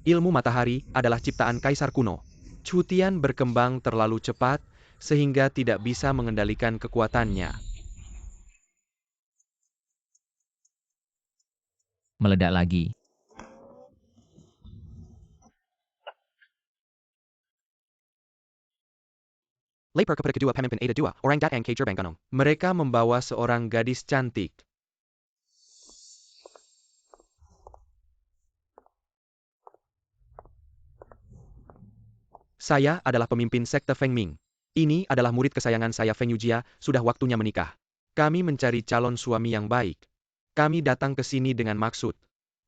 Ilmu matahari adalah ciptaan kaisar kuno. Chu Tian berkembang terlalu cepat, sehingga tidak bisa mengendalikan kekuatannya. Meledak lagi. Lapor kepada kedua pemimpin Ada II, orang datang ke gerbang gunung. Mereka membawa seorang gadis cantik. Saya adalah pemimpin sekte Feng Ming. Ini adalah murid kesayangan saya Feng Yujia, sudah waktunya menikah. Kami mencari calon suami yang baik. Kami datang ke sini dengan maksud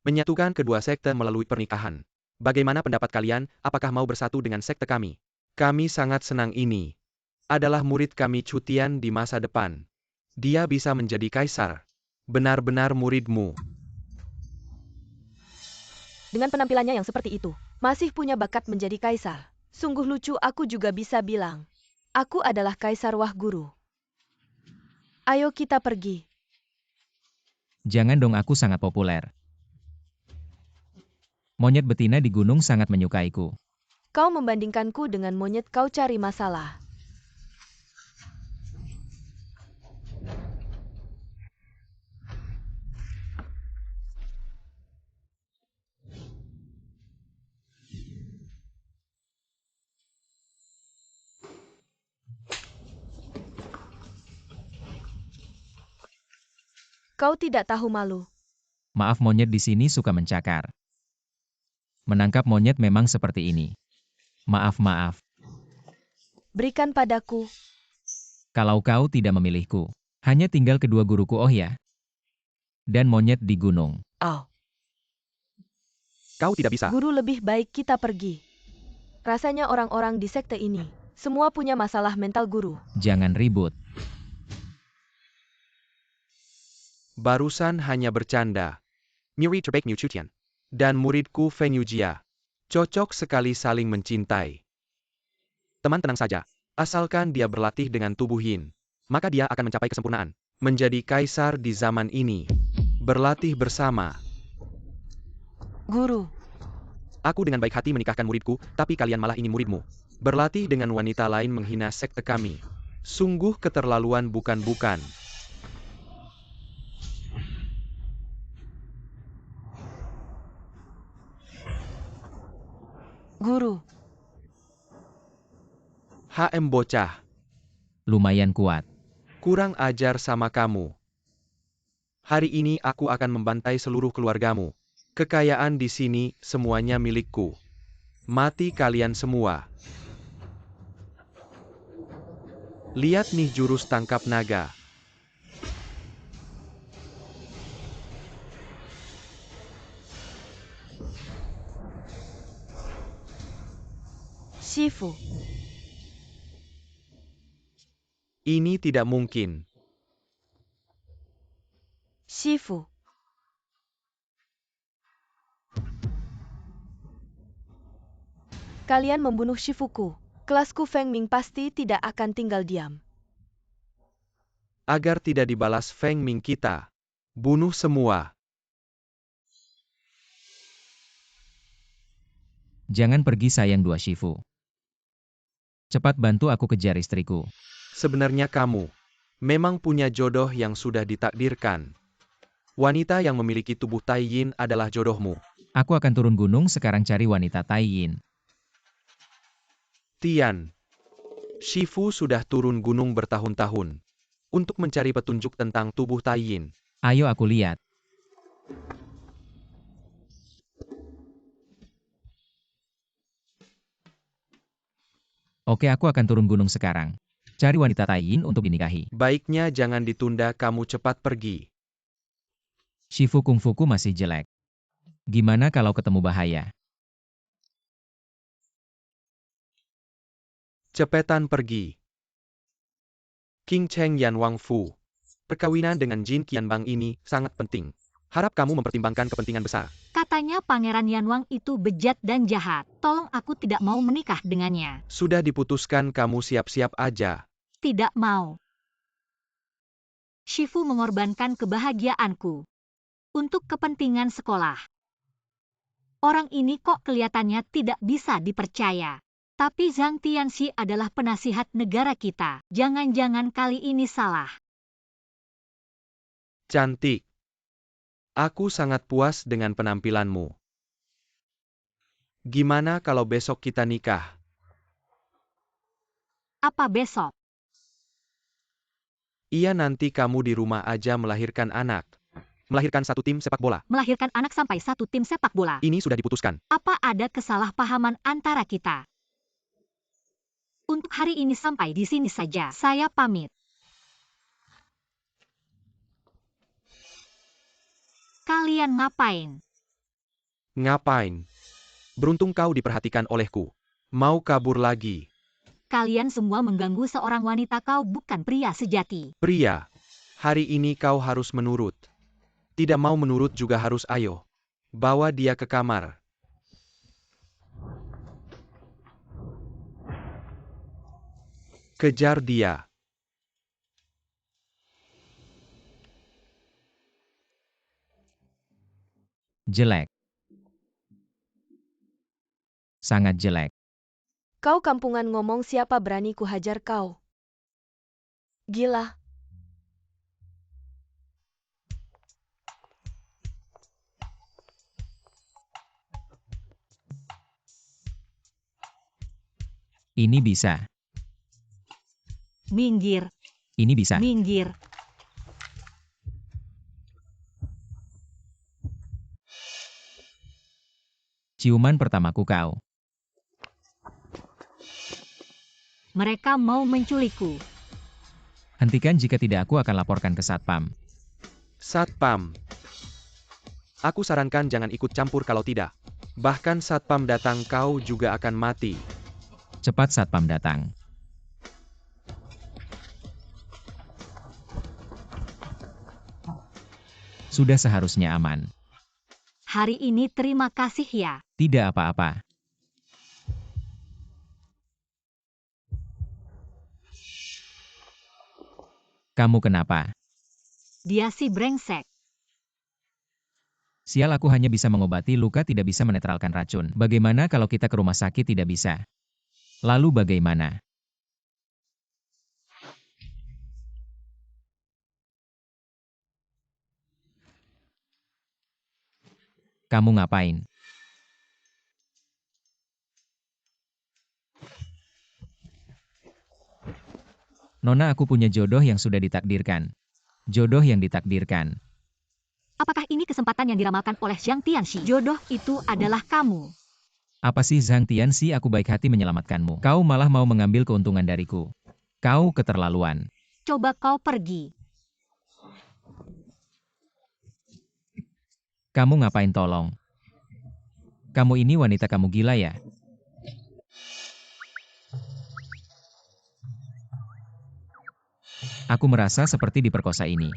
menyatukan kedua sekte melalui pernikahan. Bagaimana pendapat kalian, apakah mau bersatu dengan sekte kami? Kami sangat senang ini. Adalah murid kami Chu Tian di masa depan. Dia bisa menjadi kaisar. Benar-benar muridmu. Dengan penampilannya yang seperti itu, masih punya bakat menjadi kaisar. Sungguh lucu, aku juga bisa bilang. Aku adalah kaisar Wah Guru. Ayo kita pergi. Jangan dong, aku sangat populer. Monyet betina di gunung sangat menyukaiku. Kau membandingkanku dengan monyet, kau cari masalah. Kau tidak tahu malu. Maaf, monyet di sini suka mencakar. Menangkap monyet memang seperti ini. Maaf. Berikan padaku. Kalau kau tidak memilihku, hanya tinggal kedua guruku, oh ya. Dan monyet di gunung. Oh, Kau tidak bisa. guru, lebih baik kita pergi. Rasanya orang-orang di sekte ini, semua punya masalah mental, guru. Jangan ribut. Barusan hanya bercanda. Murid terbaik Chu Tian. Dan muridku Feng Yujia. Cocok sekali saling mencintai. Teman, tenang saja. Asalkan dia berlatih dengan tubuh yin, maka dia akan mencapai kesempurnaan. Menjadi kaisar di zaman ini. Berlatih bersama. Guru, Aku dengan baik hati menikahkan muridku, tapi kalian malah ingin muridmu berlatih dengan wanita lain, menghina sekte kami. Sungguh keterlaluan, bukan-bukan. guru. HM bocah. Lumayan kuat. Kurang ajar sama kamu. Hari ini aku akan membantai seluruh keluargamu. Kekayaan di sini semuanya milikku. Mati kalian semua. Lihat nih jurus tangkap naga. Shifu. Ini tidak mungkin. Shifu. Kalian membunuh Shifuku. Kelasku Feng Ming pasti tidak akan tinggal diam. Agar tidak dibalas Feng Ming kita. Bunuh semua. Jangan pergi, sayang dua Shifu. Cepat bantu aku kejar istriku. Sebenarnya kamu memang punya jodoh yang sudah ditakdirkan. Wanita yang memiliki tubuh Tai Yin adalah jodohmu. Aku akan turun gunung sekarang cari wanita Tai Yin. Tian. Shifu sudah turun gunung bertahun-tahun untuk mencari petunjuk tentang tubuh Tai Yin. Ayo aku lihat. Oke, aku akan turun gunung sekarang. Cari wanita Tai Yin untuk dinikahi. Baiknya jangan ditunda, kamu cepat pergi. Shifu kungfuku masih jelek. Gimana kalau ketemu bahaya? Cepetan pergi. King Cheng Yan Wang Fu. Perkawinan dengan Jin Qianbang ini sangat penting. Harap kamu mempertimbangkan kepentingan besar. Katanya Pangeran Yanwang itu bejat dan jahat. Tolong, aku tidak mau menikah dengannya. Sudah diputuskan, kamu siap-siap aja. Tidak mau. Shifu mengorbankan kebahagiaanku untuk kepentingan sekolah. Orang ini kok kelihatannya tidak bisa dipercaya. Tapi Zhang Tianxi adalah penasihat negara kita. Jangan-jangan kali ini salah. Cantik. Aku sangat puas dengan penampilanmu. Gimana kalau besok kita nikah? Apa besok? Iya, nanti kamu di rumah aja melahirkan anak. Melahirkan satu tim sepak bola. Melahirkan anak sampai satu tim sepak bola. Ini sudah diputuskan. Apa ada kesalahpahaman antara kita? Untuk hari ini sampai di sini saja. Saya pamit. Kalian ngapain? Ngapain? Beruntung kau diperhatikan olehku. Mau kabur lagi? Kalian semua mengganggu seorang wanita, kau bukan pria sejati. Pria, hari ini kau harus menurut. Tidak mau menurut juga harus ayo. Bawa dia ke kamar. Kejar dia. Jelek. Sangat jelek. Kau kampungan ngomong, siapa berani ku hajar kau? Gila. Ini bisa. Minggir, Ini bisa. minggir. Ciuman pertamaku kau. Mereka mau menculikku. Hentikan, jika tidak aku akan laporkan ke Satpam. Satpam. Aku sarankan jangan ikut campur, kalau tidak. Bahkan Satpam datang kau juga akan mati. Cepat Satpam datang. Sudah seharusnya aman. Hari ini terima kasih ya. Tidak apa-apa. Kamu kenapa? Dia si brengsek. Sial, aku hanya bisa mengobati luka, tidak bisa menetralkan racun. Bagaimana kalau kita ke rumah sakit? Tidak bisa. Lalu bagaimana? Kamu ngapain? Nona, aku punya jodoh yang sudah ditakdirkan. Jodoh yang ditakdirkan. Apakah ini kesempatan yang diramalkan oleh Zhang Tianxi? Jodoh itu adalah kamu. Apa sih Zhang Tianxi, aku baik hati menyelamatkanmu. Kau malah mau mengambil keuntungan dariku. Kau keterlaluan. Coba kau pergi. Kamu ngapain, tolong? Kamu ini wanita, kamu gila ya? Aku merasa seperti diperkosa ini.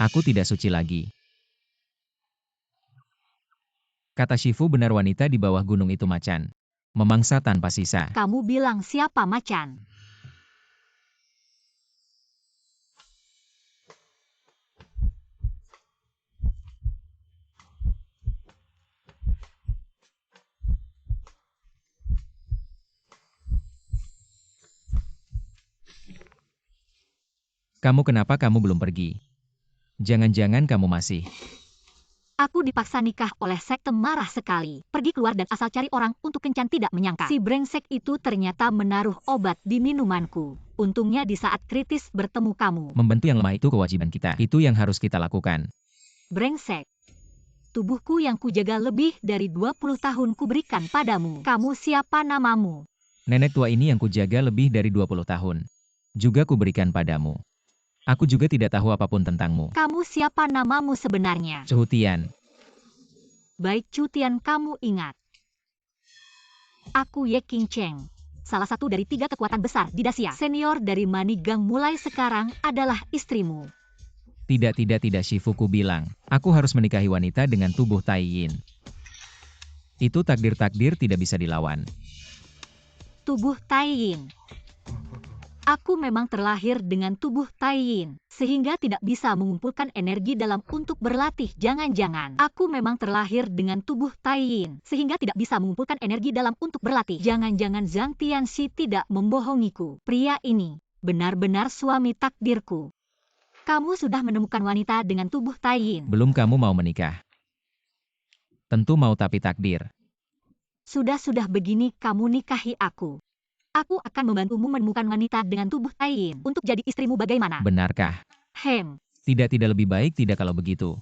Aku tidak suci lagi. Kata Shifu benar, wanita di bawah gunung itu macan. Memangsa tanpa sisa. Kamu bilang siapa macan? Kamu kenapa kamu belum pergi? Jangan-jangan kamu masih. Aku dipaksa nikah oleh sekte, marah sekali. Pergi keluar dan asal cari orang untuk kencan, tidak menyangka. Si brengsek itu ternyata menaruh obat di minumanku. Untungnya di saat kritis bertemu kamu. Membantu yang lemah itu kewajiban kita. Itu yang harus kita lakukan. Brengsek. Tubuhku yang kujaga lebih dari 20 tahun kuberikan padamu. Kamu siapa namamu? Nenek tua ini yang kujaga lebih dari 20 tahun. Juga kuberikan padamu. Aku juga tidak tahu apapun tentangmu. Kamu siapa namamu sebenarnya? Cehutian. Baik, Cutian, kamu ingat. Aku Ye King Cheng. Salah satu dari 3 kekuatan besar di Dacia. Senior dari Manigang, mulai sekarang adalah istrimu. Tidak, Shifuku bilang. Aku harus menikahi wanita dengan tubuh Tai Yin. Itu takdir tidak bisa dilawan. Tubuh Tai Yin. Aku memang terlahir dengan tubuh Taiyin, sehingga tidak bisa mengumpulkan energi dalam untuk berlatih. Jangan-jangan aku memang terlahir dengan tubuh Taiyin, sehingga tidak bisa mengumpulkan energi dalam untuk berlatih. Jangan-jangan Zhang Tianxi tidak membohongiku. Pria ini benar-benar suami takdirku. Kamu sudah menemukan wanita dengan tubuh Taiyin. Belum, kamu mau menikah. Tentu mau, tapi takdir. Sudah begini kamu nikahi aku. Aku akan membantumu menemukan wanita dengan tubuh Taiyin untuk jadi istrimu. Bagaimana? Benarkah? Tidak lebih baik tidak kalau begitu.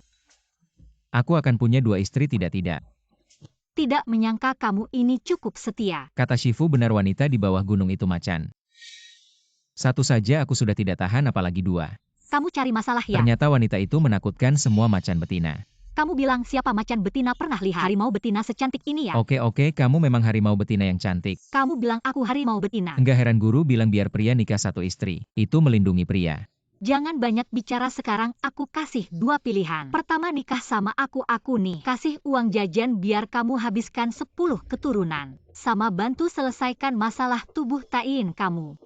Aku akan punya 2 istri. Tidak menyangka kamu ini cukup setia. Kata Shifu, benar, wanita di bawah gunung itu macan. 1 saja aku sudah tidak tahan, apalagi 2. Kamu cari masalah ya? Ternyata wanita itu menakutkan semua macan betina. Kamu bilang siapa macan betina pernah lihat harimau betina secantik ini ya? Oke, kamu memang harimau betina yang cantik. Kamu bilang aku harimau betina. Enggak heran guru bilang biar pria nikah 1 istri. Itu melindungi pria. Jangan banyak bicara sekarang, aku kasih 2 pilihan. Pertama, nikah sama aku nih. Kasih uang jajan biar kamu habiskan 10 keturunan. Sama bantu selesaikan masalah tubuh Taiyin kamu.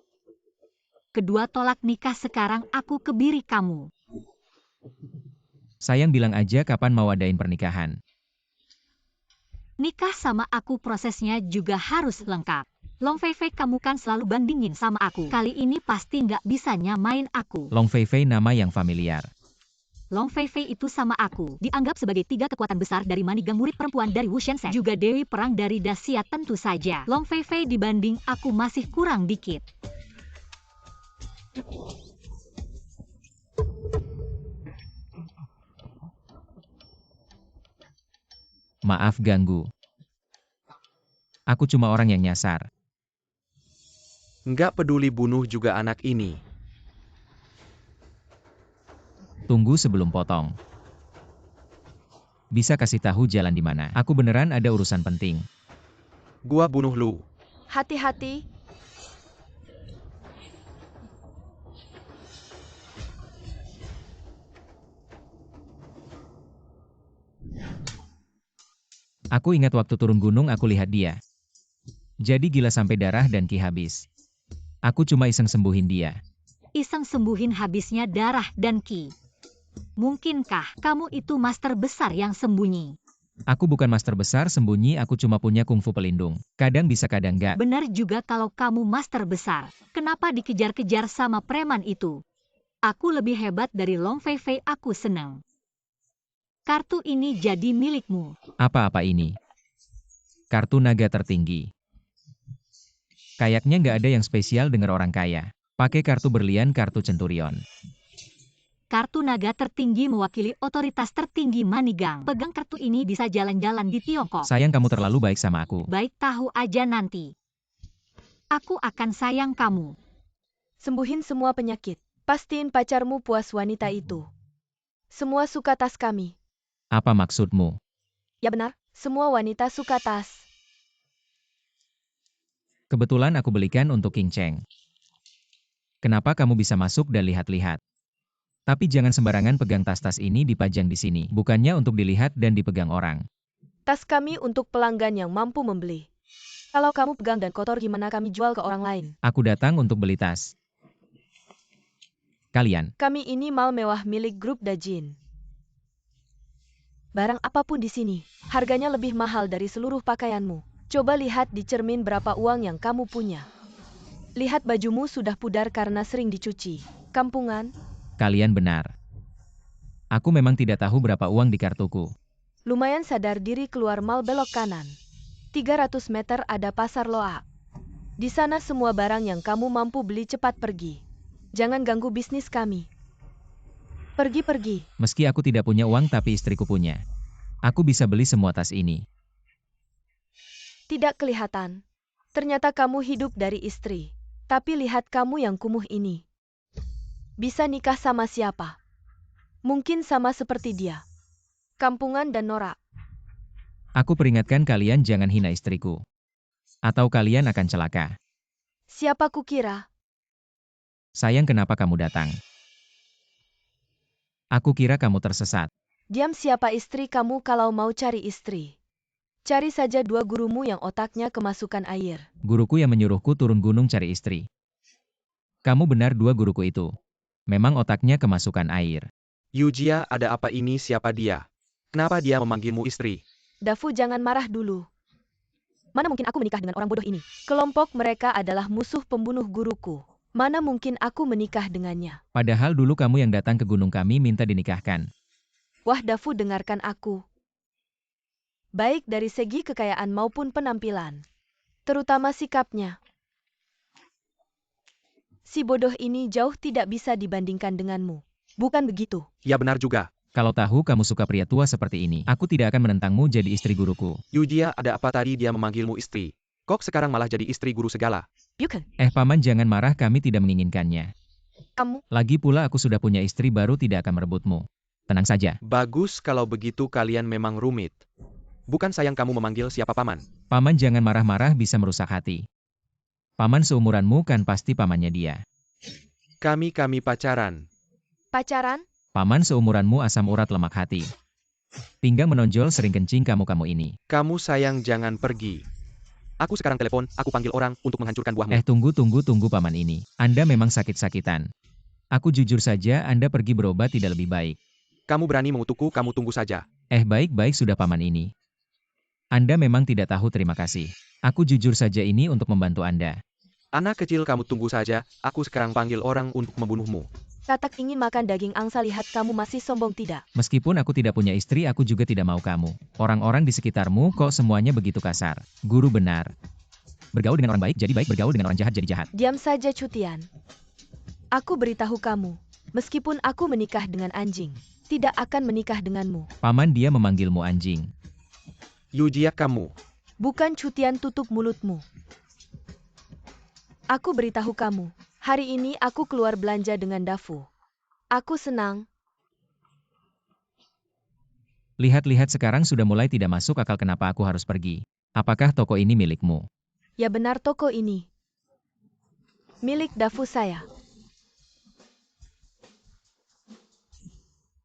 Kedua, tolak nikah sekarang, aku kebiri kamu. Sayang, bilang aja kapan mau adain pernikahan. Nikah sama aku prosesnya juga harus lengkap. Long Fei Fei, kamu kan selalu bandingin sama aku. Kali ini pasti nggak bisa nyamain aku. Long Fei Fei nama yang familiar. Long Fei Fei itu sama aku. Dianggap sebagai 3 kekuatan besar dari Manigang, murid perempuan dari Wu Shensen. Juga Dewi Perang dari Daxia. Tentu saja Long Fei Fei dibanding aku masih kurang dikit. Maaf ganggu. Aku cuma orang yang nyasar. Nggak peduli, bunuh juga anak ini. Tunggu sebelum potong. Bisa kasih tahu jalan di mana? Aku beneran ada urusan penting. Gua bunuh lu. Hati-hati. Aku ingat waktu turun gunung aku lihat dia. Jadi gila sampai darah dan ki habis. Aku cuma iseng sembuhin dia. Iseng sembuhin habisnya darah dan ki. Mungkinkah kamu itu master besar yang sembunyi? Aku bukan master besar sembunyi, aku cuma punya kungfu pelindung. Kadang bisa, kadang nggak. Benar juga kalau kamu master besar. Kenapa dikejar-kejar sama preman itu? Aku lebih hebat dari Long Fei Fei, aku senang. Kartu ini jadi milikmu. Apa ini? Kartu naga tertinggi. Kayaknya nggak ada yang spesial dengar orang kaya. Pakai kartu berlian, kartu centurion. Kartu naga tertinggi mewakili otoritas tertinggi Manigang. Pegang kartu ini bisa jalan-jalan di Tiongkok. Sayang, kamu terlalu baik sama aku. Baik, tahu aja nanti. Aku akan sayang kamu. Sembuhin semua penyakit. Pastiin pacarmu puas wanita itu. Semua suka tas kami. Apa maksudmu? Ya benar, semua wanita suka tas. Kebetulan aku belikan untuk King Cheng. Kenapa kamu bisa masuk dan lihat-lihat? Tapi jangan sembarangan pegang tas-tas ini, dipajang di sini. Bukannya untuk dilihat dan dipegang orang. Tas kami untuk pelanggan yang mampu membeli. Kalau kamu pegang dan kotor, gimana kami jual ke orang lain? Aku datang untuk beli tas. Kalian. Kami ini mal mewah milik grup Dajin. Barang apapun di sini, harganya lebih mahal dari seluruh pakaianmu. Coba lihat di cermin berapa uang yang kamu punya. Lihat bajumu sudah pudar karena sering dicuci. Kampungan. Kalian benar. Aku memang tidak tahu berapa uang di kartuku. Lumayan, sadar diri, keluar mal belok kanan. 300 meter ada pasar Loa. Di sana semua barang yang kamu mampu beli, cepat pergi. Jangan ganggu bisnis kami. Pergi. Meski aku tidak punya uang, tapi istriku punya. Aku bisa beli semua tas ini. Tidak kelihatan. Ternyata kamu hidup dari istri. Tapi lihat kamu yang kumuh ini. Bisa nikah sama siapa? Mungkin sama seperti dia. Kampungan dan norak. Aku peringatkan kalian jangan hina istriku. Atau kalian akan celaka. Siapa kukira? Sayang, kenapa kamu datang? Aku kira kamu tersesat. Diam, siapa istri kamu kalau mau cari istri? Cari saja 2 gurumu yang otaknya kemasukan air. Guruku yang menyuruhku turun gunung cari istri. Kamu benar, dua guruku itu. Memang otaknya kemasukan air. Yujia, ada apa ini? Siapa dia? Kenapa dia memanggilmu istri? Dafu, jangan marah dulu. Mana mungkin aku menikah dengan orang bodoh ini? Kelompok mereka adalah musuh pembunuh guruku. Mana mungkin aku menikah dengannya? Padahal dulu kamu yang datang ke gunung kami minta dinikahkan. Wah Dafu, dengarkan aku. Baik dari segi kekayaan maupun penampilan. Terutama sikapnya. Si bodoh ini jauh tidak bisa dibandingkan denganmu. Bukan begitu? Ya benar juga. Kalau tahu kamu suka pria tua seperti ini, aku tidak akan menentangmu jadi istri guruku. Yujia, ada apa tadi dia memanggilmu istri? Kok sekarang malah jadi istri guru segala? Bukan. Paman, jangan marah, kami tidak menginginkannya. Kamu, Lagi pula aku sudah punya istri baru, tidak akan merebutmu. Tenang saja. Bagus kalau begitu, kalian memang rumit. Bukan sayang kamu memanggil siapa paman. Paman jangan marah-marah, bisa merusak hati. Paman seumuranmu kan, pasti pamannya dia. Kami pacaran. pacaran? Paman seumuranmu, asam urat lemak hati. Pinggang menonjol, sering kencing kamu ini. Kamu sayang, jangan pergi. Aku sekarang telepon, aku panggil orang untuk menghancurkan buahmu. Tunggu paman ini. Anda memang sakit-sakitan. Aku jujur saja, Anda pergi berobat tidak lebih baik. Kamu berani mengutukku, kamu tunggu saja. Baik-baik sudah paman ini. Anda memang tidak tahu terima kasih. Aku jujur saja ini untuk membantu Anda. Anak kecil, kamu tunggu saja, aku sekarang panggil orang untuk membunuhmu. Katak ingin makan daging angsa, lihat kamu masih sombong tidak? Meskipun aku tidak punya istri, aku juga tidak mau kamu. Orang-orang di sekitarmu kok semuanya begitu kasar. Guru benar. Bergaul dengan orang baik jadi baik, bergaul dengan orang jahat jadi jahat. Diam saja, Cutian. Aku beritahu kamu, meskipun aku menikah dengan anjing, tidak akan menikah denganmu. Paman, dia memanggilmu anjing. Yujia, kamu. Bukan, Cutian, tutup mulutmu. Aku beritahu kamu, hari ini aku keluar belanja dengan Dafu. Aku senang. Lihat-lihat sekarang sudah mulai tidak masuk akal kenapa aku harus pergi. Apakah toko ini milikmu? Ya benar, toko ini milik Dafu saya.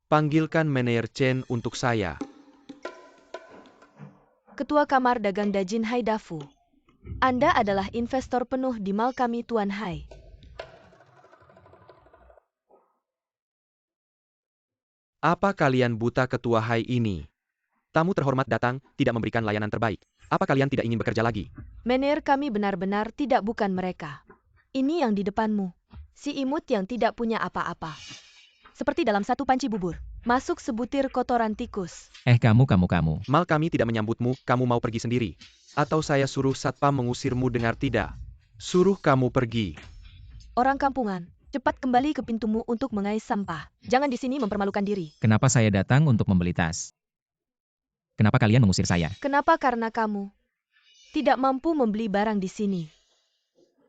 Panggilkan manajer Chen untuk saya. Ketua Kamar Dagang Dajin Hai Dafu. Anda adalah investor penuh di mal kami, Tuan Hai. Apa kalian buta, Ketua Hai ini? Tamu terhormat datang, tidak memberikan layanan terbaik. Apa kalian tidak ingin bekerja lagi? Manajer kami benar-benar tidak, bukan mereka. Ini yang di depanmu. Si imut yang tidak punya apa-apa. Seperti dalam satu panci bubur. Masuk sebutir kotoran tikus. Kamu. Mal kami tidak menyambutmu, kamu mau pergi sendiri. Atau saya suruh satpam mengusirmu, dengar tidak? Suruh kamu pergi. Orang kampungan, cepat kembali ke pintumu untuk mengais sampah. Jangan di sini mempermalukan diri. Kenapa saya datang untuk membeli tas? Kenapa kalian mengusir saya? Kenapa? Karena kamu tidak mampu membeli barang di sini.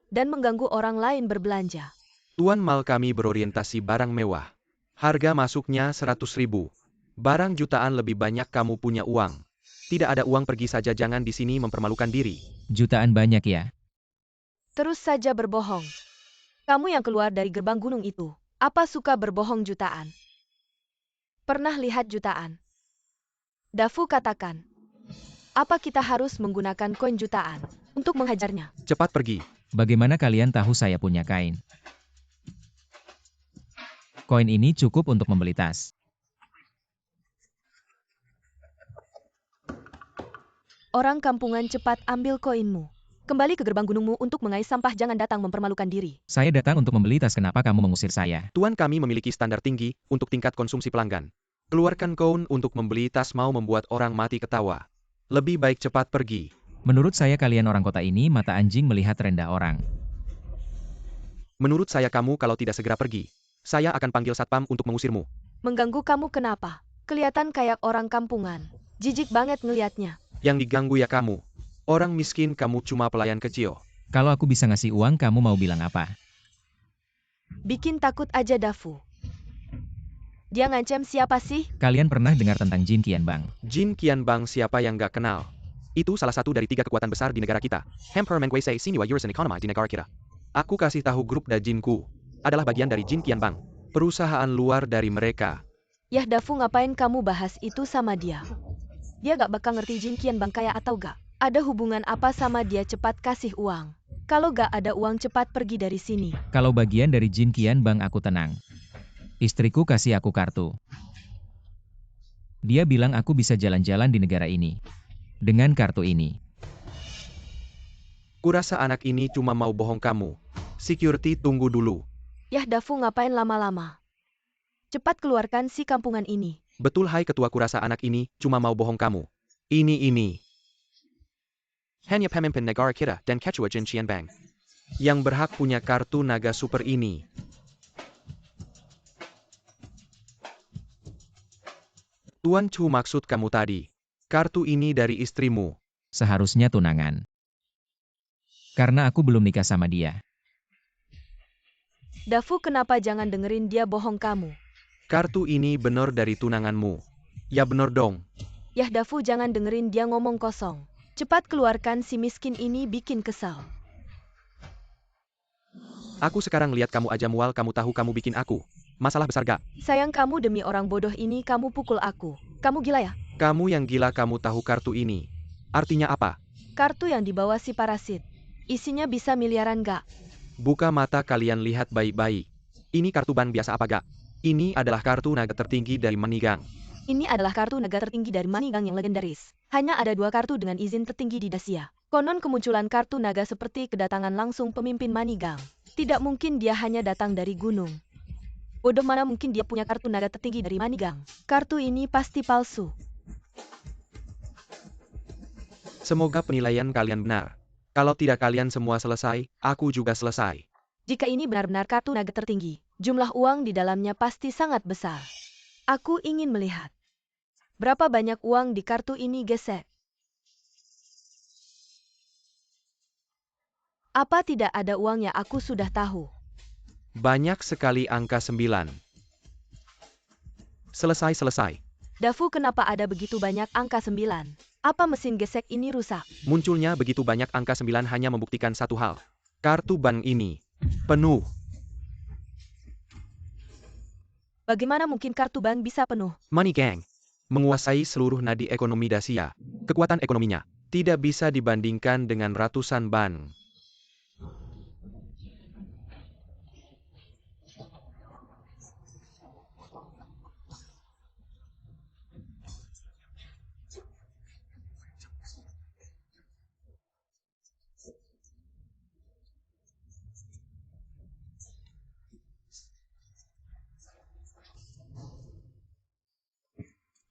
Dan mengganggu orang lain berbelanja. Tuan, mal kami berorientasi barang mewah. Harga masuknya 100.000. Barang jutaan, lebih banyak kamu punya uang. Tidak ada uang, pergi saja, jangan di sini mempermalukan diri. Jutaan banyak ya? Terus saja berbohong. Kamu yang keluar dari gerbang gunung itu, apa suka berbohong jutaan? Pernah lihat jutaan? Dafu katakan, apa kita harus menggunakan koin jutaan untuk menghajarnya? Cepat pergi. Bagaimana kalian tahu saya punya kain? Koin ini cukup untuk membeli tas. Orang kampungan, cepat ambil koinmu. Kembali ke gerbang gunungmu untuk mengais sampah, jangan datang mempermalukan diri. Saya datang untuk membeli tas, kenapa kamu mengusir saya? Tuan, kami memiliki standar tinggi untuk tingkat konsumsi pelanggan. Keluarkan koin untuk membeli tas, mau membuat orang mati ketawa. Lebih baik cepat pergi. Menurut saya kalian orang kota ini mata anjing melihat rendah orang. Menurut saya kamu kalau tidak segera pergi, saya akan panggil satpam untuk mengusirmu. Mengganggu kamu kenapa? Kelihatan kayak orang kampungan. Jijik banget ngelihatnya. Yang diganggu ya kamu. Orang miskin, kamu cuma pelayan kecil. Kalau aku bisa ngasih uang, kamu mau bilang apa? Bikin takut aja Dafu. Dia ngancam siapa sih? Kalian pernah dengar tentang Jin Qianbang? Jin Qianbang, siapa yang gak kenal? Itu salah satu dari 3 kekuatan besar di negara kita. Emperor Mengguisei Xinhua Yursen Economy di negara kita. Aku kasih tahu, grup Dajinku adalah bagian dari Jin Qianbang. Perusahaan luar dari mereka. Yah Dafu, ngapain kamu bahas itu sama dia? Dia gak bakal ngerti Jin Qianbang kaya atau gak. Ada hubungan apa sama dia, cepat kasih uang. Kalau gak ada uang cepat pergi dari sini. Kalau bagian dari Jin Qian Bang aku tenang. Istriku kasih aku kartu. Dia bilang aku bisa jalan-jalan di negara ini. Dengan kartu ini. Kurasa anak ini cuma mau bohong kamu. Security tunggu dulu. Yah Dafu ngapain lama-lama? Cepat keluarkan si kampungan ini. Betul hai ketua, kurasa anak ini cuma mau bohong kamu. Ini. Hanya pemimpin negara kita dan ketua Jin Qian Bang yang berhak punya kartu naga super ini. Tuan Chu, maksud kamu tadi, kartu ini dari istrimu. Seharusnya tunangan. Karena aku belum nikah sama dia. Dafu, kenapa jangan dengerin dia bohong kamu? Kartu ini benar dari tunanganmu. Ya benar dong. Yah Dafu, jangan dengerin dia ngomong kosong. Cepat keluarkan si miskin ini, bikin kesal. Aku sekarang lihat kamu aja mual, kamu tahu kamu bikin aku. Masalah besar gak? Sayang kamu, demi orang bodoh ini kamu pukul aku. Kamu gila ya? Kamu yang gila, kamu tahu kartu ini artinya apa? Kartu yang dibawa si parasit. Isinya bisa miliaran gak? Buka mata kalian, lihat baik-baik. Ini kartu ban biasa apa gak? Ini adalah kartu naga tertinggi dari Manigang. Ini adalah kartu naga tertinggi dari Manigang yang legendaris. Hanya ada 2 kartu dengan izin tertinggi di Dacia. Konon kemunculan kartu naga seperti kedatangan langsung pemimpin Manigang. Tidak mungkin dia hanya datang dari gunung. Bodoh, mana mungkin dia punya kartu naga tertinggi dari Manigang. Kartu ini pasti palsu. Semoga penilaian kalian benar. Kalau tidak kalian semua selesai, aku juga selesai. Jika ini benar-benar kartu naga tertinggi, jumlah uang di dalamnya pasti sangat besar. Aku ingin melihat. Berapa banyak uang di kartu ini, gesek? Apa tidak ada uangnya? Aku sudah tahu. Banyak sekali angka 9. Selesai. Dafu, kenapa ada begitu banyak angka 9? Apa mesin gesek ini rusak? Munculnya begitu banyak angka 9 hanya membuktikan satu hal. Kartu bank ini penuh. Bagaimana mungkin kartu bank bisa penuh? Manigang menguasai seluruh nadi ekonomi Dacia. Kekuatan ekonominya tidak bisa dibandingkan dengan ratusan bank.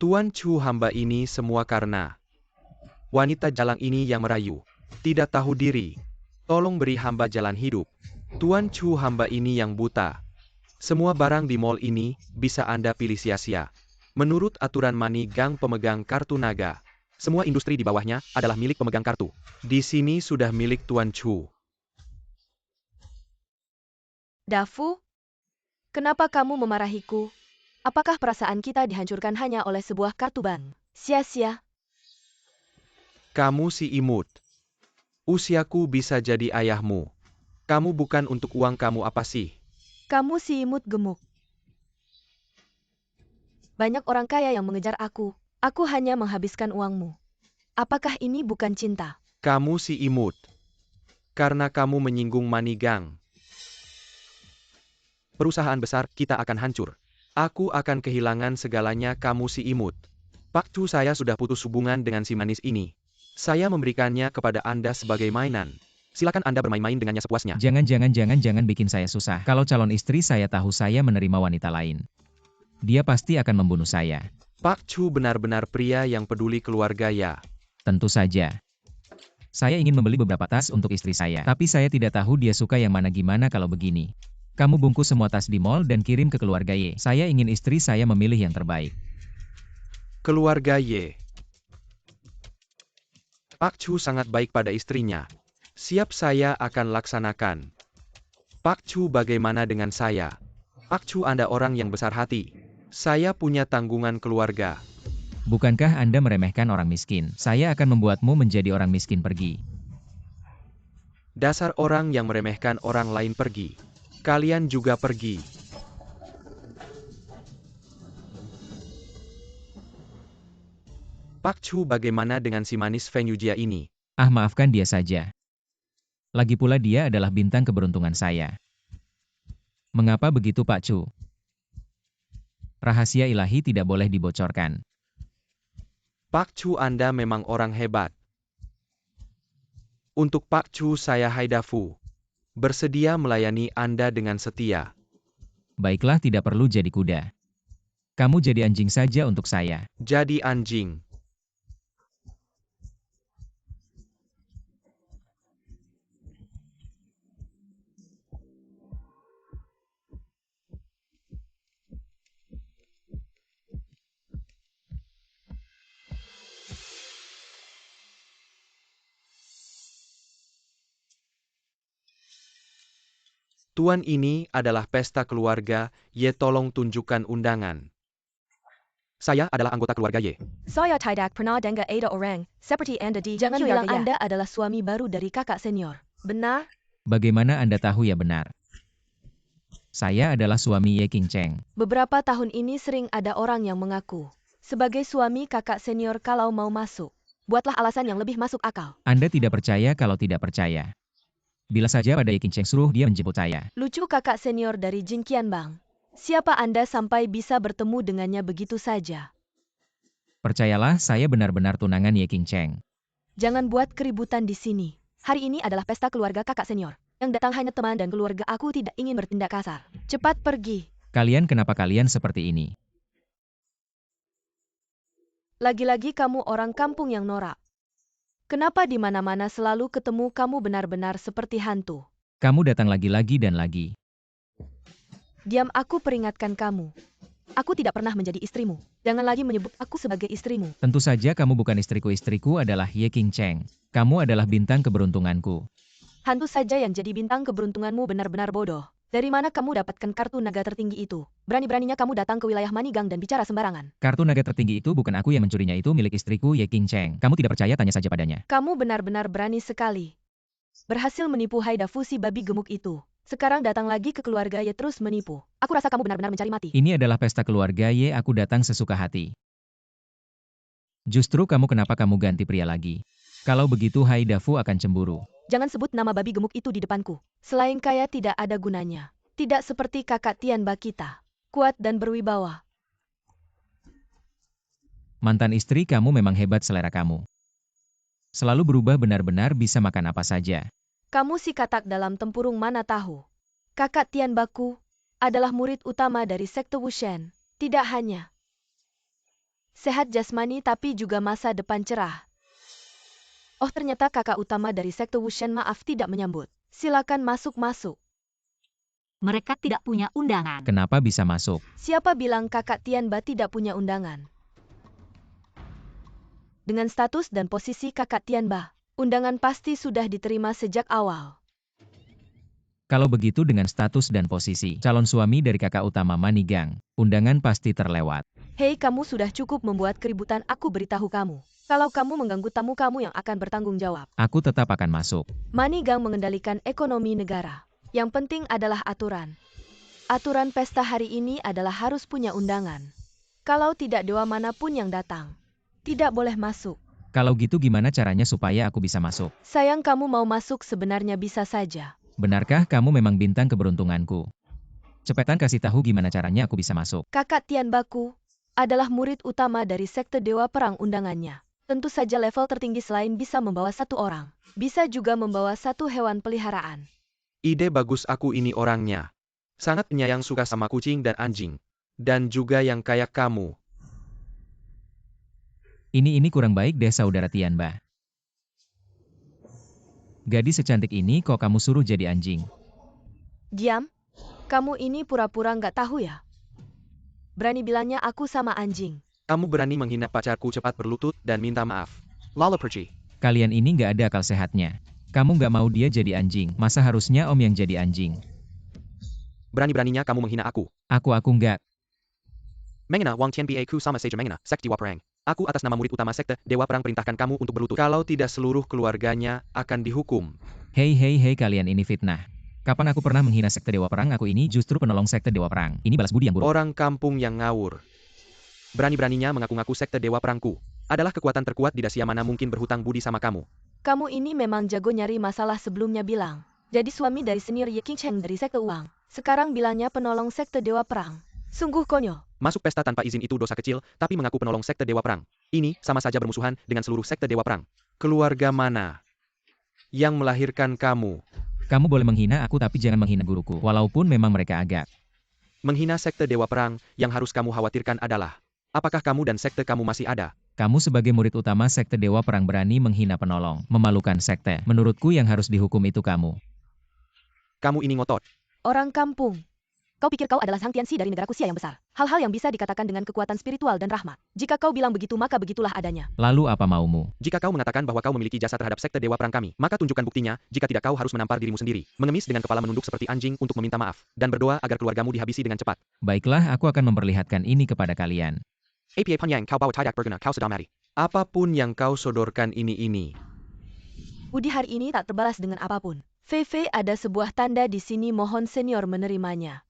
Tuan Chu, hamba ini semua karena wanita jalang ini yang merayu. Tidak tahu diri. Tolong beri hamba jalan hidup. Tuan Chu, hamba ini yang buta. Semua barang di mall ini bisa Anda pilih sia-sia. Menurut aturan Manigang pemegang kartu naga, semua industri di bawahnya adalah milik pemegang kartu. Di sini sudah milik Tuan Chu. Dafu, kenapa kamu memarahiku? Apakah perasaan kita dihancurkan hanya oleh sebuah kartu bank? Sia-sia. Kamu si imut. Usiaku bisa jadi ayahmu. Kamu bukan untuk uang, kamu apa sih? Kamu si imut gemuk. Banyak orang kaya yang mengejar aku. Aku hanya menghabiskan uangmu. Apakah ini bukan cinta? Kamu si imut. Karena kamu menyinggung Manigang. Perusahaan besar kita akan hancur. Aku akan kehilangan segalanya, kamu si imut. Pak Chu, saya sudah putus hubungan dengan si manis ini. Saya memberikannya kepada Anda sebagai mainan. Silakan Anda bermain-main dengannya sepuasnya. Jangan bikin saya susah. Kalau calon istri saya tahu saya menerima wanita lain, dia pasti akan membunuh saya. Pak Chu benar-benar pria yang peduli keluarga ya. Tentu saja. Saya ingin membeli beberapa tas untuk istri saya, tapi saya tidak tahu dia suka yang mana. Gimana kalau begini? Kamu bungkus semua tas di mall dan kirim ke keluarga Y. Saya ingin istri saya memilih yang terbaik. Keluarga Y. Pak Chu sangat baik pada istrinya. Siap, saya akan laksanakan. Pak Chu, bagaimana dengan saya? Pak Chu, Anda orang yang besar hati. Saya punya tanggungan keluarga. Bukankah Anda meremehkan orang miskin? Saya akan membuatmu menjadi orang miskin. Pergi. Dasar orang yang meremehkan orang lain, pergi. Kalian juga pergi. Pak Chu, bagaimana dengan si manis Feng Yujia ini? Maafkan dia saja. Lagi pula dia adalah bintang keberuntungan saya. Mengapa begitu Pak Chu? Rahasia ilahi tidak boleh dibocorkan. Pak Chu, Anda memang orang hebat. Untuk Pak Chu, saya Haidafu. Bersedia melayani Anda dengan setia. Baiklah, tidak perlu jadi kuda. Kamu jadi anjing saja untuk saya. Jadi anjing. Tuan, ini adalah pesta keluarga, Ye, tolong tunjukkan undangan. Saya adalah anggota keluarga Ye. Saya tidak pernah dengar ada orang seperti Anda di Jangan bilang bilang Anda adalah suami baru dari kakak senior. Benar? Bagaimana Anda tahu ya benar? Saya adalah suami Ye Qingcheng. Beberapa tahun ini sering ada orang yang mengaku sebagai suami kakak senior kalau mau masuk. Buatlah alasan yang lebih masuk akal. Anda tidak percaya kalau tidak percaya. Bila saja pada Ye Qingcheng suruh dia menjemput saya. Lucu kakak senior dari Jinqian Bang. Siapa Anda sampai bisa bertemu dengannya begitu saja? Percayalah, saya benar-benar tunangan Ye Qingcheng. Jangan buat keributan di sini. Hari ini adalah pesta keluarga kakak senior. Yang datang hanya teman dan keluarga, aku tidak ingin bertindak kasar. Cepat pergi. Kenapa kalian seperti ini? Lagi-lagi kamu orang kampung yang norak. Kenapa di mana-mana selalu ketemu kamu benar-benar seperti hantu? Kamu datang lagi-lagi dan lagi. Diam, aku peringatkan kamu. Aku tidak pernah menjadi istrimu. Jangan lagi menyebut aku sebagai istrimu. Tentu saja kamu bukan istriku adalah Ye Qingcheng. Kamu adalah bintang keberuntunganku. Hantu saja yang jadi bintang keberuntunganmu, benar-benar bodoh. Dari mana kamu dapatkan kartu naga tertinggi itu? Berani-beraninya kamu datang ke wilayah Manigang dan bicara sembarangan. Kartu naga tertinggi itu bukan aku yang mencurinya, itu milik istriku Ye Qingcheng. Kamu tidak percaya, tanya saja padanya. Kamu benar-benar berani sekali. Berhasil menipu Haidafu si babi gemuk itu. Sekarang datang lagi ke keluarga Ye terus menipu. Aku rasa kamu benar-benar mencari mati. Ini adalah pesta keluarga Ye, aku datang sesuka hati. Justru kenapa kamu ganti pria lagi? Kalau begitu Haidafu akan cemburu. Jangan sebut nama babi gemuk itu di depanku. Selain kaya tidak ada gunanya. Tidak seperti kakak Tianba kita. Kuat dan berwibawa. Mantan istri kamu memang hebat, selera kamu. Selalu berubah, benar-benar bisa makan apa saja. Kamu si katak dalam tempurung mana tahu. Kakak Tianbaku adalah murid utama dari sekte Wushen. Tidak hanya sehat jasmani tapi juga masa depan cerah. Oh, ternyata kakak utama dari sekte Wushen, maaf tidak menyambut. Silakan masuk-masuk. Mereka tidak punya undangan. Kenapa bisa masuk? Siapa bilang kakak Tianba tidak punya undangan? Dengan status dan posisi kakak Tianba, undangan pasti sudah diterima sejak awal. Kalau begitu dengan status dan posisi calon suami dari kakak utama Manigang, undangan pasti terlewat. Hei, kamu sudah cukup membuat keributan, aku beritahu kamu. Kalau kamu mengganggu tamu, kamu yang akan bertanggung jawab. Aku tetap akan masuk. Manigang mengendalikan ekonomi negara. Yang penting adalah aturan. Aturan pesta hari ini adalah harus punya undangan. Kalau tidak, dewa manapun yang datang tidak boleh masuk. Kalau gitu gimana caranya supaya aku bisa masuk? Sayang, kamu mau masuk sebenarnya bisa saja. Benarkah kamu memang bintang keberuntunganku? Cepetan kasih tahu gimana caranya aku bisa masuk. Kakak Tianbaku adalah murid utama dari sekte Dewa Perang. Undangannya tentu saja level tertinggi, selain bisa membawa satu orang, bisa juga membawa satu hewan peliharaan. Ide bagus, aku ini orangnya sangat penyayang, suka sama kucing dan anjing. Dan juga yang kayak kamu. Ini kurang baik deh saudara Tianba. Gadis secantik ini kok kamu suruh jadi anjing? Diam, kamu ini pura-pura nggak tahu ya? Berani bilangnya aku sama anjing. Kamu berani menghina pacarku, cepat berlutut dan minta maaf. Lala pergi. Kalian ini nggak ada akal sehatnya. Kamu nggak mau dia jadi anjing, masa harusnya om yang jadi anjing? Berani-beraninya kamu menghina aku. Aku nggak. Mengena Wang Tianba ku sama saja mengena sekte Dewa Perang. Aku atas nama murid utama sekte Dewa Perang perintahkan kamu untuk berlutut. Kalau tidak, seluruh keluarganya akan dihukum. Hei, kalian ini fitnah. Kapan aku pernah menghina sekte Dewa Perang? Aku ini justru penolong sekte Dewa Perang. Ini balas budi yang buruk. Orang kampung yang ngawur. Berani-beraninya mengaku-ngaku sekte Dewa Perangku adalah kekuatan terkuat di Dasia, mana mungkin berhutang budi sama kamu. Kamu ini memang jago nyari masalah sebelumnya bilang. Jadi suami dari senior Ye Qingcheng dari sekte uang. Sekarang bilangnya penolong sekte Dewa Perang. Sungguh konyol. Masuk pesta tanpa izin itu dosa kecil, tapi mengaku penolong sekte Dewa Perang. Ini sama saja bermusuhan dengan seluruh sekte Dewa Perang. Keluarga mana yang melahirkan kamu? Kamu boleh menghina aku tapi jangan menghina guruku, walaupun memang mereka agak. Menghina sekte Dewa Perang, yang harus kamu khawatirkan adalah, apakah kamu dan sekte kamu masih ada? Kamu sebagai murid utama sekte Dewa Perang berani menghina penolong, memalukan sekte. Menurutku yang harus dihukum itu kamu. Kamu ini ngotot. Orang kampung. Kau pikir kau adalah Sang Tianxi dari negara Kusia yang besar. Hal-hal yang bisa dikatakan dengan kekuatan spiritual dan rahmat. Jika kau bilang begitu maka begitulah adanya. Lalu apa maumu? Jika kau mengatakan bahwa kau memiliki jasa terhadap sekte Dewa Perang kami, maka tunjukkan buktinya, jika tidak kau harus menampar dirimu sendiri, mengemis dengan kepala menunduk seperti anjing untuk meminta maaf, dan berdoa agar keluargamu dihabisi dengan cepat. Baiklah, aku akan memperlihatkan ini kepada kalian. APA Panyang kau bawa tidak berguna kau sedang mati. Apapun yang kau sodorkan ini. Budi hari ini tak terbalas dengan apapun. Fei ada sebuah tanda di sini mohon senior menerimanya.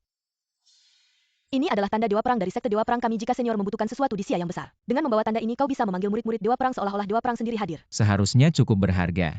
Ini adalah tanda Dewa Perang dari sekte Dewa Perang kami jika senior membutuhkan sesuatu di Sia yang besar. Dengan membawa tanda ini kau bisa memanggil murid-murid Dewa Perang seolah-olah Dewa Perang sendiri hadir. Seharusnya cukup berharga.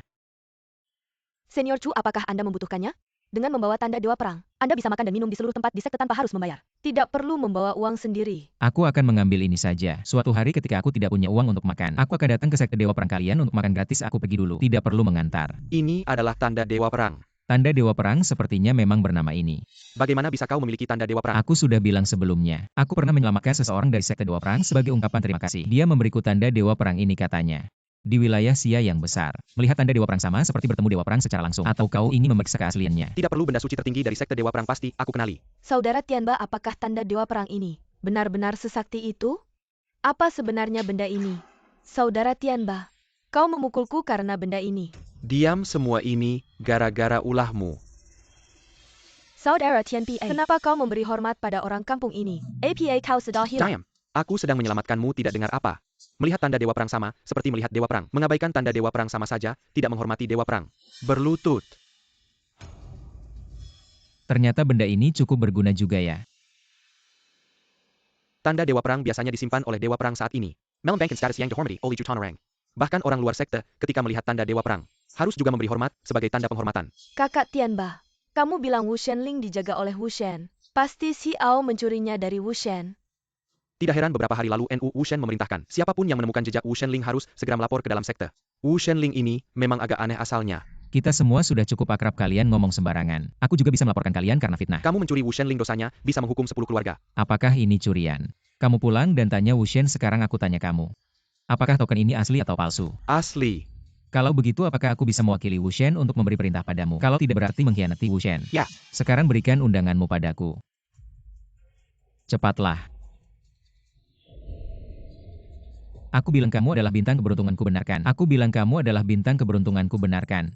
Senior Chu, apakah Anda membutuhkannya? Dengan membawa tanda Dewa Perang, Anda bisa makan dan minum di seluruh tempat di sekte tanpa harus membayar. Tidak perlu membawa uang sendiri. Aku akan mengambil ini saja. Suatu hari ketika aku tidak punya uang untuk makan, aku akan datang ke sekte Dewa Perang kalian untuk makan gratis. Aku pergi dulu. Tidak perlu mengantar. Ini adalah tanda Dewa Perang. Tanda Dewa Perang sepertinya memang bernama ini. Bagaimana bisa kau memiliki tanda Dewa Perang? Aku sudah bilang sebelumnya. Aku pernah menyelamatkan seseorang dari sekte Dewa Perang sebagai ungkapan terima kasih. Dia memberiku tanda Dewa Perang ini katanya. Di wilayah Sia yang besar. Melihat tanda Dewa Perang sama seperti bertemu Dewa Perang secara langsung. Atau kau ingin memeriksa keasliannya? Tidak perlu benda suci tertinggi dari sekte Dewa Perang pasti aku kenali. Saudara Tianba, apakah tanda Dewa Perang ini benar-benar sesakti itu? Apa sebenarnya benda ini? Saudara Tianba, kau memukulku karena benda ini. Diam semua ini, gara-gara ulahmu. Saudara Tianpa, kenapa kau memberi hormat pada orang kampung ini? APA kau sudah hilang. Diam. Aku sedang menyelamatkanmu tidak dengar apa. Melihat tanda Dewa Perang sama, seperti melihat Dewa Perang. Mengabaikan tanda Dewa Perang sama saja, tidak menghormati Dewa Perang. Berlutut. Ternyata benda ini cukup berguna juga ya. Tanda Dewa Perang biasanya disimpan oleh Dewa Perang saat ini. Melambangkan status yang dihormati oleh Jutanarang. Bahkan orang luar sekte, ketika melihat tanda Dewa Perang, harus juga memberi hormat sebagai tanda penghormatan. Kakak Tianba, kamu bilang Wu Shenling dijaga oleh Wu Shen. Pasti Xiao mencurinya dari Wu Shen. Tidak heran beberapa hari lalu NU Wu Shen memerintahkan, siapapun yang menemukan jejak Wu Shenling harus segera melapor ke dalam sekte. Wu Shenling ini memang agak aneh asalnya. Kita semua sudah cukup akrab kalian ngomong sembarangan. Aku juga bisa melaporkan kalian karena fitnah. Kamu mencuri Wu Shenling dosanya, bisa menghukum 10 keluarga. Apakah ini curian? Kamu pulang dan tanya Wu Shen, sekarang aku tanya kamu. Apakah token ini asli atau palsu? Asli. Kalau begitu apakah aku bisa mewakili Wu Shen untuk memberi perintah padamu? Kalau tidak berarti mengkhianati Wu Shen. Ya. Sekarang berikan undanganmu padaku. Cepatlah. Aku bilang kamu adalah bintang keberuntunganku, benarkan. Aku bilang kamu adalah bintang keberuntunganku, benarkan.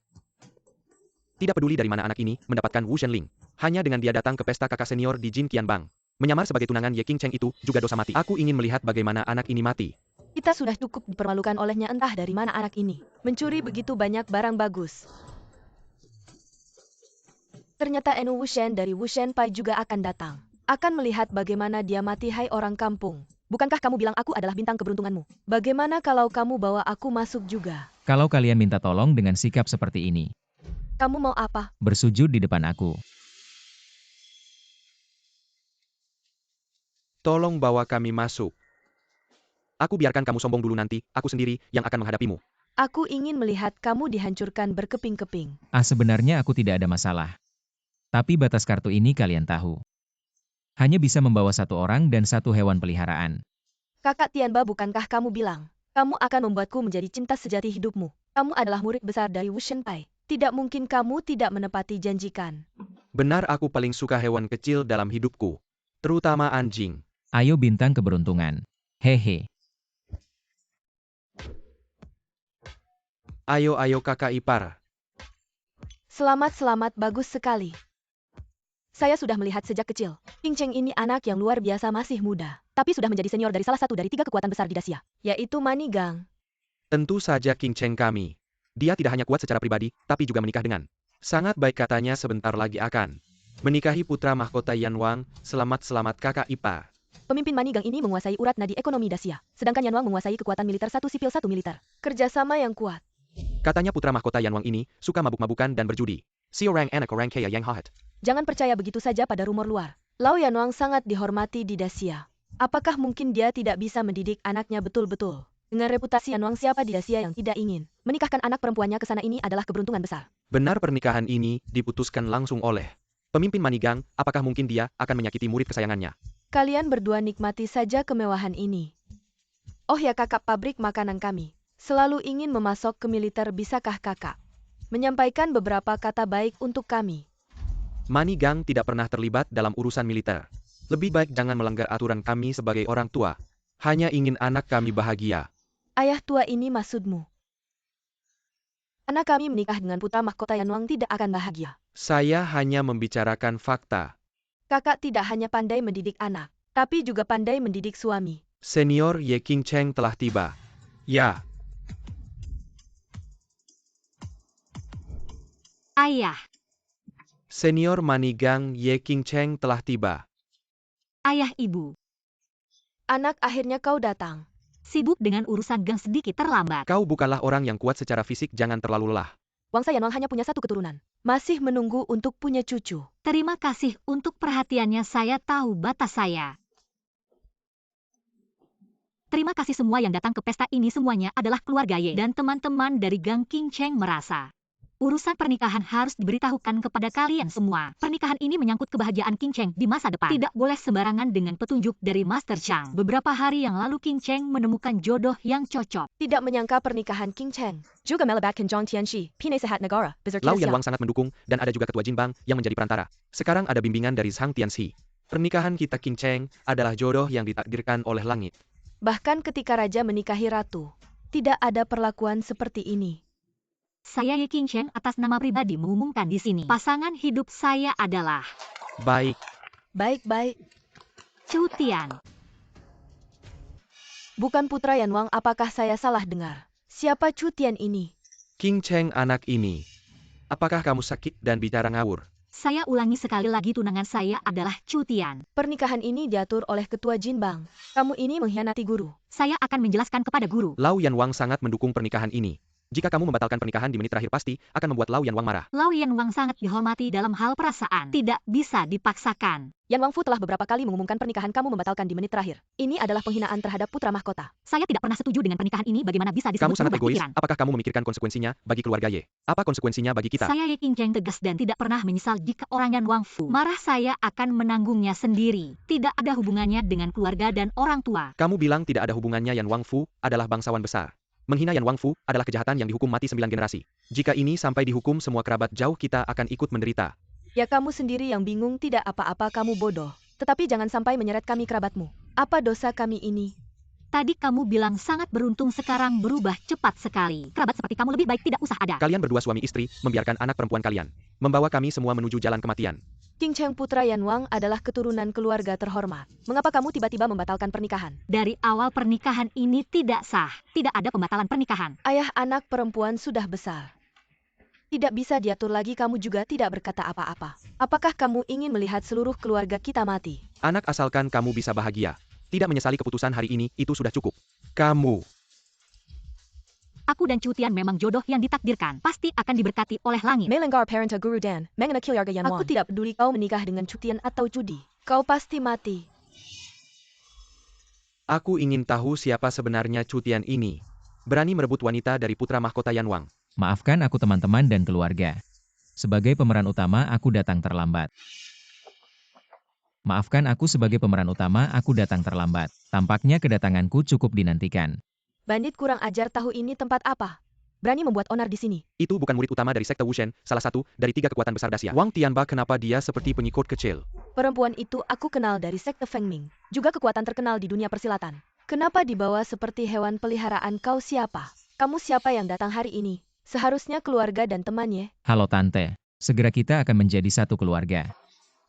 Tidak peduli dari mana anak ini mendapatkan Wu Shenling. Hanya dengan dia datang ke pesta kakak senior di Jin Qianbang. Menyamar sebagai tunangan Ye Qingcheng itu juga dosa mati. Aku ingin melihat bagaimana anak ini mati. Kita sudah cukup dipermalukan olehnya, entah dari mana anak ini. Mencuri begitu banyak barang bagus. Ternyata NU Wu Shen dari Wu Shen Pai juga akan datang. Akan melihat bagaimana dia mati, hai orang kampung. Bukankah kamu bilang aku adalah bintang keberuntunganmu? Bagaimana kalau kamu bawa aku masuk juga? Kalau kalian minta tolong dengan sikap seperti ini. Kamu mau apa? Bersujud di depan aku. Tolong bawa kami masuk. Aku biarkan kamu sombong dulu, nanti aku sendiri yang akan menghadapimu. Aku ingin melihat kamu dihancurkan berkeping-keping. Sebenarnya aku tidak ada masalah. Tapi batas kartu ini kalian tahu. Hanya bisa membawa satu orang dan satu hewan peliharaan. Kakak Tianba, bukankah kamu bilang, kamu akan membuatku menjadi cinta sejati hidupmu? Kamu adalah murid besar dari Wu Shen Pai. Tidak mungkin kamu tidak menepati janjikan. Benar, aku paling suka hewan kecil dalam hidupku. Terutama anjing. Ayo bintang keberuntungan. Hehe. Ayo kakak ipar. Selamat, bagus sekali. Saya sudah melihat sejak kecil. Qingcheng ini anak yang luar biasa, masih muda. Tapi sudah menjadi senior dari salah satu dari 3 kekuatan besar di Dacia, yaitu Manigang. Tentu saja Qingcheng kami. Dia tidak hanya kuat secara pribadi, tapi juga menikah dengan. Sangat baik, katanya sebentar lagi akan menikahi putra mahkota Yan Wang. Selamat kakak ipar. Pemimpin Manigang ini menguasai urat nadi ekonomi Dacia. Sedangkan Yan Wang menguasai kekuatan militer 1 sipil 1 militer. Kerjasama yang kuat. Katanya putra mahkota Yanwang ini suka mabuk-mabukan dan berjudi. Si orang anak orang kaya yang jahat. Jangan percaya begitu saja pada rumor luar. Lau Yanwang sangat dihormati di Dacia. Apakah mungkin dia tidak bisa mendidik anaknya betul-betul? Dengan reputasi Yanwang, siapa di Dacia yang tidak ingin menikahkan anak perempuannya ke sana? Ini adalah keberuntungan besar. Benar, pernikahan ini diputuskan langsung oleh pemimpin Manigang. Apakah mungkin dia akan menyakiti murid kesayangannya? Kalian berdua nikmati saja kemewahan ini. Oh ya, kakak pabrik makanan kami selalu ingin memasok ke militer. Bisakah kakak menyampaikan beberapa kata baik untuk kami? Manigang tidak pernah terlibat dalam urusan militer. Lebih baik jangan melanggar aturan kami sebagai orang tua. Hanya ingin anak kami bahagia. Ayah tua, ini maksudmu? Anak kami menikah dengan putra mahkota Yanwang tidak akan bahagia. Saya hanya membicarakan fakta. Kakak tidak hanya pandai mendidik anak, tapi juga pandai mendidik suami. Senior Ye Qingcheng telah tiba. Ya. Ayah, Senior Manigang Ye Qingcheng telah tiba. ayah ibu. Anak, akhirnya kau datang. Sibuk dengan urusan gang sedikit terlambat. Kau bukanlah orang yang kuat secara fisik, jangan terlalu lelah. Wangsa Yanwang hanya punya satu keturunan. Masih menunggu untuk punya cucu. Terima kasih untuk perhatiannya, saya tahu batas saya. Terima kasih semua yang datang ke pesta ini, semuanya adalah keluarga Ye. Dan teman-teman dari Gang Qingcheng merasa urusan pernikahan harus diberitahukan kepada kalian semua. Pernikahan ini menyangkut kebahagiaan Qingcheng di masa depan. Tidak boleh sembarangan dengan petunjuk dari Master Chang. Beberapa hari yang lalu Qingcheng menemukan jodoh yang cocok. Tidak menyangka pernikahan Qingcheng juga melibatkan Zhang Tianxi, Penasehat Negara, Besar Lau Kiasia. Yanwang sangat mendukung, dan ada juga ketua Jinbang yang menjadi perantara. Sekarang ada bimbingan dari Zhang Tianxi. Pernikahan kita Qingcheng adalah jodoh yang ditakdirkan oleh langit. Bahkan ketika raja menikahi ratu, tidak ada perlakuan seperti ini. Saya Ye Qingcheng atas nama pribadi mengumumkan di sini. Pasangan hidup saya adalah Baik. Baik-baik. Chu Tian. Bukan putra Yanwang, apakah saya salah dengar? Siapa Chu Tian ini? Qingcheng anak ini. Apakah kamu sakit dan bicara ngawur? Saya ulangi sekali lagi, tunangan saya adalah Chu Tian. Pernikahan ini diatur oleh ketua Jinbang. Kamu ini mengkhianati guru. Saya akan menjelaskan kepada guru. Lau Yanwang sangat mendukung pernikahan ini. Jika kamu membatalkan pernikahan di menit terakhir pasti akan membuat Lau Yanwang marah. Lau Yanwang sangat dihormati dalam hal perasaan. Tidak bisa dipaksakan. Yan Wangfu telah beberapa kali mengumumkan pernikahan, kamu membatalkan di menit terakhir. Ini adalah penghinaan terhadap putra mahkota. Saya tidak pernah setuju dengan pernikahan ini. Bagaimana bisa disebut Kamu sangat berubah egois. pikiran? Apakah kamu memikirkan konsekuensinya bagi keluarga Ye? Apa konsekuensinya bagi kita? Saya Ye Qingcheng tegas dan tidak pernah menyesal jika orang Yan Wangfu marah. Saya akan menanggungnya sendiri. Tidak ada hubungannya dengan keluarga dan orang tua. Kamu bilang tidak ada hubungannya. Yan Wangfu adalah bangsawan besar. Menghina Yan Wangfu adalah kejahatan yang dihukum mati 9 generasi. Jika ini sampai dihukum semua kerabat jauh, kita akan ikut menderita. Ya, kamu sendiri yang bingung, tidak apa-apa, kamu bodoh. Tetapi jangan sampai menyeret kami kerabatmu. Apa dosa kami ini? Tadi kamu bilang sangat beruntung, sekarang berubah cepat sekali. Kerabat seperti kamu lebih baik tidak usah ada. Kalian berdua suami istri, membiarkan anak perempuan kalian membawa kami semua menuju jalan kematian. Qingcheng putra Yanwang adalah keturunan keluarga terhormat. Mengapa kamu tiba-tiba membatalkan pernikahan? Dari awal pernikahan ini tidak sah. Tidak ada pembatalan pernikahan. Ayah anak perempuan sudah besar. Tidak bisa diatur lagi, kamu juga tidak berkata apa-apa. Apakah kamu ingin melihat seluruh keluarga kita mati? Anak, asalkan kamu bisa bahagia. Tidak menyesali keputusan hari ini, itu sudah cukup. Kamu. Aku dan Chu Tian memang jodoh yang ditakdirkan. Pasti akan diberkati oleh langit. Melenggar parenta Guru Dan, mengena Kilyarga Yanwang. Aku tidak peduli kau menikah dengan Chu Tian atau judi. Kau pasti mati. Aku ingin tahu siapa sebenarnya Chu Tian ini. Berani merebut wanita dari putra mahkota Yanwang. Maafkan aku teman-teman dan keluarga. Sebagai pemeran utama, aku datang terlambat. Maafkan aku sebagai pemeran utama, aku datang terlambat. Tampaknya kedatanganku cukup dinantikan. Bandit kurang ajar, tahu ini tempat apa? Berani membuat onar di sini. Itu bukan murid utama dari sekte Wushen, salah satu dari 3 kekuatan besar Dacia. Wang Tianba, kenapa dia seperti pengikut kecil? Perempuan itu aku kenal dari sekte Feng Ming. Juga kekuatan terkenal di dunia persilatan. Kenapa dibawa seperti hewan peliharaan? Kau siapa? Kamu siapa yang datang hari ini? Seharusnya keluarga dan temannya. Halo Tante, segera kita akan menjadi satu keluarga.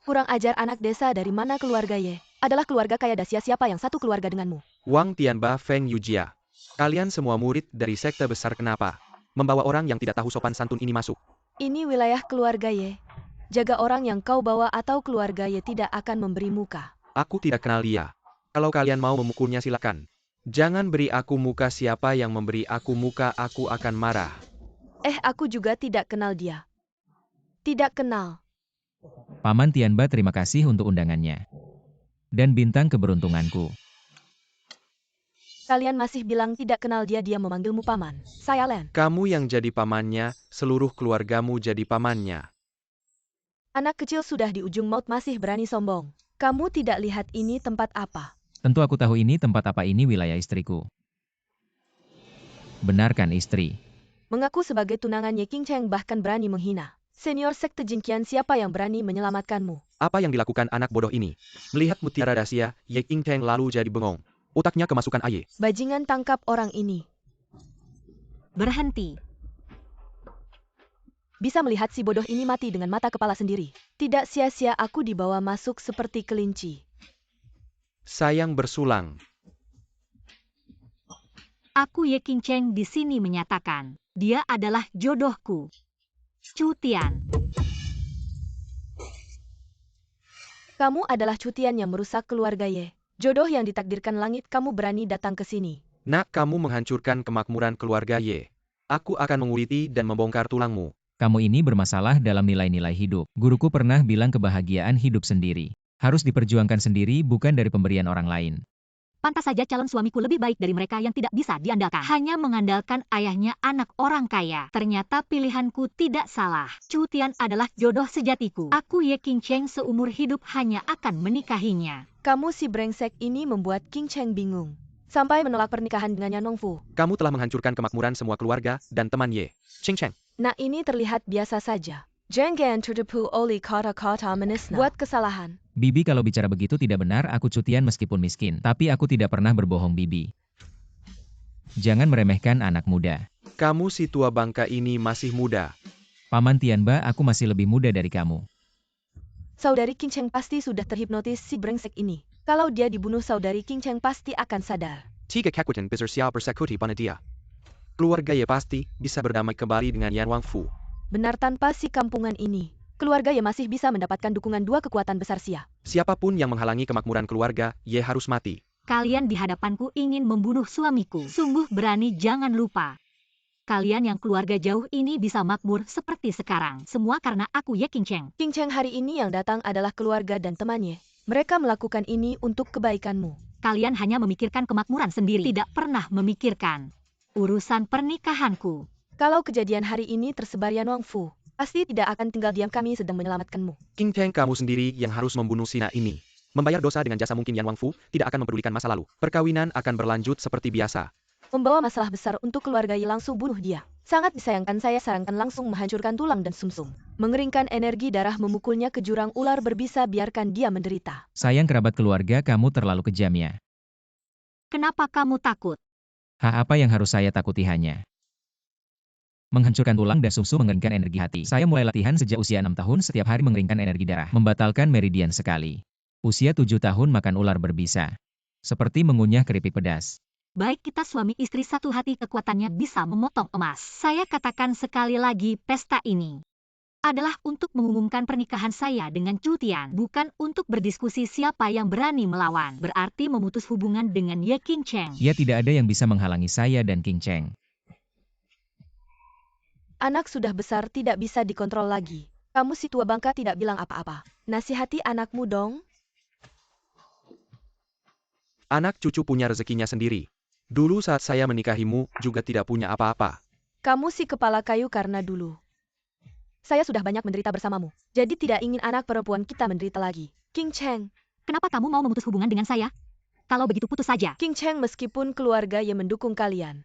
Kurang ajar, anak desa. Dari mana keluarga Ye? Adalah keluarga kaya Dacia. Siapa yang satu keluarga denganmu? Wang Tianba, Feng Yujia. Kalian semua murid dari sekte besar, kenapa membawa orang yang tidak tahu sopan santun ini masuk? Ini wilayah keluarga Ye. Jaga orang yang kau bawa atau keluarga Ye tidak akan memberi muka. Aku tidak kenal dia. Kalau kalian mau memukulnya silakan. Jangan beri aku muka, siapa yang memberi aku muka aku akan marah. Aku juga tidak kenal dia. Tidak kenal. Paman Tianba terima kasih untuk undangannya. Dan bintang keberuntunganku. Kalian masih bilang tidak kenal dia memanggilmu paman. Saya Len. Kamu yang jadi pamannya, seluruh keluargamu jadi pamannya. Anak kecil sudah di ujung maut masih berani sombong. Kamu tidak lihat ini tempat apa? Tentu aku tahu ini tempat apa, ini wilayah istriku. Benarkan istri? Mengaku sebagai tunangannya King Cheng bahkan berani menghina. Senior sekte Jinqian, siapa yang berani menyelamatkanmu? Apa yang dilakukan anak bodoh ini? Melihat mutiara rahasia, Ye Qingcheng lalu jadi bengong. Otaknya kemasukan air. Bajingan, tangkap orang ini. Berhenti. Bisa melihat si bodoh ini mati dengan mata kepala sendiri. Tidak sia-sia aku dibawa masuk seperti kelinci. Sayang bersulang. Aku Ye Qingcheng di sini menyatakan, dia adalah jodohku. Chu Tian. Kamu adalah Chu Tian yang merusak keluarga Ye. Jodoh yang ditakdirkan langit, kamu berani datang ke sini. Nak, kamu menghancurkan kemakmuran keluarga Ye. Aku akan menguliti dan membongkar tulangmu. Kamu ini bermasalah dalam nilai-nilai hidup. Guruku pernah bilang kebahagiaan hidup sendiri. Harus diperjuangkan sendiri, bukan dari pemberian orang lain. Pantas saja calon suamiku lebih baik dari mereka yang tidak bisa diandalkan. Hanya mengandalkan ayahnya anak orang kaya. Ternyata pilihanku tidak salah. Chu Tian adalah jodoh sejatiku. Aku Ye Qingcheng seumur hidup hanya akan menikahinya. Kamu si brengsek ini membuat King Cheng bingung. Sampai menolak pernikahan dengan Yan Nongfu. Kamu telah menghancurkan kemakmuran semua keluarga dan teman Ye. Qingcheng. Nah, ini terlihat biasa saja. Jangan tertipu oleh kata-kata menisna. Buat kesalahan. Bibi, kalau bicara begitu tidak benar. Aku Chu Tian meskipun miskin. Tapi aku tidak pernah berbohong, Bibi. Jangan meremehkan anak muda. Kamu si tua bangka ini masih muda. Paman Tianba, aku masih lebih muda dari kamu. Saudari King Cheng pasti sudah terhipnotis si brengsek ini. Kalau dia dibunuh, saudari King Cheng pasti akan sadar. Tiga kekuatan besar siap bersekutu pada dia. Keluarga Ye pasti bisa berdamai kembali dengan Yan Wangfu. Benar, tanpa si kampungan ini, keluarga Ye masih bisa mendapatkan dukungan dua kekuatan besar Sia. Siapapun yang menghalangi kemakmuran keluarga Ye harus mati. Kalian di hadapanku ingin membunuh suamiku. Sungguh berani, jangan lupa. Kalian yang keluarga jauh ini bisa makmur seperti sekarang. Semua karena aku Ye Qingcheng. King Cheng hari ini yang datang adalah keluarga dan temannya. Mereka melakukan ini untuk kebaikanmu. Kalian hanya memikirkan kemakmuran sendiri. Tidak pernah memikirkan urusan pernikahanku. Kalau kejadian hari ini tersebar Yan Wangfu, pasti tidak akan tinggal diam, kami sedang menyelamatkanmu. Qingcheng, kamu sendiri yang harus membunuh Sina ini. Membayar dosa dengan jasa mungkin Yan Wangfu tidak akan mempedulikan masa lalu. Perkawinan akan berlanjut seperti biasa. Membawa masalah besar untuk keluarga Ye, langsung bunuh dia. Sangat disayangkan, saya sarankan langsung menghancurkan tulang dan sumsum. Mengeringkan energi darah, memukulnya ke jurang ular berbisa, biarkan dia menderita. Sayang kerabat keluarga, kamu terlalu kejam ya. Kenapa kamu takut? Apa yang harus saya takuti hanya menghancurkan tulang dan sumsum, mengeringkan energi hati. Saya mulai latihan sejak usia 6 tahun, setiap hari mengeringkan energi darah, membatalkan meridian sekali. Usia 7 tahun makan ular berbisa. Seperti mengunyah keripik pedas. Baik, kita suami istri satu hati, kekuatannya bisa memotong emas. Saya katakan sekali lagi, pesta ini adalah untuk mengumumkan pernikahan saya dengan Chu Tian, bukan untuk berdiskusi siapa yang berani melawan. Berarti memutus hubungan dengan Ye Qingcheng. Ya, tidak ada yang bisa menghalangi saya dan Qingcheng. Anak sudah besar, tidak bisa dikontrol lagi. Kamu si tua bangka tidak bilang apa-apa. Nasihati anakmu dong. Anak cucu punya rezekinya sendiri. Dulu saat saya menikahimu juga tidak punya apa-apa. Kamu si kepala kayu, karena dulu saya sudah banyak menderita bersamamu. Jadi tidak ingin anak perempuan kita menderita lagi. King Cheng. Kenapa kamu mau memutus hubungan dengan saya? Kalau begitu putus saja. King Cheng, meskipun keluarga Ye mendukung kalian,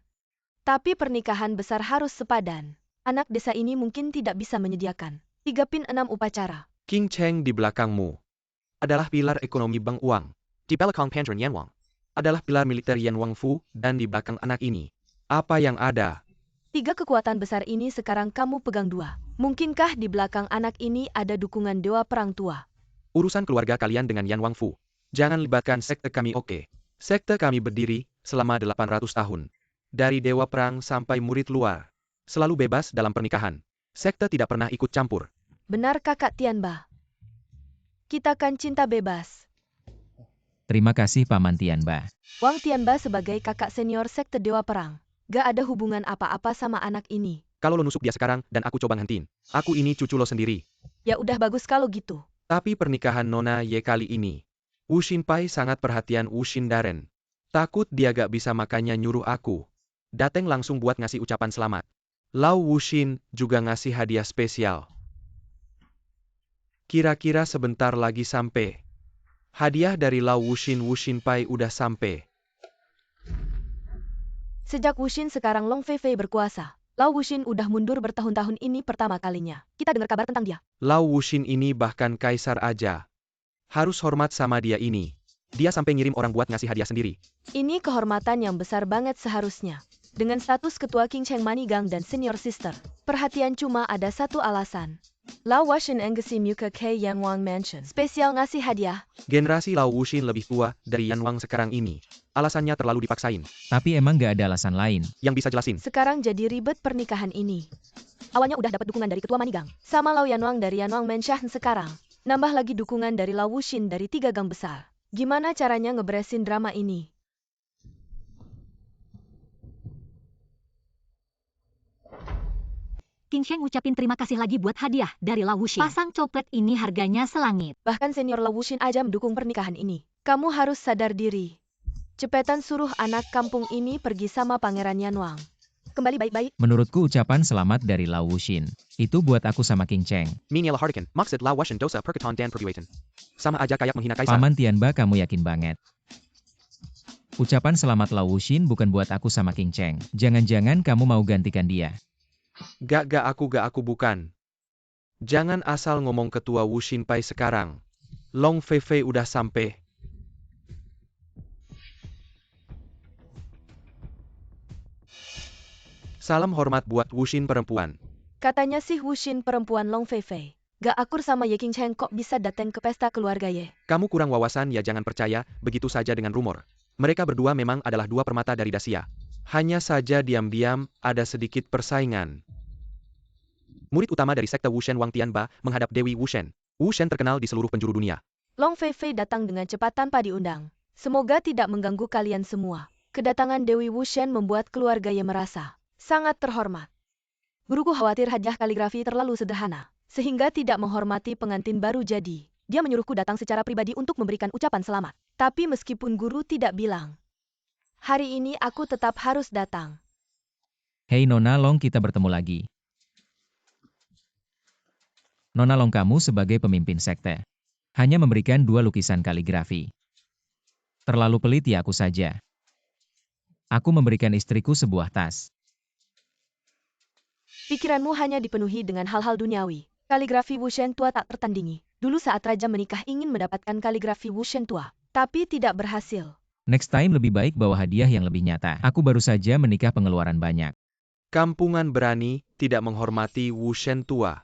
tapi pernikahan besar harus sepadan. Anak desa ini mungkin tidak bisa menyediakan 3/6 upacara. Qingcheng, di belakangmu adalah pilar ekonomi bank uang. Di belakang Pandren Yan Wang adalah pilar militer Yan Wangfu, dan di belakang anak ini, apa yang ada? 3 kekuatan besar ini sekarang kamu pegang 2. Mungkinkah di belakang anak ini ada dukungan dewa perang tua? Urusan keluarga kalian dengan Yan Wangfu. Jangan libatkan sekte kami, oke? Sekte kami berdiri selama 800 tahun. Dari dewa perang sampai murid luar. Selalu bebas dalam pernikahan. Sekte tidak pernah ikut campur. Benar kakak Tianba. Kita kan cinta bebas. Terima kasih Paman Tianba. Wang Tianba sebagai kakak senior sekte dewa perang, gak ada hubungan apa-apa sama anak ini. Kalau lo nusuk dia sekarang dan aku coba ngantiin, aku ini cucu lo sendiri. Ya udah bagus kalau gitu. Tapi pernikahan Nona Ye kali ini, Wu Xinpai sangat perhatian Wu Xindaren. Takut dia gak bisa makanya nyuruh aku. Dateng langsung buat ngasih ucapan selamat. Lau Wuxin juga ngasih hadiah spesial. Kira-kira sebentar lagi sampai. Hadiah dari Lau Wuxin Wu Xinpai udah sampai. Sejak Wuxin sekarang Long Feifei berkuasa, Lau Wuxin udah mundur bertahun-tahun ini pertama kalinya. Kita dengar kabar tentang dia. Lau Wuxin ini bahkan kaisar aja. Harus hormat sama dia ini. Dia sampai ngirim orang buat ngasih hadiah sendiri. Ini kehormatan yang besar banget seharusnya. Dengan status ketua King Cheng Money Gang dan senior sister, perhatian cuma ada satu alasan. Lau Wuxin Embassy Muka K Yan Wang Mansion. Spesial ngasih hadiah. Generasi Lau Wuxin lebih tua dari Yan Wang sekarang ini. Alasannya terlalu dipaksain. Tapi emang gak ada alasan lain. Yang bisa jelasin? Sekarang jadi ribet pernikahan ini. Awalnya udah dapat dukungan dari ketua Money Gang. Sama Lau Yan Wang dari Yan Wang Mansion sekarang. Nambah lagi dukungan dari Lau Wuxin dari 3 gang besar. Gimana caranya ngeberesin drama ini? King Cheng ucapin terima kasih lagi buat hadiah dari Lau Wuxin. Pasang coklat ini harganya selangit. Bahkan senior Lau Wuxin aja mendukung pernikahan ini. Kamu harus sadar diri. Cepetan suruh anak kampung ini pergi sama Pangeran Yan Wang. Kembali baik-baik. Menurutku ucapan selamat dari Lau Wuxin. Itu buat aku sama King Cheng. Miniela Hardikan, maksud Lau Wuxin dosa perkataan dan perbuatan. Sama aja kayak menghina kaisar. Paman Tianba, kamu yakin banget? Ucapan selamat Lau Wuxin bukan buat aku sama King Cheng. Jangan-jangan kamu mau gantikan dia. Gak aku bukan. Jangan asal ngomong ketua Wu Xinpai sekarang. Long Feifei udah sampai. Salam hormat buat Wuxin perempuan. Katanya sih Wuxin perempuan Long Feifei. Gak akur sama Ye King Cheng kok bisa datang ke pesta keluarga Ye. Kamu kurang wawasan ya, jangan percaya begitu saja dengan rumor. Mereka berdua memang adalah dua permata dari Dacia. Hanya saja diam-diam ada sedikit persaingan. Murid utama dari sekte Wushen Wang Tianba menghadap Dewi Wushen. Wushen terkenal di seluruh penjuru dunia. Long Feifei datang dengan cepat tanpa diundang. Semoga tidak mengganggu kalian semua. Kedatangan Dewi Wushen membuat keluarga Ye merasa sangat terhormat. Guruku khawatir hadiah kaligrafi terlalu sederhana, sehingga tidak menghormati pengantin baru jadi. Dia menyuruhku datang secara pribadi untuk memberikan ucapan selamat. Tapi meskipun guru tidak bilang, hari ini aku tetap harus datang. Hei Nona Long, kita bertemu lagi. Nona Long, kamu sebagai pemimpin sekte hanya memberikan 2 lukisan kaligrafi. Terlalu pelit ya aku saja. Aku memberikan istriku sebuah tas. Pikiranmu hanya dipenuhi dengan hal-hal duniawi. Kaligrafi Wushen tua tak tertandingi. Dulu saat raja menikah ingin mendapatkan kaligrafi Wushen tua, tapi tidak berhasil. Next time lebih baik bawa hadiah yang lebih nyata. Aku baru saja menikah, pengeluaran banyak. Kampungan berani tidak menghormati Wushen tua.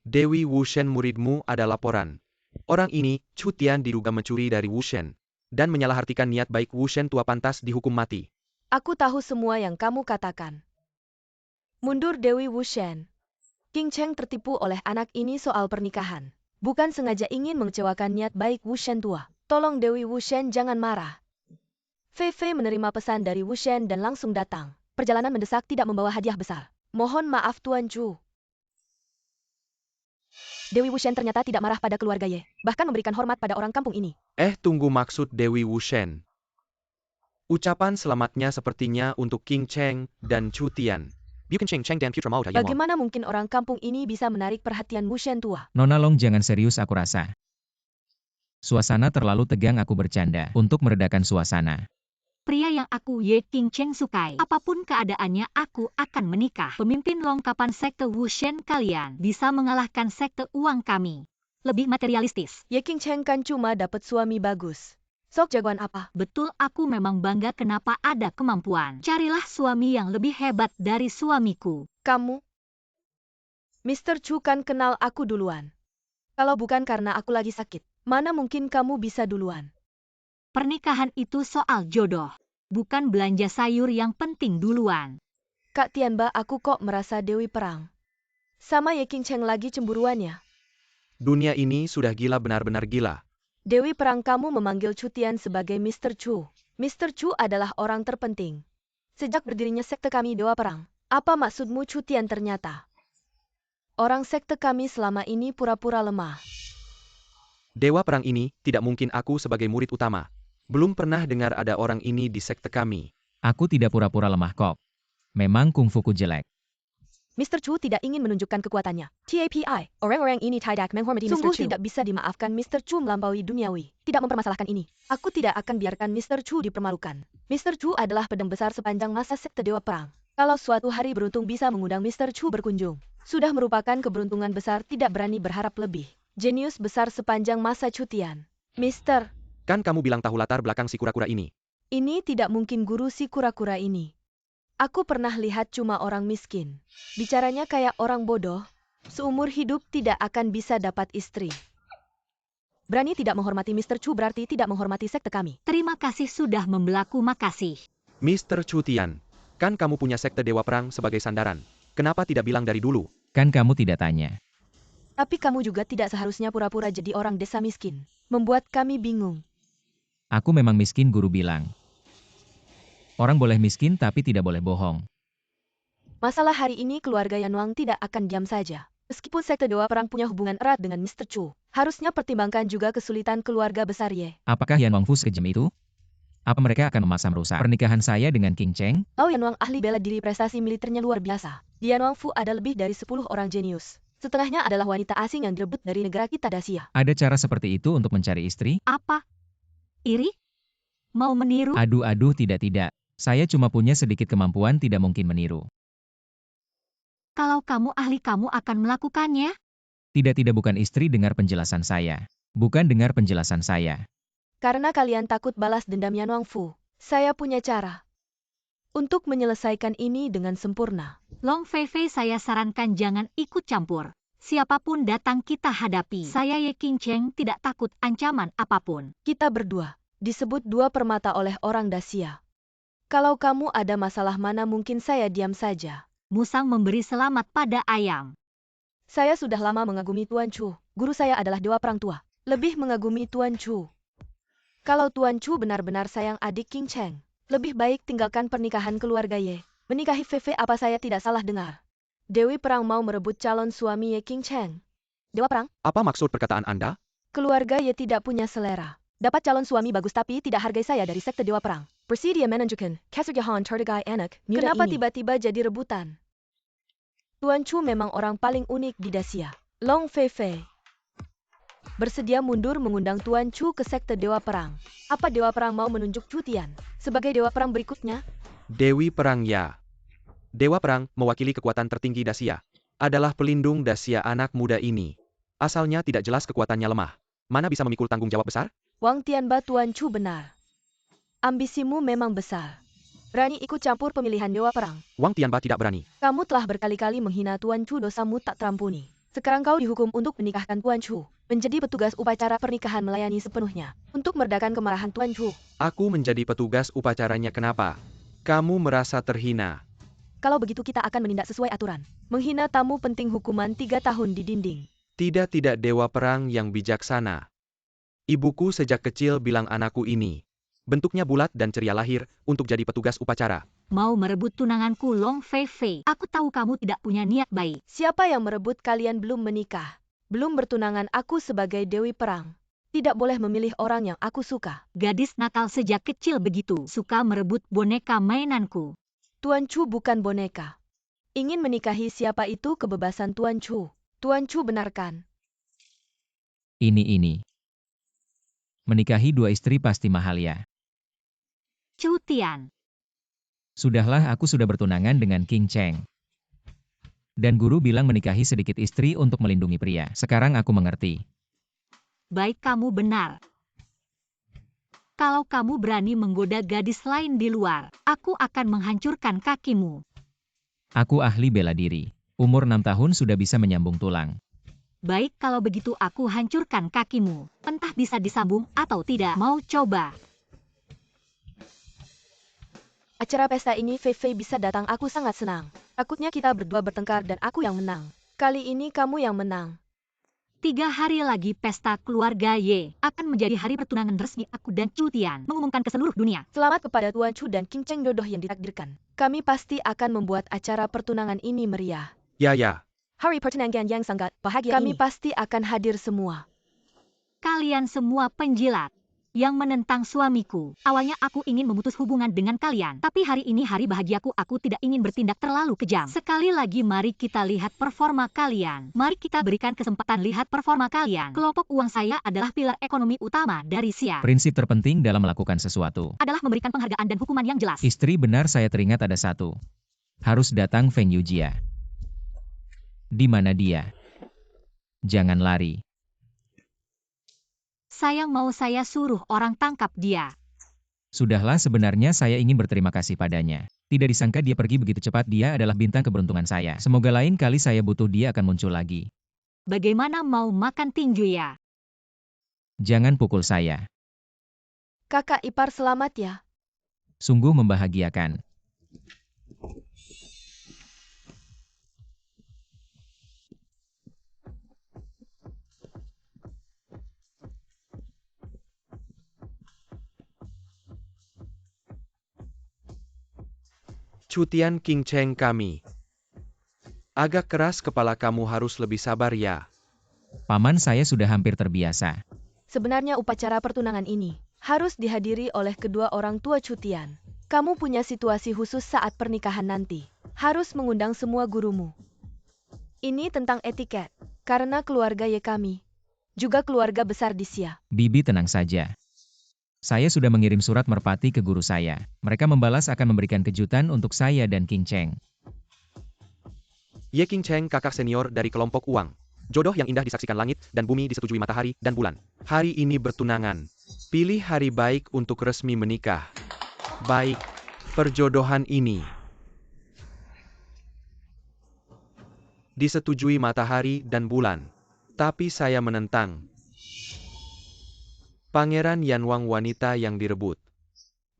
Dewi Wushen muridmu ada laporan. Orang ini, Chu Tian, diduga mencuri dari Wushen dan menyalahartikan niat baik Wushen tua, pantas dihukum mati. Aku tahu semua yang kamu katakan. Mundur Dewi Wushen. King Cheng tertipu oleh anak ini soal pernikahan. Bukan sengaja ingin mengecewakan niat baik Wushen tua. Tolong Dewi Wushen jangan marah. Feifei menerima pesan dari Wushen dan langsung datang. Perjalanan mendesak, tidak membawa hadiah besar. Mohon maaf Tuan Chu. Dewi Wushen ternyata tidak marah pada keluarga Ye, bahkan memberikan hormat pada orang kampung ini. Tunggu, maksud Dewi Wushen. Ucapan selamatnya sepertinya untuk King Cheng dan Chu Tian. Bukan Cheng dan Putra Mauda Yan Wang. Bagaimana mungkin orang kampung ini bisa menarik perhatian Wushen tua? Nona Long, jangan serius, aku rasa. Suasana terlalu tegang, aku bercanda untuk meredakan suasana. Pria yang aku Ye King Cheng sukai. Apapun keadaannya aku akan menikah. Pemimpin longkapan sekte Wushen kalian bisa mengalahkan sekte uang kami. Lebih materialistis. Ye King Cheng kan cuma dapat suami bagus. Sok jagoan apa? Betul, aku memang bangga kenapa ada kemampuan. Carilah suami yang lebih hebat dari suamiku. Kamu? Mr. Chu kan kenal aku duluan. Kalau bukan karena aku lagi sakit, mana mungkin kamu bisa duluan? Pernikahan itu soal jodoh, bukan belanja sayur yang penting duluan. Kak Tianba, aku kok merasa Dewi Perang sama Ye King Cheng lagi cemburuannya. Dunia ini sudah gila, benar-benar gila. Dewi Perang, kamu memanggil Chu Tian sebagai Mr. Chu. Mr. Chu adalah orang terpenting sejak berdirinya sekte kami Dewa Perang. Apa maksudmu Chu Tian ternyata? Orang sekte kami selama ini pura-pura lemah. Dewa perang ini, tidak mungkin aku sebagai murid utama. Belum pernah dengar ada orang ini di sekte kami. Aku tidak pura-pura lemah kok. Memang kungfuku jelek. Mr. Chu tidak ingin menunjukkan kekuatannya. TAPI, orang-orang ini tidak menghormati Mr. Chu. Sungguh tidak bisa dimaafkan Mr. Chu melampaui duniawi. Tidak mempermasalahkan ini. Aku tidak akan biarkan Mr. Chu dipermalukan. Mr. Chu adalah pedang besar sepanjang masa sekte Dewa Perang. Kalau suatu hari beruntung bisa mengundang Mr. Chu berkunjung, sudah merupakan keberuntungan besar, tidak berani berharap lebih. Jenius besar sepanjang masa Chu Tian. Mister, Kan kamu bilang tahu latar belakang si kura-kura ini. ini tidak mungkin guru si kura-kura ini. Aku pernah lihat cuma orang miskin. Bicaranya kayak orang bodoh. Seumur hidup tidak akan bisa dapat istri. Berani tidak menghormati Mr. Chu berarti tidak menghormati sekte kami. Terima kasih sudah membelaku, makasih. Mr. Chu Tian, kan kamu punya sekte Dewa Perang sebagai sandaran. Kenapa tidak bilang dari dulu? Kan kamu tidak tanya. Tapi kamu juga tidak seharusnya pura-pura jadi orang desa miskin. Membuat kami bingung. Aku memang miskin, guru bilang. Orang boleh miskin tapi tidak boleh bohong. Masalah hari ini keluarga Yanwang tidak akan diam saja. Meskipun sekte Dewa Perang punya hubungan erat dengan Mr. Chu, harusnya pertimbangkan juga kesulitan keluarga besar Ye. Apakah Yan Wangfu sekejam itu? Apa mereka akan memaksa merusak pernikahan saya dengan King Cheng? Lao Yanwang ahli bela diri, prestasi militernya luar biasa. Di Yanwang Fu ada lebih dari 10 orang jenius. Setengahnya adalah wanita asing yang direbut dari negara kita Dacia. Ada cara seperti itu untuk mencari istri? Apa? Iri? Mau meniru? Aduh, tidak. Saya cuma punya sedikit kemampuan, tidak mungkin meniru. Kalau kamu ahli, kamu akan melakukannya? Tidak, bukan istri, dengar penjelasan saya. Bukan dengar penjelasan saya. Karena kalian takut balas dendam Yanwang Fu, saya punya cara untuk menyelesaikan ini dengan sempurna. Long Fei Fei, saya sarankan jangan ikut campur. Siapapun datang kita hadapi. Saya Ye King Cheng tidak takut ancaman apapun. Kita berdua disebut dua permata oleh orang Dacia. Kalau kamu ada masalah mana mungkin saya diam saja. Musang memberi selamat pada ayam. Saya sudah lama mengagumi Tuan Chu. Guru saya adalah Dewa Perang tua. Lebih mengagumi Tuan Chu. Kalau Tuan Chu benar-benar sayang adik King Cheng, lebih baik tinggalkan pernikahan keluarga Ye. Menikahi Fei apa saya tidak salah dengar? Dewi Perang mau merebut calon suami Ye King Cheng. Dewa Perang? Apa maksud perkataan Anda? Keluarga Ye tidak punya selera. Dapat calon suami bagus tapi tidak hargai saya dari sekte Dewa Perang. Bersedia menunjukkan kesergahan terdegai anak muda. Kenapa tiba-tiba jadi rebutan? Tuan Chu memang orang paling unik di Dacia. Long Fei Fei bersedia mundur mengundang Tuan Chu ke sekte Dewa Perang. Apa Dewa Perang mau menunjuk Chu Tian sebagai Dewa Perang berikutnya? Dewi Perang ya. Dewa Perang, mewakili kekuatan tertinggi Dacia, adalah pelindung Dacia anak muda ini. Asalnya tidak jelas kekuatannya lemah. Mana bisa memikul tanggung jawab besar? Wang Tianba, Tuan Chu benar. Ambisimu memang besar. Berani ikut campur pemilihan Dewa Perang. Wang Tianba tidak berani. Kamu telah berkali-kali menghina Tuan Chu, dosamu tak terampuni. Sekarang kau dihukum untuk menikahkan Tuan Chu. Menjadi petugas upacara pernikahan melayani sepenuhnya. Untuk meredakan kemarahan Tuan Chu. Aku menjadi petugas upacaranya, kenapa? Kamu merasa terhina. Kalau begitu kita akan menindak sesuai aturan. Menghina tamu penting hukuman 3 tahun di dinding. Tidak Dewa Perang yang bijaksana. Ibuku sejak kecil bilang anakku ini bentuknya bulat dan ceria lahir untuk jadi petugas upacara. Mau merebut tunanganku, Long Fei Fei. Aku tahu kamu tidak punya niat baik. Siapa yang merebut? Kalian belum menikah. Belum bertunangan. Aku sebagai Dewi Perang tidak boleh memilih orang yang aku suka. Gadis nakal sejak kecil begitu. Suka merebut boneka mainanku. Tuan Chu bukan boneka. Ingin menikahi siapa itu kebebasan Tuan Chu. Tuan Chu benarkan. Ini. Menikahi 2 istri pasti mahal ya. Chu Tian. Sudahlah, aku sudah bertunangan dengan King Cheng. Dan guru bilang menikahi sedikit istri untuk melindungi pria. Sekarang aku mengerti. Baik, kamu benar. Kalau kamu berani menggoda gadis lain di luar, aku akan menghancurkan kakimu. Aku ahli bela diri. Umur 6 tahun sudah bisa menyambung tulang. Baik, kalau begitu aku hancurkan kakimu. Entah bisa disambung atau tidak. Mau coba? Acara pesta ini Fei Fei bisa datang, aku sangat senang. Takutnya kita berdua bertengkar dan aku yang menang. Kali ini kamu yang menang. 3 hari lagi pesta keluarga Ye akan menjadi hari pertunangan resmi aku dan Chu Tian, mengumumkan ke seluruh dunia. Selamat kepada Tuan Chu dan King Cheng jodoh yang ditakdirkan. Kami pasti akan membuat acara pertunangan ini meriah. Ya ya. Hari pertunangan yang sangat bahagia kami pasti akan hadir semua. Kalian semua penjilat yang menentang suamiku. Awalnya aku ingin memutus hubungan dengan kalian, tapi hari ini hari bahagiaku, aku tidak ingin bertindak terlalu kejam. Sekali lagi mari kita lihat performa kalian. Mari kita berikan kesempatan lihat performa kalian. Kelompok uang saya adalah pilar ekonomi utama dari Xia. Prinsip terpenting dalam melakukan sesuatu Adalah memberikan penghargaan dan hukuman yang jelas. Istri benar, saya teringat ada satu. Harus datang Feng Yujia. Di mana dia? Jangan lari. Sayang, mau saya suruh orang tangkap dia. Sudahlah, sebenarnya saya ingin berterima kasih padanya. Tidak disangka dia pergi begitu cepat, dia adalah bintang keberuntungan saya. Semoga lain kali saya butuh dia akan muncul lagi. Bagaimana mau makan tinju ya? Jangan pukul saya. Kakak ipar selamat ya. Sungguh membahagiakan. Chu Tian, King Cheng kami. Agak keras kepala, kamu harus lebih sabar ya. Paman, saya sudah hampir terbiasa. Sebenarnya upacara pertunangan ini harus dihadiri oleh kedua orang tua Chu Tian. Kamu punya situasi khusus saat pernikahan nanti. Harus mengundang semua gurumu. Ini tentang etiket. Karena keluarga Ye kami juga keluarga besar di Xia. Bibi tenang saja. Saya sudah mengirim surat merpati ke guru saya. Mereka membalas akan memberikan kejutan untuk saya dan King Cheng. Ye King Cheng, kakak senior dari kelompok uang. Jodoh yang indah disaksikan langit dan bumi, disetujui matahari dan bulan. Hari ini bertunangan. Pilih hari baik untuk resmi menikah. Baik, perjodohan ini disetujui matahari dan bulan. Tapi saya menentang. Pangeran Yanwang, wanita yang direbut.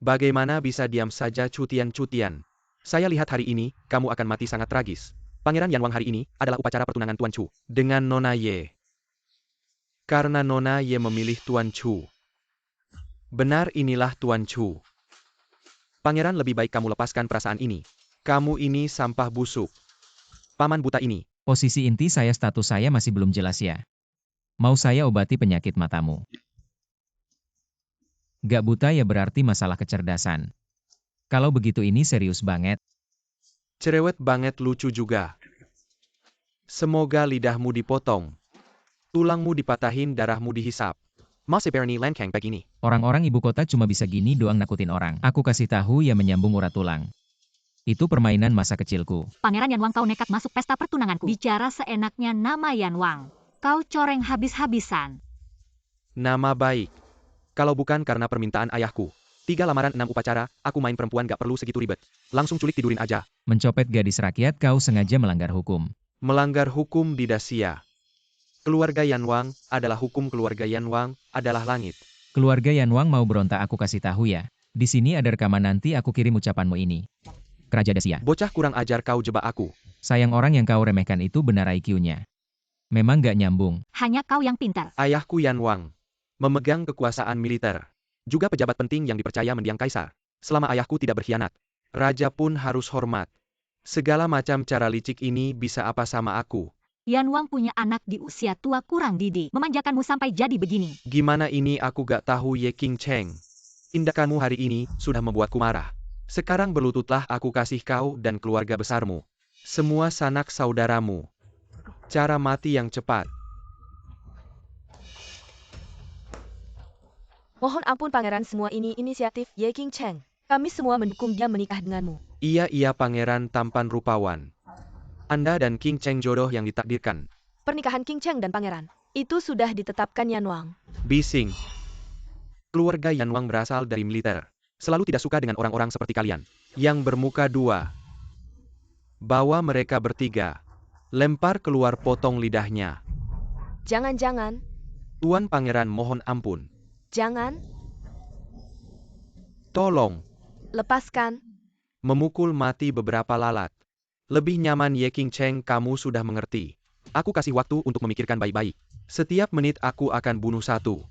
Bagaimana bisa diam saja, Chu Tian? Saya lihat hari ini, kamu akan mati sangat tragis. Pangeran Yanwang, hari ini adalah upacara pertunangan Tuan Chu dengan Nona Ye. Karena Nona Ye memilih Tuan Chu. Benar, inilah Tuan Chu. Pangeran, lebih baik kamu lepaskan perasaan ini. Kamu ini sampah busuk. Paman buta ini. Posisi inti saya, status saya masih belum jelas ya. Mau saya obati penyakit matamu? Gak buta ya, berarti masalah kecerdasan. Kalau begitu ini serius banget. Cerewet banget, lucu juga. Semoga lidahmu dipotong. Tulangmu dipatahin, darahmu dihisap. Mas Perni Lankang begini. Orang-orang ibu kota cuma bisa gini doang nakutin orang. Aku kasih tahu ya, menyambung urat tulang. Itu permainan masa kecilku. Pangeran Yanwang, kau nekat masuk pesta pertunanganku. Bicara seenaknya, nama Yanwang. Kau coreng habis-habisan. Nama baik. Kalau bukan karena permintaan ayahku. 3 lamaran 6 upacara, aku main perempuan gak perlu segitu ribet. Langsung culik tidurin aja. Mencopet gadis rakyat, kau sengaja melanggar hukum. Melanggar hukum di Dacia. Keluarga Yanwang adalah hukum, keluarga Yanwang adalah langit. Keluarga Yanwang mau berontak, aku kasih tahu ya. Di sini ada rekaman, nanti aku kirim ucapanmu ini. Keraja Dacia. Bocah kurang ajar, kau jebak aku. Sayang, orang yang kau remehkan itu benar IQ-nya. Memang gak nyambung. Hanya kau yang pintar. Ayahku Yanwang memegang kekuasaan militer. Juga pejabat penting yang dipercaya mendiang kaisar. Selama ayahku tidak berkhianat, raja pun harus hormat. Segala macam cara licik ini bisa apa sama aku? Yanwang punya anak di usia tua kurang didik. Memanjakanmu sampai jadi begini. Gimana ini aku gak tahu, Ye King Cheng. Tindakanmu hari ini sudah membuatku marah. Sekarang berlututlah, aku kasih kau dan keluarga besarmu. Semua sanak saudaramu. Cara mati yang cepat. Mohon ampun pangeran, semua ini inisiatif Ye King Cheng. Kami semua mendukung dia menikah denganmu. Iya pangeran tampan rupawan. Anda dan King Cheng jodoh yang ditakdirkan. Pernikahan King Cheng dan pangeran itu sudah ditetapkan Yanwang. Bising. Keluarga Yanwang berasal dari militer. Selalu tidak suka dengan orang-orang seperti kalian. Yang bermuka dua. Bawa mereka bertiga. Lempar keluar, potong lidahnya. Jangan. Tuan pangeran, mohon ampun. Jangan. Tolong. Lepaskan. Memukul mati beberapa lalat. Lebih nyaman, Ye King Cheng, kamu sudah mengerti. Aku kasih waktu untuk memikirkan baik-baik. Setiap menit aku akan bunuh satu.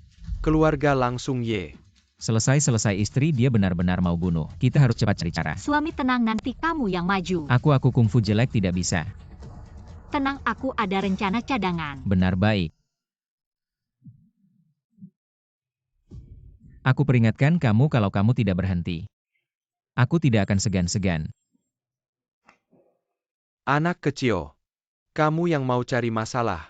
Keluarga langsung ye. Selesai istri dia benar-benar mau bunuh. Kita harus cepat cari cara. Suami tenang, nanti kamu yang maju. Aku kungfu jelek tidak bisa. Tenang, aku ada rencana cadangan. Benar baik. Aku peringatkan kamu kalau kamu tidak berhenti. Aku tidak akan segan-segan. Anak kecil. Kamu yang mau cari masalah.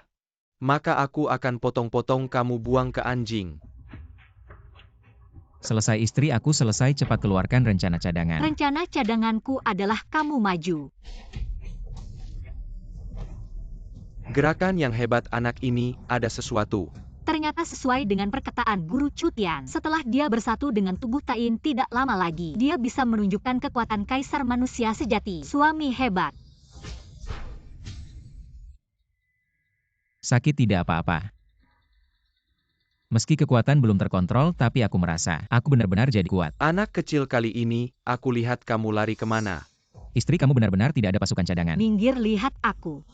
Maka aku akan potong-potong kamu buang ke anjing. Selesai istri aku selesai cepat keluarkan rencana cadangan. Rencana cadanganku adalah kamu maju. Gerakan yang hebat anak ini, ada sesuatu. Ternyata sesuai dengan perkataan Guru Cutian. Setelah dia bersatu dengan tubuh Tain tidak lama lagi, dia bisa menunjukkan kekuatan kaisar manusia sejati. Suami hebat. Sakit tidak apa-apa. Meski kekuatan belum terkontrol, tapi aku merasa, aku benar-benar jadi kuat. Anak kecil kali ini, aku lihat kamu lari kemana. Istri kamu benar-benar tidak ada pasukan cadangan. Minggir, lihat aku.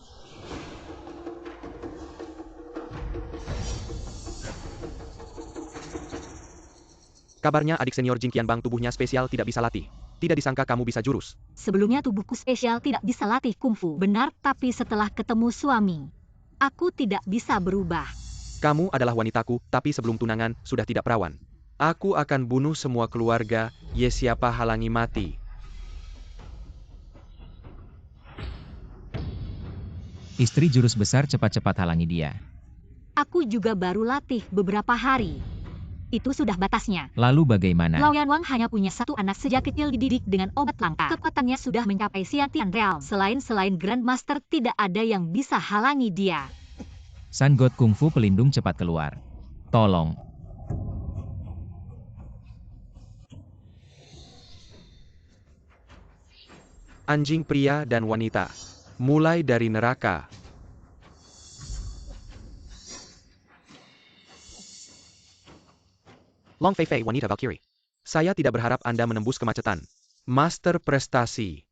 Kabarnya adik senior Jing Qianbang tubuhnya spesial tidak bisa latih. Tidak disangka kamu bisa jurus. Sebelumnya tubuhku spesial tidak bisa latih kungfu. Benar, tapi setelah ketemu suami, aku tidak bisa berubah. Kamu adalah wanitaku, tapi sebelum tunangan, sudah tidak perawan. Aku akan bunuh semua keluarga, ye siapa halangi mati. Istri jurus besar cepat-cepat halangi dia. Aku juga baru latih beberapa hari. Itu sudah batasnya. Lalu bagaimana? Lao Yanwang hanya punya satu anak sejak kecil dididik dengan obat langka. Kekuatannya sudah mencapai Xiantian Realm. Selain Grandmaster tidak ada yang bisa halangi dia. Sun God Kungfu pelindung cepat keluar. Tolong. Anjing pria dan wanita. Mulai dari neraka. Long Fei Fei, wanita Valkyrie. Saya tidak berharap Anda menembus kemacetan. Master prestasi.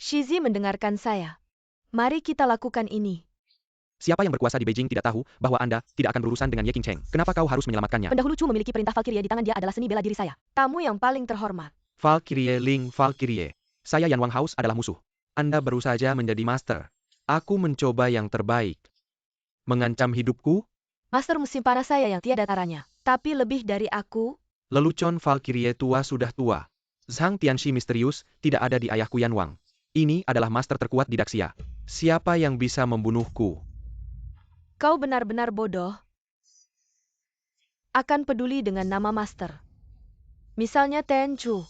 Shizi mendengarkan saya. Mari kita lakukan ini. Siapa yang berkuasa di Beijing tidak tahu bahwa Anda tidak akan berurusan dengan Ye Qingcheng. Kenapa kau harus menyelamatkannya? Pendahulu Chu memiliki perintah Valkyrie di tangan dia adalah seni bela diri saya. Tamu yang paling terhormat. Valkyrie Ling Valkyrie. Saya Yan Wang House adalah musuh. Anda baru saja menjadi master. Aku mencoba yang terbaik. Mengancam hidupku? Master musim panas saya yang tiada taranya. Tapi lebih dari aku, Lelucon Valkyrie tua sudah tua. Zhang Tianxi misterius, tidak ada di ayahku Yan Wang. Ini adalah master terkuat di Daxia. Siapa yang bisa membunuhku? kau benar-benar bodoh. Akan peduli dengan nama master. Misalnya Ten Chu.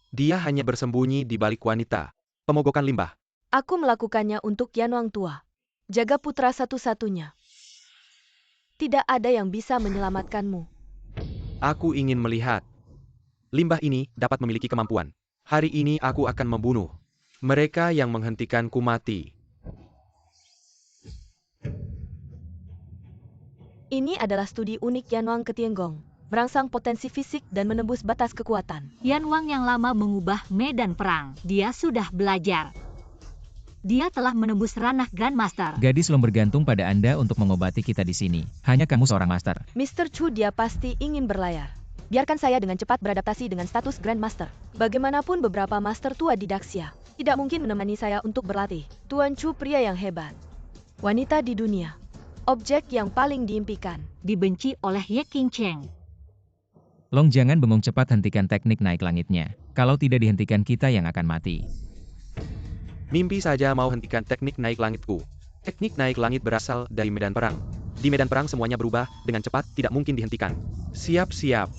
Dia hanya bersembunyi di balik wanita. Pemogokan limbah. Aku melakukannya untuk Yan Wang tua. Jaga putra satu-satunya. Tidak ada yang bisa menyelamatkanmu. Aku ingin melihat. Limbah ini dapat memiliki kemampuan. Hari ini aku akan membunuh mereka yang menghentikanku mati. Ini adalah studi unik Yan Wang Ketienggong. Merangsang potensi fisik dan menembus batas kekuatan. Yan Wang yang lama mengubah medan perang. Dia sudah belajar. Dia telah menembus ranah Grandmaster. Gadis belum bergantung pada Anda untuk mengobati kita di sini. Hanya kamu seorang master. Mr. Chu dia pasti ingin berlayar. Biarkan saya dengan cepat beradaptasi dengan status Grandmaster. Bagaimanapun beberapa master tua di Daxia tidak mungkin menemani saya untuk berlatih. Tuan Chu pria yang hebat. Wanita di dunia. Objek yang paling diimpikan. Dibenci oleh Ye Qingcheng. Long jangan bengong, cepat hentikan teknik naik langitnya. Kalau tidak dihentikan kita yang akan mati. Mimpi saja mau hentikan teknik naik langitku. Teknik naik langit berasal dari medan perang. Di medan perang semuanya berubah, dengan cepat, tidak mungkin dihentikan. Siap-siap.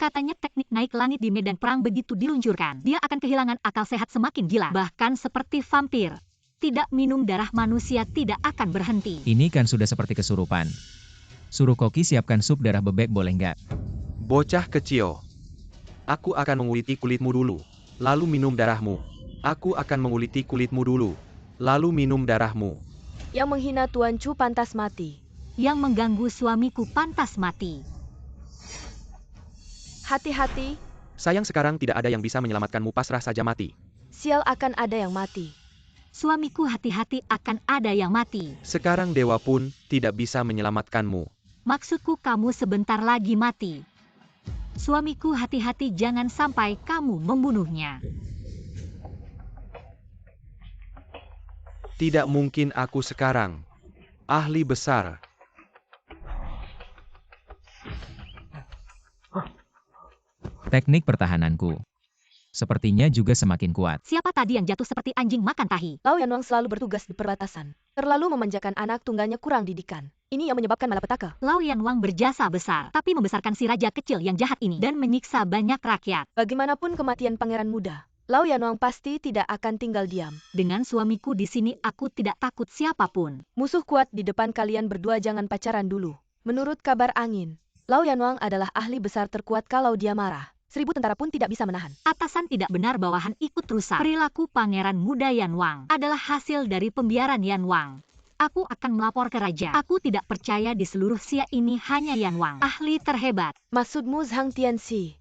Katanya teknik naik langit di medan perang begitu diluncurkan, dia akan kehilangan akal sehat semakin gila. Bahkan seperti vampir. Tidak minum darah manusia tidak akan berhenti. Ini kan sudah seperti kesurupan. Suruh Koki siapkan sup darah bebek boleh nggak? Bocah kecil. Aku akan menguliti kulitmu dulu, lalu minum darahmu. Aku akan menguliti kulitmu dulu, lalu minum darahmu. Yang menghina Tuan Chu pantas mati. Yang mengganggu suamiku pantas mati. Hati-hati. Sayang sekarang tidak ada yang bisa menyelamatkanmu, pasrah saja mati. Sial, akan ada yang mati. Suamiku, hati-hati, akan ada yang mati. Sekarang dewa pun tidak bisa menyelamatkanmu. Maksudku kamu sebentar lagi mati. Suamiku, hati-hati, jangan sampai kamu membunuhnya. Tidak mungkin aku sekarang. Ahli besar. Teknik pertahananku sepertinya juga semakin kuat. Siapa tadi yang jatuh seperti anjing makan tahi? Lau Yanwang selalu bertugas di perbatasan. Terlalu memanjakan anak tunggalnya, kurang didikan. Ini yang menyebabkan malapetaka. Lau Yanwang berjasa besar, tapi membesarkan si raja kecil yang jahat ini dan menyiksa banyak rakyat. Bagaimanapun kematian pangeran muda, Lau Yanwang pasti tidak akan tinggal diam. Dengan suamiku di sini, aku tidak takut siapapun. Musuh kuat di depan kalian berdua, jangan pacaran dulu. Menurut kabar angin, Lau Yanwang adalah ahli besar terkuat. Kalau dia marah, 1000 tentara pun tidak bisa menahan. Atasan tidak benar, bawahan ikut rusak. Perilaku pangeran muda Yanwang adalah hasil dari pembiaran Yanwang. Aku akan melapor ke raja. Aku tidak percaya di seluruh Xia ini hanya Yanwang, ahli terhebat. Maksudmu Zhang Tianxi?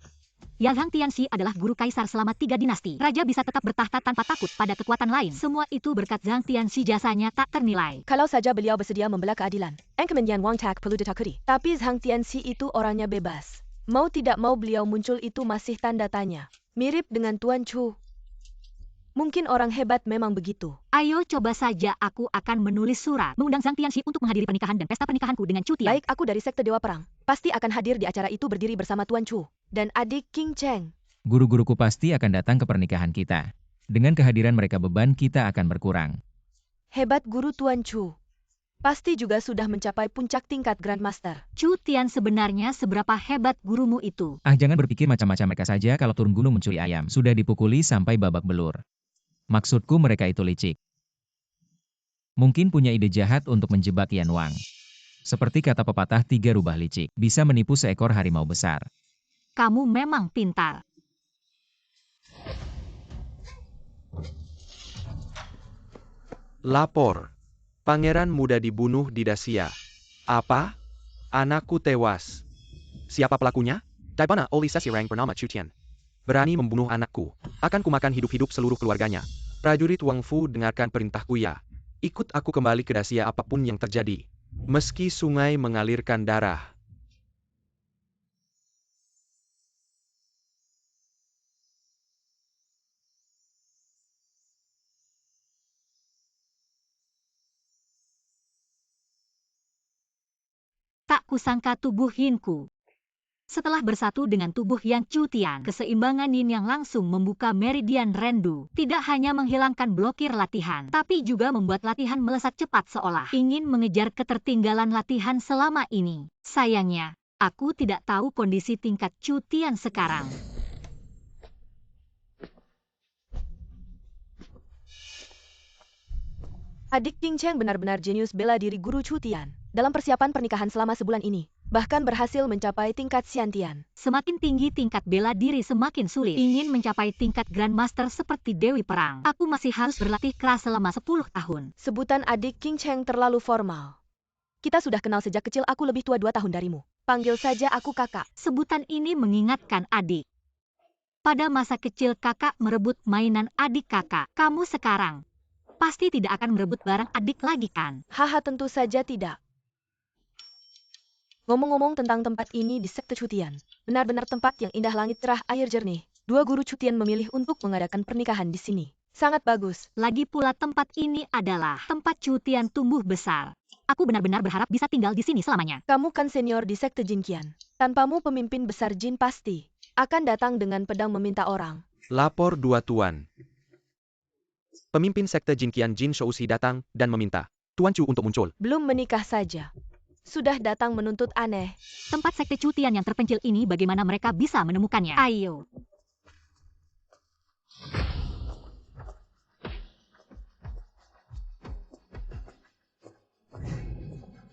Zhang Tianxi adalah guru kaisar selama 3 dinasti. Raja bisa tetap bertahta tanpa takut pada kekuatan lain. Semua itu berkat Zhang Tianxi, jasanya tak ternilai. Kalau saja beliau bersedia membela keadilan, Engkemen Yanwang tak perlu ditakuri. Tapi Zhang Tianxi itu orangnya bebas. Mau tidak mau beliau muncul itu masih tanda tanya. Mirip dengan Tuan Chu. Mungkin orang hebat memang begitu. Ayo coba saja, aku akan menulis surat mengundang Zhang Tianxi untuk menghadiri pernikahan dan pesta pernikahanku dengan Chu Tian. Baik, aku dari sekte Dewa Perang. Pasti akan hadir di acara itu berdiri bersama Tuan Chu dan adik King Cheng. Guru-guruku pasti akan datang ke pernikahan kita. Dengan kehadiran mereka beban kita akan berkurang. Hebat guru Tuan Chu. Pasti juga sudah mencapai puncak tingkat Grandmaster. Chu Tian, sebenarnya seberapa hebat gurumu itu? Jangan berpikir macam-macam, mereka saja kalau turun gunung mencuri ayam. Sudah dipukuli sampai babak belur. Maksudku mereka itu licik. Mungkin punya ide jahat untuk menjebak Yanwang. Seperti kata pepatah, 3 rubah licik bisa menipu seekor harimau besar. Kamu memang pintar. Lapor. Pangeran muda dibunuh di Dacia. Apa? Anakku tewas. Siapa pelakunya? Daibana oleh seseorang bernama Chu Tian. Berani membunuh anakku. Akan kumakan hidup-hidup seluruh keluarganya. Prajurit Wang Fu, dengarkan perintahku ya. Ikut aku kembali ke Dacia apapun yang terjadi. Meski sungai mengalirkan darah. Tak kusangka tubuh Yinku. Setelah bersatu dengan tubuh Yang Chu Tian, keseimbangan Yin yang langsung membuka meridian Rendu. Tidak hanya menghilangkan blokir latihan, tapi juga membuat latihan melesat cepat seolah ingin mengejar ketertinggalan latihan selama ini. Sayangnya, aku tidak tahu kondisi tingkat Chu Tian sekarang. Adik King Cheng benar-benar jenius bela diri guru Chu Tian. Dalam persiapan pernikahan selama sebulan ini, bahkan berhasil mencapai tingkat Xiantian. Semakin tinggi tingkat bela diri semakin sulit. Ingin mencapai tingkat Grandmaster seperti Dewi Perang, aku masih harus berlatih keras selama 10 tahun. Sebutan adik King Cheng terlalu formal. Kita sudah kenal sejak kecil, aku lebih tua 2 tahun darimu. Panggil saja aku kakak. Sebutan ini mengingatkan adik. Pada masa kecil kakak merebut mainan adik kakak. Kamu sekarang pasti tidak akan merebut barang adik lagi kan? Haha, tentu saja tidak. Ngomong-ngomong tentang tempat ini di sekte Chu Tian, benar-benar tempat yang indah, langit cerah, air jernih. 2 guru Chu Tian memilih untuk mengadakan pernikahan di sini. Sangat bagus. Lagi pula tempat ini adalah tempat Chu Tian tumbuh besar. Aku benar-benar berharap bisa tinggal di sini selamanya. Kamu kan senior di sekte Jin Qian. Tanpamu pemimpin besar Jin pasti akan datang dengan pedang meminta orang. Lapor 2 tuan. Pemimpin sekte Jin Qian Jin Shouxi datang dan meminta Tuan Chu untuk muncul. Belum menikah saja sudah datang menuntut, aneh. Tempat sekte Chu Tian yang terpencil ini, bagaimana mereka bisa menemukannya? Ayo.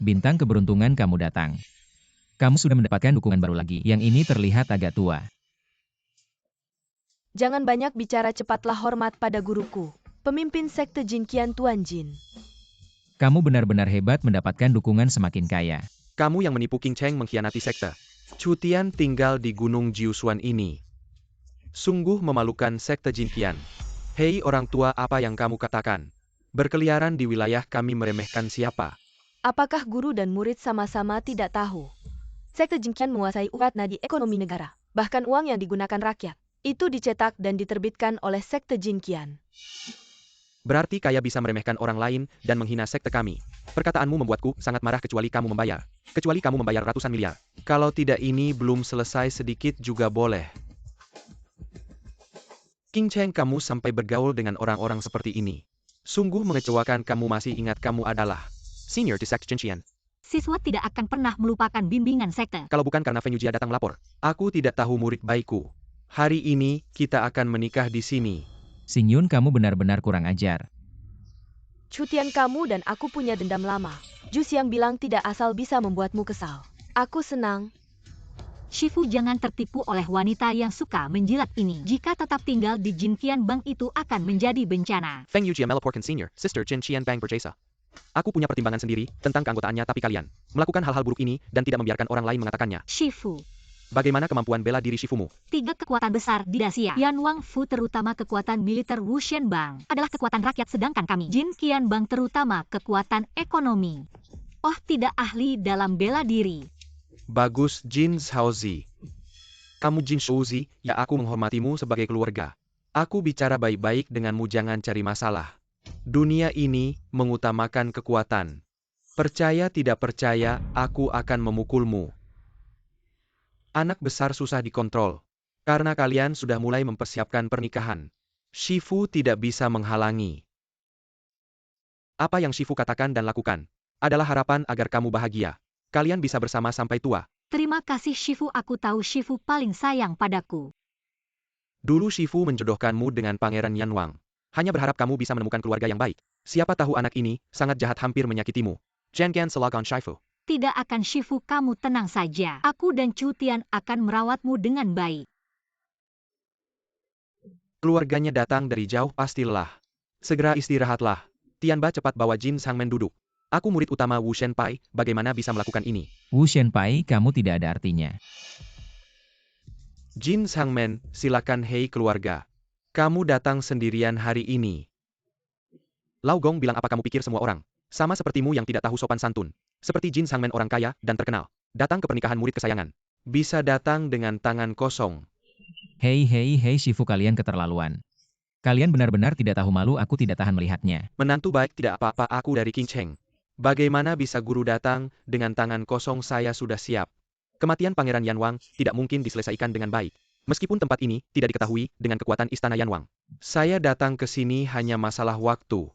Bintang keberuntungan, kamu datang. Kamu sudah mendapatkan dukungan baru lagi. Yang ini terlihat agak tua. Jangan banyak bicara, cepatlah hormat pada guruku. Pemimpin sekte Jin Qian, Tuan Jin. Kamu benar-benar hebat, mendapatkan dukungan semakin kaya. Kamu yang menipu King Cheng, mengkhianati sekte Chu Tian tinggal di Gunung Jiusuan ini. Sungguh memalukan sekte Jinqian. Hei orang tua, apa yang kamu katakan? Berkeliaran di wilayah kami meremehkan siapa? Apakah guru dan murid sama-sama tidak tahu? Sekte Jinqian menguasai urat nadi ekonomi negara. Bahkan uang yang digunakan rakyat, itu dicetak dan diterbitkan oleh sekte Jinqian. Berarti kaya bisa meremehkan orang lain dan menghina sekte kami. Perkataanmu membuatku sangat marah kecuali kamu membayar. Kecuali kamu membayar ratusan miliar. Kalau tidak ini belum selesai sedikit juga boleh. King Cheng, kamu sampai bergaul dengan orang-orang seperti ini. Sungguh mengecewakan. Kamu masih ingat kamu adalah senior di sekte Jinqian. Siswa tidak akan pernah melupakan bimbingan sekte. Kalau bukan karena Feng Yujia datang melapor, aku tidak tahu murid baikku. Hari ini, kita akan menikah di sini. Xing Yun, kamu benar-benar kurang ajar. Cutian kamu dan aku punya dendam lama. Ju Xiang bilang tidak asal bisa membuatmu kesal. Aku senang. Shifu, jangan tertipu oleh wanita yang suka menjilat ini. Jika tetap tinggal di Jinqian Bank itu akan menjadi bencana. Feng Yujia melaporkan senior, sister Jinqian Bank berjasa. Aku punya pertimbangan sendiri tentang keanggotaannya, tapi kalian melakukan hal-hal buruk ini dan tidak membiarkan orang lain mengatakannya. Shifu. Bagaimana kemampuan bela diri Shifumu? 3 kekuatan besar di Dacia. Yan Wang Fu, terutama kekuatan militer Wuxian Bank, adalah kekuatan rakyat, sedangkan kami, Jinqian Bank, terutama kekuatan ekonomi. Oh, tidak ahli dalam bela diri. Bagus, Jin Shaozi. Kamu Jin Shaozi, ya aku menghormatimu sebagai keluarga. Aku bicara baik-baik denganmu, jangan cari masalah. Dunia ini mengutamakan kekuatan. Percaya tidak percaya, aku akan memukulmu. Anak besar susah dikontrol. Karena kalian sudah mulai mempersiapkan pernikahan. Shifu tidak bisa menghalangi. Apa yang Shifu katakan dan lakukan adalah harapan agar kamu bahagia. Kalian bisa bersama sampai tua. Terima kasih Shifu, aku tahu Shifu paling sayang padaku. Dulu Shifu menjodohkanmu dengan Pangeran Yanwang. Hanya berharap kamu bisa menemukan keluarga yang baik. Siapa tahu anak ini sangat jahat, hampir menyakitimu. Jangan selagon Shifu. Tidak akan Shifu, kamu tenang saja. Aku dan Cutian akan merawatmu dengan baik. Keluarganya datang dari jauh, pasti lelah. Segera istirahatlah. Tianba, cepat bawa Jin Sangmen duduk. Aku murid utama Wu Shenpai, bagaimana bisa melakukan ini? Wu Shenpai, kamu tidak ada artinya. Jin Sangmen, silakan. Hei keluarga. Kamu datang sendirian hari ini. Lao Gong bilang, apa kamu pikir semua orang sama sepertimu yang tidak tahu sopan santun? Seperti Jin Sangmen, orang kaya dan terkenal, datang ke pernikahan murid kesayangan. Bisa datang dengan tangan kosong. Hei Shifu, kalian keterlaluan. Kalian benar-benar tidak tahu malu, aku tidak tahan melihatnya. Menantu baik tidak apa-apa, aku dari King Cheng. Bagaimana bisa guru datang dengan tangan kosong? Saya sudah siap. Kematian Pangeran Yanwang tidak mungkin diselesaikan dengan baik. Meskipun tempat ini tidak diketahui dengan kekuatan istana Yanwang. Saya datang ke sini hanya masalah waktu.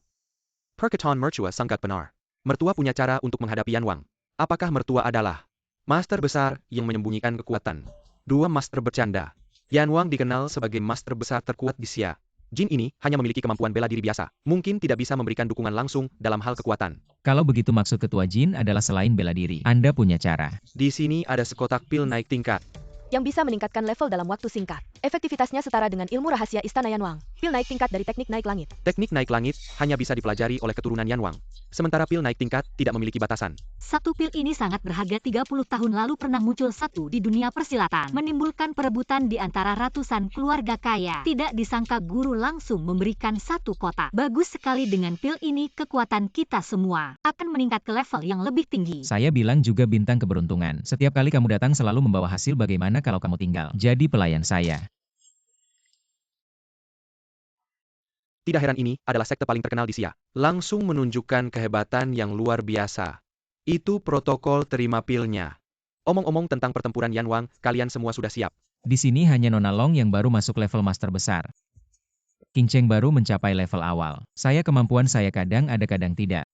Perkataan mertua sangat benar. Mertua punya cara untuk menghadapi Yanwang. Apakah mertua adalah master besar yang menyembunyikan kekuatan? Dua master bercanda. Yanwang dikenal sebagai master besar terkuat di Xia. Jin ini hanya memiliki kemampuan bela diri biasa. Mungkin tidak bisa memberikan dukungan langsung dalam hal kekuatan. Kalau begitu maksud ketua Jin adalah selain bela diri. Anda punya cara. Di sini ada sekotak pil naik tingkat. Yang bisa meningkatkan level dalam waktu singkat. Efektivitasnya setara dengan ilmu rahasia Istana Yanwang. Pil naik tingkat dari teknik naik langit. Teknik naik langit hanya bisa dipelajari oleh keturunan Yanwang. Sementara pil naik tingkat tidak memiliki batasan. Satu pil ini sangat berharga. 30 tahun lalu pernah muncul satu di dunia persilatan. Menimbulkan perebutan di antara ratusan keluarga kaya. Tidak disangka guru langsung memberikan satu kotak. Bagus sekali, dengan pil ini kekuatan kita semua akan meningkat ke level yang lebih tinggi. Saya bilang juga bintang keberuntungan. Setiap kali kamu datang selalu membawa hasil, bagaimana kalau kamu tinggal jadi pelayan saya? Tidak heran, ini adalah sekte paling terkenal di Xia. Langsung menunjukkan kehebatan yang luar biasa. Itu protokol terima pilnya. Omong-omong tentang pertempuran Yanwang, kalian semua sudah siap. Di sini hanya Nona Long yang baru masuk level master besar. King Cheng baru mencapai level awal. Kemampuan saya kadang ada kadang tidak.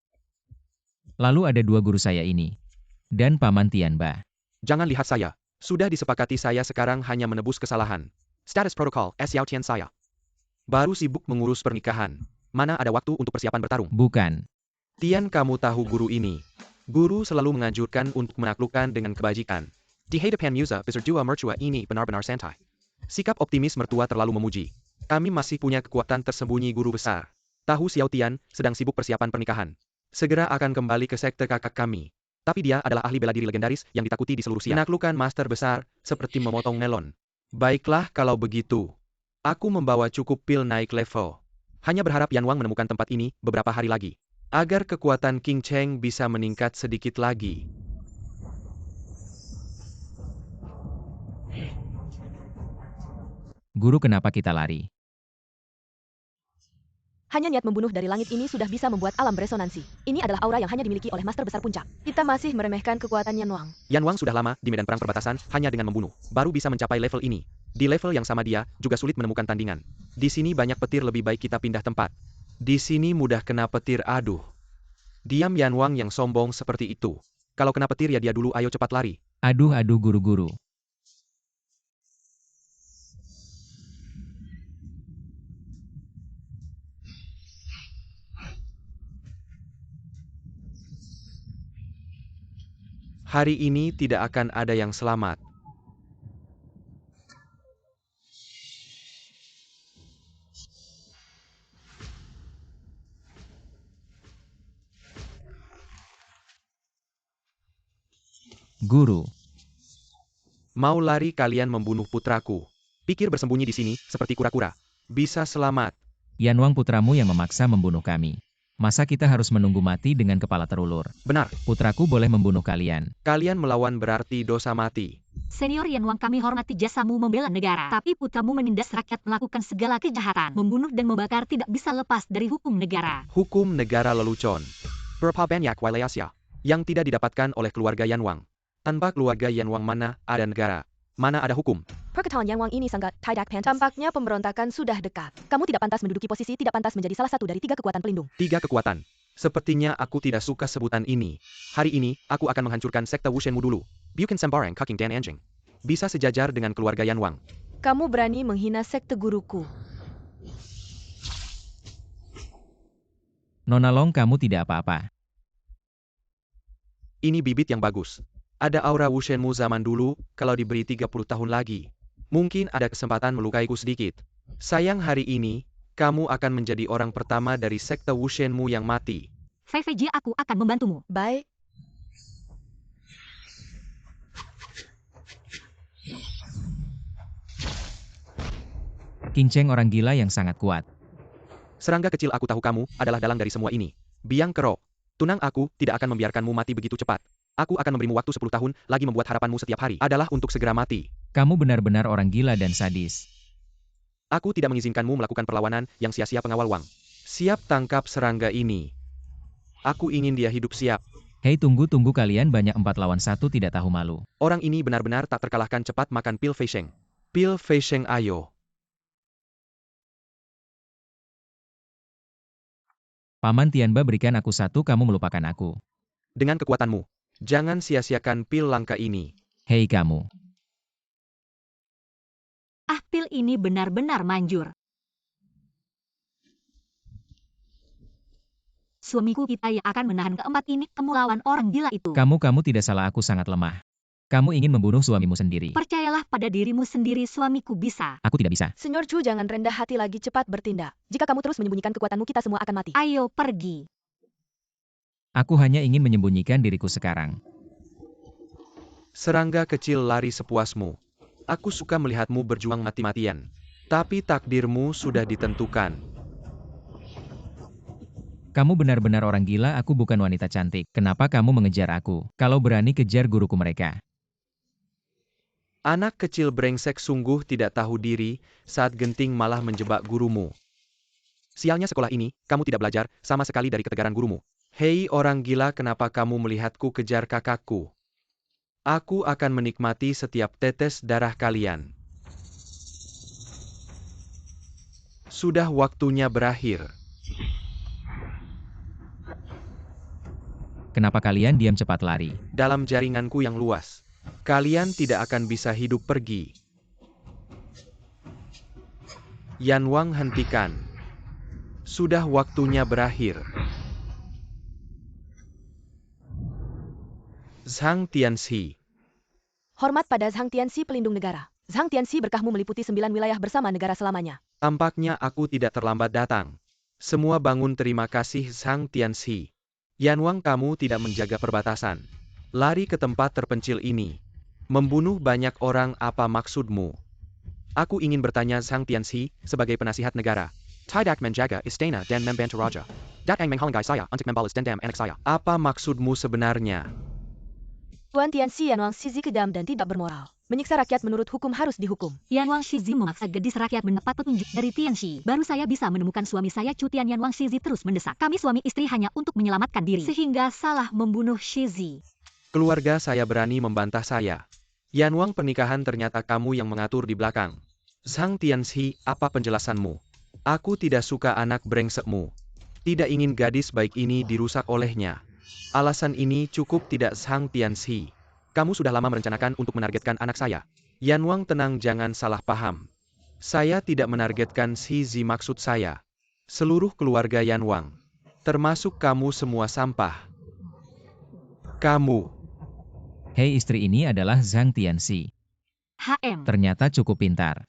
Lalu ada dua guru saya ini. Dan Paman Tianba. Jangan lihat saya. Sudah disepakati, saya sekarang hanya menebus kesalahan. Status protokol Xiao Tian saya. Baru sibuk mengurus pernikahan. Mana ada waktu untuk persiapan bertarung? Bukan. Tian, kamu tahu guru ini. Guru selalu menganjurkan untuk menaklukkan dengan kebajikan. Di hadapan musa besar dua mertua ini benar-benar santai. Sikap optimis mertua terlalu memuji. Kami masih punya kekuatan tersembunyi, guru besar. Tahu Xiao Tian sedang sibuk persiapan pernikahan. Segera akan kembali ke sekte kakak kami. Tapi dia adalah ahli bela diri legendaris yang ditakuti di seluruh Xia. Menaklukkan master besar seperti memotong melon. Baiklah kalau begitu. Aku membawa cukup pil naik level. Hanya berharap Yan Wang menemukan tempat ini beberapa hari lagi. Agar kekuatan King Cheng bisa meningkat sedikit lagi. Guru, kenapa kita lari? Hanya niat membunuh dari langit ini sudah bisa membuat alam beresonansi. Ini adalah aura yang hanya dimiliki oleh Master Besar Puncak. Kita masih meremehkan kekuatan Yan Wang. Yan Wang sudah lama di medan perang perbatasan, hanya dengan membunuh baru bisa mencapai level ini. Di level yang sama dia juga sulit menemukan tandingan. Di sini banyak petir, lebih baik kita pindah tempat. Di sini mudah kena petir, aduh. Diam Yan Wang yang sombong seperti itu. Kalau kena petir ya dia dulu, ayo cepat lari. Aduh guru-guru. Hari ini tidak akan ada yang selamat. Guru. Mau lari kalian membunuh putraku. Pikir bersembunyi di sini, seperti kura-kura. Bisa selamat. Yan Wang putramu yang memaksa membunuh kami. Masa kita harus menunggu mati dengan kepala terulur? Benar, Putraku boleh membunuh kalian. kalian melawan berarti dosa mati. Senior Yan Wang, kami hormati jasamu membela negara. Tapi putramu menindas rakyat, melakukan segala kejahatan. Membunuh dan membakar tidak bisa lepas dari hukum negara. Hukum negara lelucon. Berapa banyak wilayah yang tidak didapatkan oleh keluarga Yan Wang. Tanpa keluarga Yan Wang mana ada negara, mana ada hukum. Perkataan Yan Wang ini sangat tidak pantas. Tampaknya pemberontakan sudah dekat. Kamu tidak pantas menduduki posisi, tidak pantas menjadi salah satu dari 3 kekuatan pelindung. 3 kekuatan. Sepertinya aku tidak suka sebutan ini. Hari ini, aku akan menghancurkan sekte Wushenmu dulu. Bukan sembarang Kaking Dan Anjing. Bisa sejajar dengan keluarga Yan Wang. Kamu berani menghina sekte guruku. Nona Long, kamu tidak apa-apa. Ini bibit yang bagus. Ada aura Wushenmu zaman dulu, kalau diberi 30 tahun lagi. Mungkin ada kesempatan melukaiku sedikit. Sayang hari ini, kamu akan menjadi orang pertama dari sekte Wushenmu yang mati. VVJ, aku akan membantumu. Baik. King Cheng orang gila yang sangat kuat. Serangga kecil, aku tahu kamu adalah dalang dari semua ini. Biang kerok. Tunang, aku tidak akan membiarkanmu mati begitu cepat. Aku akan memberimu waktu 10 tahun lagi. Membuat harapanmu setiap hari adalah untuk segera mati. Kamu benar-benar orang gila dan sadis. Aku tidak mengizinkanmu melakukan perlawanan yang sia-sia. Pengawal Wang. Siap tangkap serangga ini. Aku ingin dia hidup siap. Hei, tunggu, kalian banyak 4 lawan 1, tidak tahu malu. Orang ini benar-benar tak terkalahkan. Cepat makan pil Fei Sheng. Pil Fei Sheng, ayo. Paman Tianba, berikan aku 1, kamu melupakan aku. Dengan kekuatanmu. Jangan sia-siakan pil langka ini. Hei kamu. Ah, pil ini benar-benar manjur. Suamiku, kita yang akan menahan keempat ini. Kamu lawan orang gila itu. Kamu tidak salah, aku sangat lemah. Kamu ingin membunuh suamimu sendiri. Percayalah pada dirimu sendiri, suamiku bisa. Aku tidak bisa. Senior Chu, jangan rendah hati lagi, cepat bertindak. Jika kamu terus menyembunyikan kekuatanmu, kita semua akan mati. Ayo pergi. Aku hanya ingin menyembunyikan diriku sekarang. Serangga kecil, lari sepuasmu. Aku suka melihatmu berjuang mati-matian. Tapi takdirmu sudah ditentukan. Kamu benar-benar orang gila, aku bukan wanita cantik. Kenapa kamu mengejar aku? Kalau berani kejar guruku mereka. Anak kecil brengsek, sungguh tidak tahu diri, saat genting malah menjebak gurumu. Sialnya sekolah ini, kamu tidak belajar sama sekali dari ketegaran gurumu. Hei orang gila, kenapa kamu melihatku kejar kakakku? Aku akan menikmati setiap tetes darah kalian. Sudah waktunya berakhir. Kenapa kalian diam, cepat lari? Dalam jaringanku yang luas, kalian tidak akan bisa hidup pergi. Yan Wang, hentikan. Sudah waktunya berakhir. Zhang Tianxi. Hormat pada Zhang Tianxi, pelindung negara. Zhang Tianxi, berkahmu meliputi 9 wilayah bersama negara selamanya. Tampaknya aku tidak terlambat datang. Semua bangun, terima kasih Zhang Tianxi. Yan Wang, kamu tidak menjaga perbatasan. Lari ke tempat terpencil ini. Membunuh banyak orang, apa maksudmu? Aku ingin bertanya Zhang Tianxi, sebagai penasihat negara. Tidak menjaga istana dan membantu raja. Datang menghalangi saya untuk membalas dendam anak saya. Apa maksudmu sebenarnya? Tuan Tianxi Yanwang Shizi kejam dan tidak bermoral. Menyiksa rakyat menurut hukum harus dihukum. Yanwang Shizi memaksa gadis rakyat mendapat petunjuk dari Tianxi. Baru saya bisa menemukan suami saya. Cutian Yanwang Shizi terus mendesak. Kami suami istri hanya untuk menyelamatkan diri. Sehingga salah membunuh Shizi. Keluarga saya berani membantah saya. Yanwang pernikahan ternyata kamu yang mengatur di belakang. Zhang Tianxi, apa penjelasanmu? Aku tidak suka anak brengsekmu. Tidak ingin gadis baik ini dirusak olehnya. Alasan ini cukup tidak Zhang Tianxi. Kamu sudah lama merencanakan untuk menargetkan anak saya. Yanwang tenang, jangan salah paham. Saya tidak menargetkan Shizi, maksud saya. Seluruh keluarga Yanwang. Termasuk kamu semua sampah. Kamu. Hei, istri ini adalah Zhang Tianxi. HM. Ternyata cukup pintar.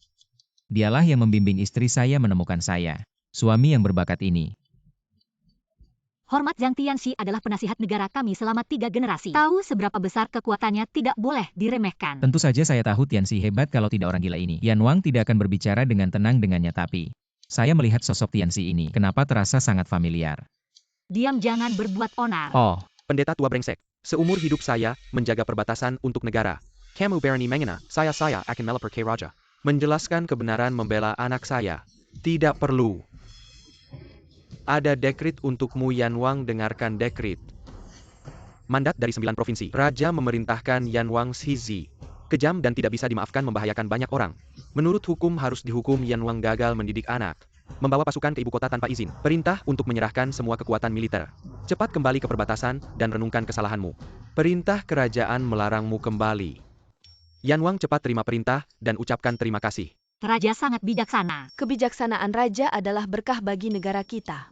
Dialah yang membimbing istri saya menemukan saya. Suami yang berbakat ini. Hormat Zhang Tianxi adalah penasihat negara kami selama 3 generasi. Tahu seberapa besar kekuatannya, tidak boleh diremehkan. Tentu saja saya tahu Tianxi hebat kalau tidak orang gila ini. Yanwang tidak akan berbicara dengan tenang dengannya, tapi saya melihat sosok Tianxi ini. Kenapa terasa sangat familiar? Diam, jangan berbuat onar. Oh, Pendeta tua brengsek. Seumur hidup saya menjaga perbatasan untuk negara. Kamu berani menghina saya akan melapor ke raja. Menjelaskan kebenaran membela anak saya. Tidak perlu. Ada dekrit untukmu, Yanwang, dengarkan dekrit. Mandat dari 9 provinsi. Raja memerintahkan Yanwang Shizi. Kejam dan tidak bisa dimaafkan, membahayakan banyak orang. Menurut hukum harus dihukum. Yanwang gagal mendidik anak. Membawa pasukan ke ibu kota tanpa izin. Perintah untuk menyerahkan semua kekuatan militer. Cepat kembali ke perbatasan dan renungkan kesalahanmu. Perintah kerajaan melarangmu kembali. Yanwang cepat terima perintah dan ucapkan terima kasih. Raja sangat bijaksana. Kebijaksanaan raja adalah berkah bagi negara kita.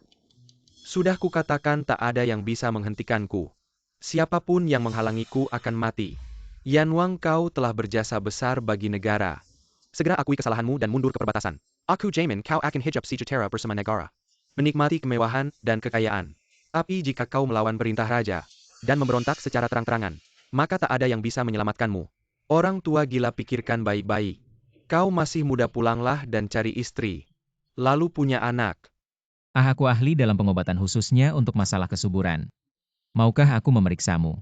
Sudah kukatakan tak ada yang bisa menghentikanku. Siapapun yang menghalangiku akan mati. Yanwang, kau telah berjasa besar bagi negara. Segera akui kesalahanmu dan mundur ke perbatasan. Aku jamin kau akan hidup sejahtera bersama negara. Menikmati kemewahan dan kekayaan. Tapi jika kau melawan perintah raja dan memberontak secara terang-terangan, maka tak ada yang bisa menyelamatkanmu. Orang tua gila, pikirkan baik-baik. Kau masih muda, pulanglah dan cari istri. Lalu punya anak. aku ahli dalam pengobatan khususnya untuk masalah kesuburan. Maukah aku memeriksamu?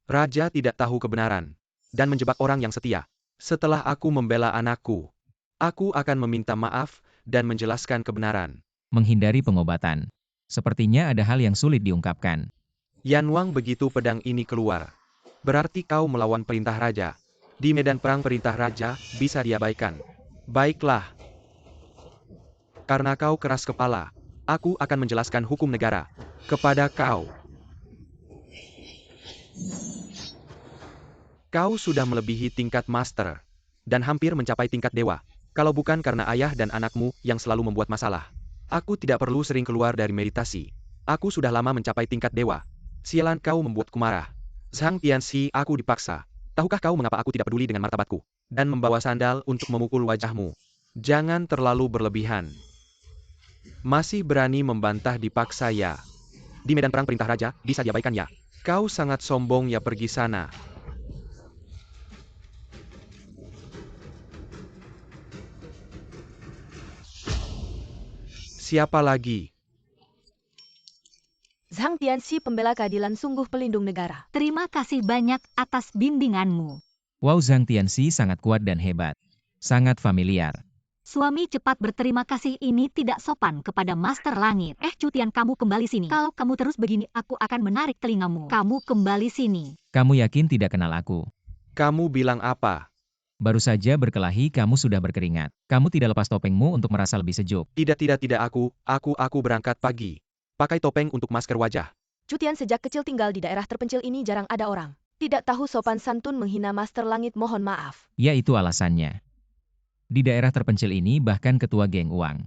Raja tidak tahu kebenaran dan menjebak orang yang setia. Setelah aku membela anakku, aku akan meminta maaf dan menjelaskan kebenaran. Menghindari pengobatan. Sepertinya ada hal yang sulit diungkapkan. Yanwang, begitu pedang ini keluar, berarti kau melawan perintah raja. Di medan perang perintah raja bisa diabaikan. Baiklah. Karena kau keras kepala, aku akan menjelaskan hukum negara kepada kau. Kau sudah melebihi tingkat master dan hampir mencapai tingkat dewa. Kalau bukan karena ayah dan anakmu yang selalu membuat masalah, aku tidak perlu sering keluar dari meditasi. Aku sudah lama mencapai tingkat dewa. Sialan, kau membuatku marah. Zhang Tianxi, aku dipaksa. Tahukah kau mengapa aku tidak peduli dengan martabatku dan membawa sandal untuk memukul wajahmu? Jangan terlalu berlebihan. Masih berani membantah, dipaksa ya? Di medan perang perintah raja bisa diabaikan ya? Kau sangat sombong ya, pergi sana. Siapa lagi? Zhang Tianxi, pembela keadilan, sungguh pelindung negara. Terima kasih banyak atas bimbinganmu. Wow, Zhang Tianxi sangat kuat dan hebat. Sangat familiar. Suami cepat berterima kasih ini tidak sopan kepada Master Langit. Cutian, kamu kembali sini. Kalau kamu terus begini, aku akan menarik telingamu. Kamu kembali sini. Kamu yakin tidak kenal aku? Kamu bilang apa? Baru saja berkelahi kamu sudah berkeringat. Kamu tidak lepas topengmu untuk merasa lebih sejuk. Tidak aku berangkat pagi. Pakai topeng untuk masker wajah. Cutian, sejak kecil tinggal di daerah terpencil ini jarang ada orang. Tidak tahu sopan santun, menghina Master Langit, mohon maaf. Ya, itu alasannya. Di daerah terpencil ini bahkan ketua geng uang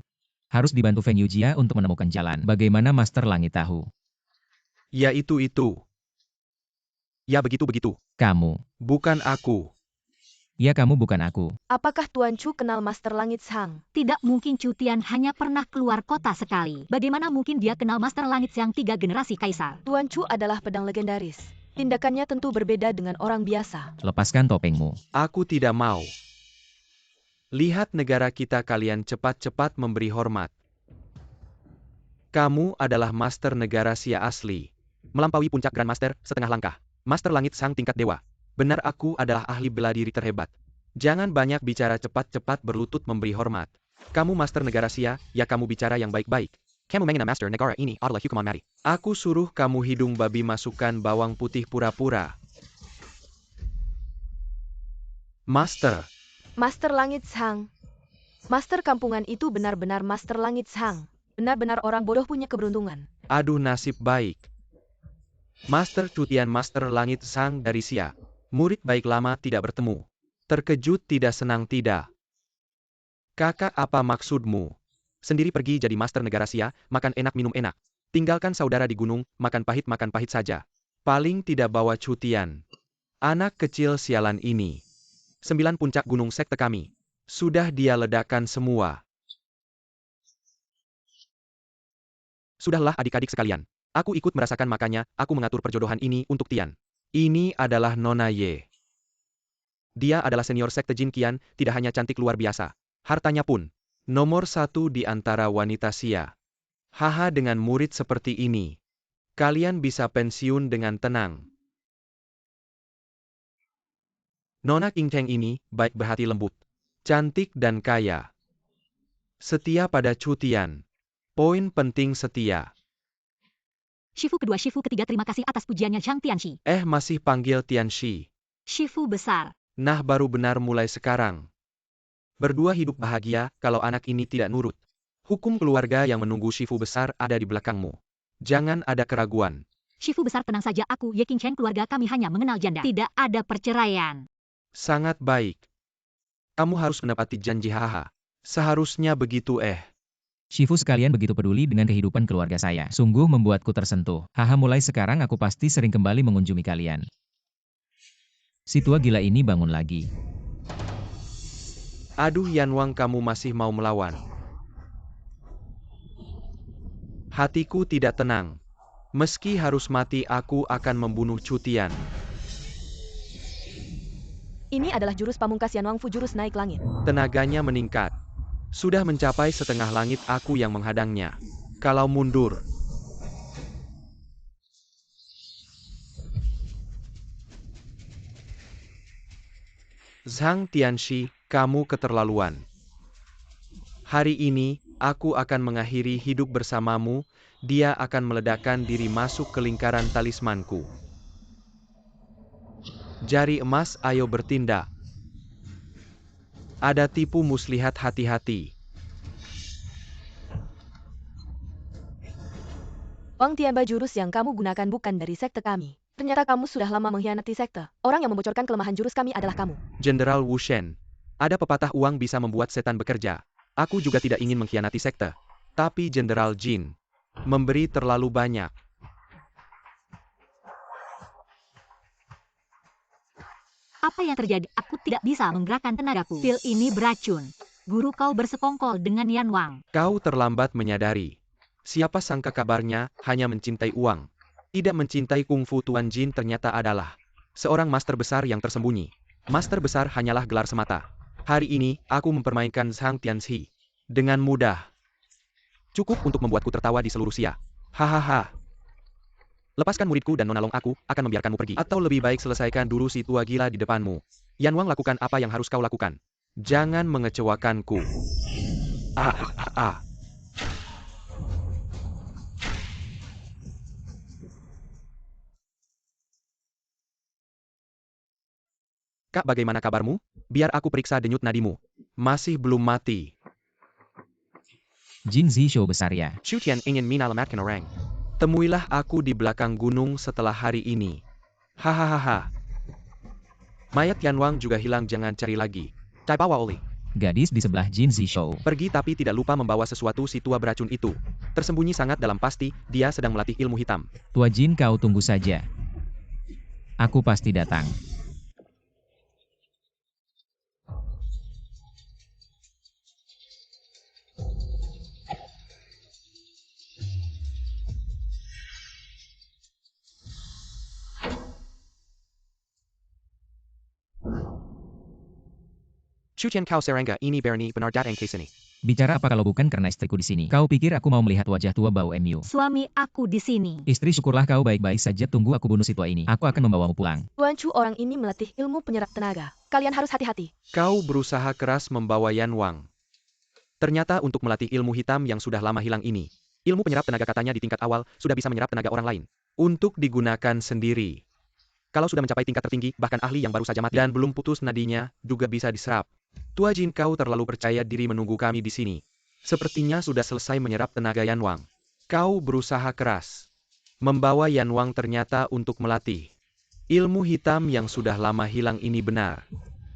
harus dibantu Feng Yujia untuk menemukan jalan. Bagaimana Master Langit tahu? Ya itu. Ya begitu. Kamu. Bukan aku. Ya, kamu bukan aku. Apakah Tuan Chu kenal Master Langit Zhang? Tidak mungkin, Cutian hanya pernah keluar kota sekali. Bagaimana mungkin dia kenal Master Langit yang 3 generasi kaisar? Tuan Chu adalah pedang legendaris. Tindakannya tentu berbeda dengan orang biasa. Lepaskan topengmu. Aku tidak mau. Lihat negara kita, kalian cepat-cepat memberi hormat. Kamu adalah Master Negara Sia asli. Melampaui puncak Grandmaster setengah langkah. Master Langit Sang tingkat dewa. Benar, aku adalah ahli bela diri terhebat. Jangan banyak bicara, cepat-cepat berlutut memberi hormat. Kamu Master Negara Sia, ya kamu bicara yang baik-baik. Kamu mengenai Master Negara ini adalah hukuman mati. Aku suruh kamu hidung babi masukkan bawang putih pura-pura. Master. Master Langit Sang. Master kampungan itu benar-benar Master Langit Sang. Benar-benar orang bodoh punya keberuntungan. Aduh, nasib baik. Master Cutian Master Langit Sang dari Sia. Murid baik lama tidak bertemu. Terkejut tidak, senang tidak. Kakak, apa maksudmu? Sendiri pergi jadi Master Negara Sia, makan enak minum enak. Tinggalkan saudara di gunung, makan pahit saja. Paling tidak bawa cutian. Anak kecil sialan ini. 9 puncak gunung sekte kami. Sudah dia ledakan semua. Sudahlah adik-adik sekalian. Aku ikut merasakan, makanya aku mengatur perjodohan ini untuk Tian. Ini adalah Nona Ye. Dia adalah senior sekte Jin Qian, tidak hanya cantik luar biasa. Hartanya pun nomor 1 di antara wanita Sia. Haha, dengan murid seperti ini, kalian bisa pensiun dengan tenang. Nona King Cheng ini baik, berhati lembut, cantik dan kaya. Setia pada Cutian. Poin penting, setia. Shifu kedua, Shifu ketiga, terima kasih atas pujiannya Zhang Tianxi. Masih panggil Tianxi. Shifu besar. Nah, baru benar mulai sekarang. Berdua hidup bahagia, kalau anak ini tidak nurut. Hukum keluarga yang menunggu Shifu besar ada di belakangmu. Jangan ada keraguan. Shifu besar, tenang saja, aku Ye Qingchen, keluarga kami hanya mengenal janda. Tidak ada perceraian. Sangat baik. Kamu harus menepati janji, haha. Seharusnya begitu. Shifu sekalian begitu peduli dengan kehidupan keluarga saya. Sungguh membuatku tersentuh. Haha, mulai sekarang aku pasti sering kembali mengunjungi kalian. Si tua gila ini bangun lagi. Aduh Yanwang, kamu masih mau melawan. Hatiku tidak tenang. Meski harus mati, aku akan membunuh Cutian. Ini adalah jurus pamungkas Yanwang Fu, jurus naik langit. Tenaganya meningkat. Sudah mencapai setengah langit, aku yang menghadangnya. Kalau mundur. Zhang Tianxi, kamu keterlaluan. Hari ini, aku akan mengakhiri hidup bersamamu. Dia akan meledakkan diri masuk ke lingkaran talismanku. Jari emas, ayo bertindak. Ada tipu muslihat, hati-hati. Wang Tianba, jurus yang kamu gunakan bukan dari sekte kami. Ternyata kamu sudah lama mengkhianati sekte. Orang yang membocorkan kelemahan jurus kami adalah kamu. Jenderal Wu Shen. Ada pepatah, uang bisa membuat setan bekerja. Aku juga tidak ingin mengkhianati sekte. Tapi Jenderal Jin memberi terlalu banyak. Apa yang terjadi? Aku tidak bisa menggerakkan tenagaku. Pil ini beracun. Guru kau bersekongkol dengan Yanwang. Kau terlambat menyadari. Siapa sangka kabarnya hanya mencintai uang. Tidak mencintai kungfu. Tuan Jin ternyata adalah seorang master besar yang tersembunyi. Master besar hanyalah gelar semata. Hari ini, aku mempermainkan Zhang Tianxi dengan mudah. Cukup untuk membuatku tertawa di seluruh Sia. Hahaha. Lepaskan muridku dan Nona Long, aku akan membiarkanmu pergi. Atau lebih baik selesaikan dulu si tua gila di depanmu. Yanwang, lakukan apa yang harus kau lakukan. Jangan mengecewakanku. Kak, bagaimana kabarmu? Biar aku periksa denyut nadimu. Masih belum mati. Jin Zishou besar ya. Cutian ingin menyelamatkan orang. Temuilah aku di belakang gunung setelah hari ini. Hahaha. Mayat Yanwang juga hilang, jangan cari lagi. Bawa oli. Gadis di sebelah Jin Zishou. Pergi, tapi tidak lupa membawa sesuatu. Si tua beracun itu tersembunyi sangat dalam, pasti dia sedang melatih ilmu hitam. Tua Jin, kau tunggu saja. Aku pasti datang. Chutian kau serangga ini Bernie benar datang ke sini. Bicara apa kalau bukan karena istriku di sini? Kau pikir aku mau melihat wajah tua bau MU? Suami aku di sini. Istri, syukurlah kau baik-baik saja. Tunggu aku bunuh si tua ini. Aku akan membawamu pulang. Tuan Chu, orang ini melatih ilmu penyerap tenaga. Kalian harus hati-hati. Kau berusaha keras membawa Yan Wang. Ternyata untuk melatih ilmu hitam yang sudah lama hilang ini. Ilmu penyerap tenaga katanya di tingkat awal sudah bisa menyerap tenaga orang lain. Untuk digunakan sendiri. Kalau sudah mencapai tingkat tertinggi, bahkan ahli yang baru saja mati dan belum putus nadinya, juga bisa diserap. Tua Jin, kau terlalu percaya diri menunggu kami di sini. Sepertinya sudah selesai menyerap tenaga Yan Wang. Kau berusaha keras. Membawa Yan Wang ternyata untuk melatih. Ilmu hitam yang sudah lama hilang ini benar.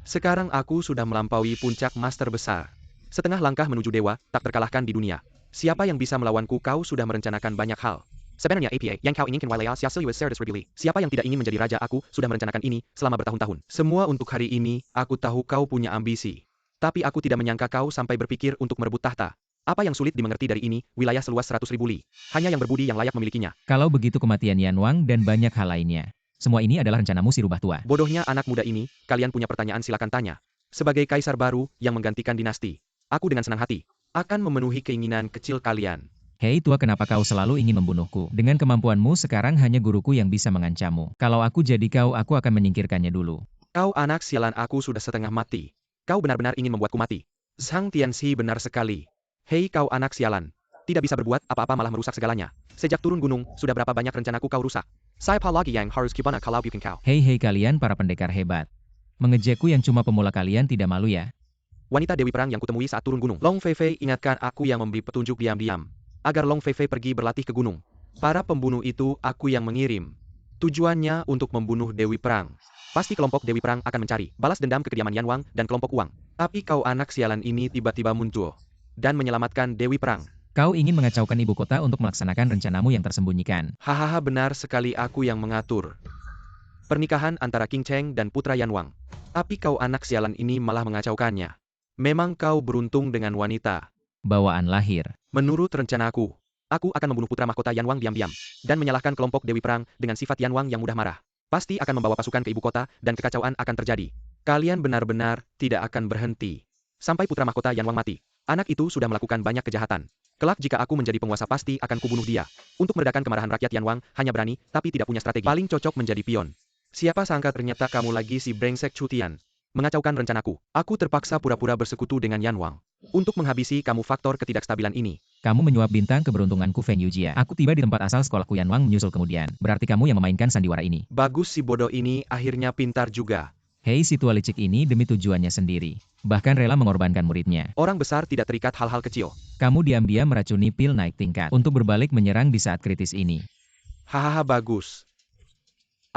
Sekarang aku sudah melampaui puncak master besar. Setengah langkah menuju dewa, tak terkalahkan di dunia. Siapa yang bisa melawanku? Kau sudah merencanakan banyak hal. Sebenarnya APA, yang kau inginkan Walaya Siasilius Serdus Rebili. Siapa yang tidak ingin menjadi raja? Aku sudah merencanakan ini selama bertahun-tahun. Semua untuk hari ini, aku tahu kau punya ambisi. Tapi aku tidak menyangka kau sampai berpikir untuk merebut tahta. Apa yang sulit dimengerti dari ini, wilayah seluas 100.000 li. Hanya yang berbudi yang layak memilikinya. Kalau begitu kematian Yan Wang dan banyak hal lainnya. Semua ini adalah rencanamu si rubah tua. Bodohnya anak muda ini, kalian punya pertanyaan silakan tanya. Sebagai kaisar baru yang menggantikan dinasti, aku dengan senang hati akan memenuhi keinginan kecil kalian. Hei tua, kenapa kau selalu ingin membunuhku? Dengan kemampuanmu sekarang hanya guruku yang bisa mengancammu. Kalau aku jadi kau, aku akan menyingkirkannya dulu. Kau anak sialan, aku sudah setengah mati. Kau benar-benar ingin membuatku mati. Zhang Tianxi benar sekali. Hei kau anak sialan. Tidak bisa berbuat apa-apa malah merusak segalanya. Sejak turun gunung, sudah berapa banyak rencanaku kau rusak. Siapa lagi yang harus gimana kalau bikin kau? Hei kalian para pendekar hebat. Mengejekku yang cuma pemula, kalian tidak malu ya? Wanita Dewi Perang yang kutemui saat turun gunung. Long Feifei, ingatkan aku yang memberi petunjuk diam-diam. Agar Long Feifei pergi berlatih ke gunung. Para pembunuh itu aku yang mengirim. Tujuannya untuk membunuh Dewi Perang. Pasti kelompok Dewi Perang akan mencari balas dendam ke kediaman Yan Wang dan kelompok Uang. Tapi kau anak sialan ini tiba-tiba muncul dan menyelamatkan Dewi Perang. Kau ingin mengacaukan ibu kota untuk melaksanakan rencanamu yang tersembunyikan. Hahaha, benar sekali, aku yang mengatur pernikahan antara King Cheng dan putra Yan Wang. Tapi kau anak sialan ini malah mengacaukannya. Memang kau beruntung dengan wanita. Bawaan lahir. Menurut rencanaku, aku akan membunuh putra mahkota Yan Wang diam-diam dan menyalahkan kelompok Dewi Perang dengan sifat Yan Wang yang mudah marah. Pasti akan membawa pasukan ke ibu kota dan kekacauan akan terjadi. Kalian benar-benar tidak akan berhenti sampai putra mahkota Yan Wang mati. Anak itu sudah melakukan banyak kejahatan. Kelak jika aku menjadi penguasa pasti akan kubunuh dia. Untuk meredakan kemarahan rakyat Yan Wang, hanya berani tapi tidak punya strategi. Paling cocok menjadi pion. Siapa sangka ternyata kamu lagi si brengsek Chutian. Mengacaukan rencanaku. Aku terpaksa pura-pura bersekutu dengan Yan Wang. Untuk menghabisi kamu faktor ketidakstabilan ini. Kamu menyuap bintang keberuntunganku Feng Yujia. Aku tiba di tempat asal sekolahku, Yan Wang menyusul kemudian. Berarti kamu yang memainkan sandiwara ini. Bagus, si bodoh ini akhirnya pintar juga. Hei si tua licik ini demi tujuannya sendiri. Bahkan rela mengorbankan muridnya. Orang besar tidak terikat hal-hal kecil. Kamu diam-diam meracuni pil naik tingkat untuk berbalik menyerang di saat kritis ini. Hahaha, bagus.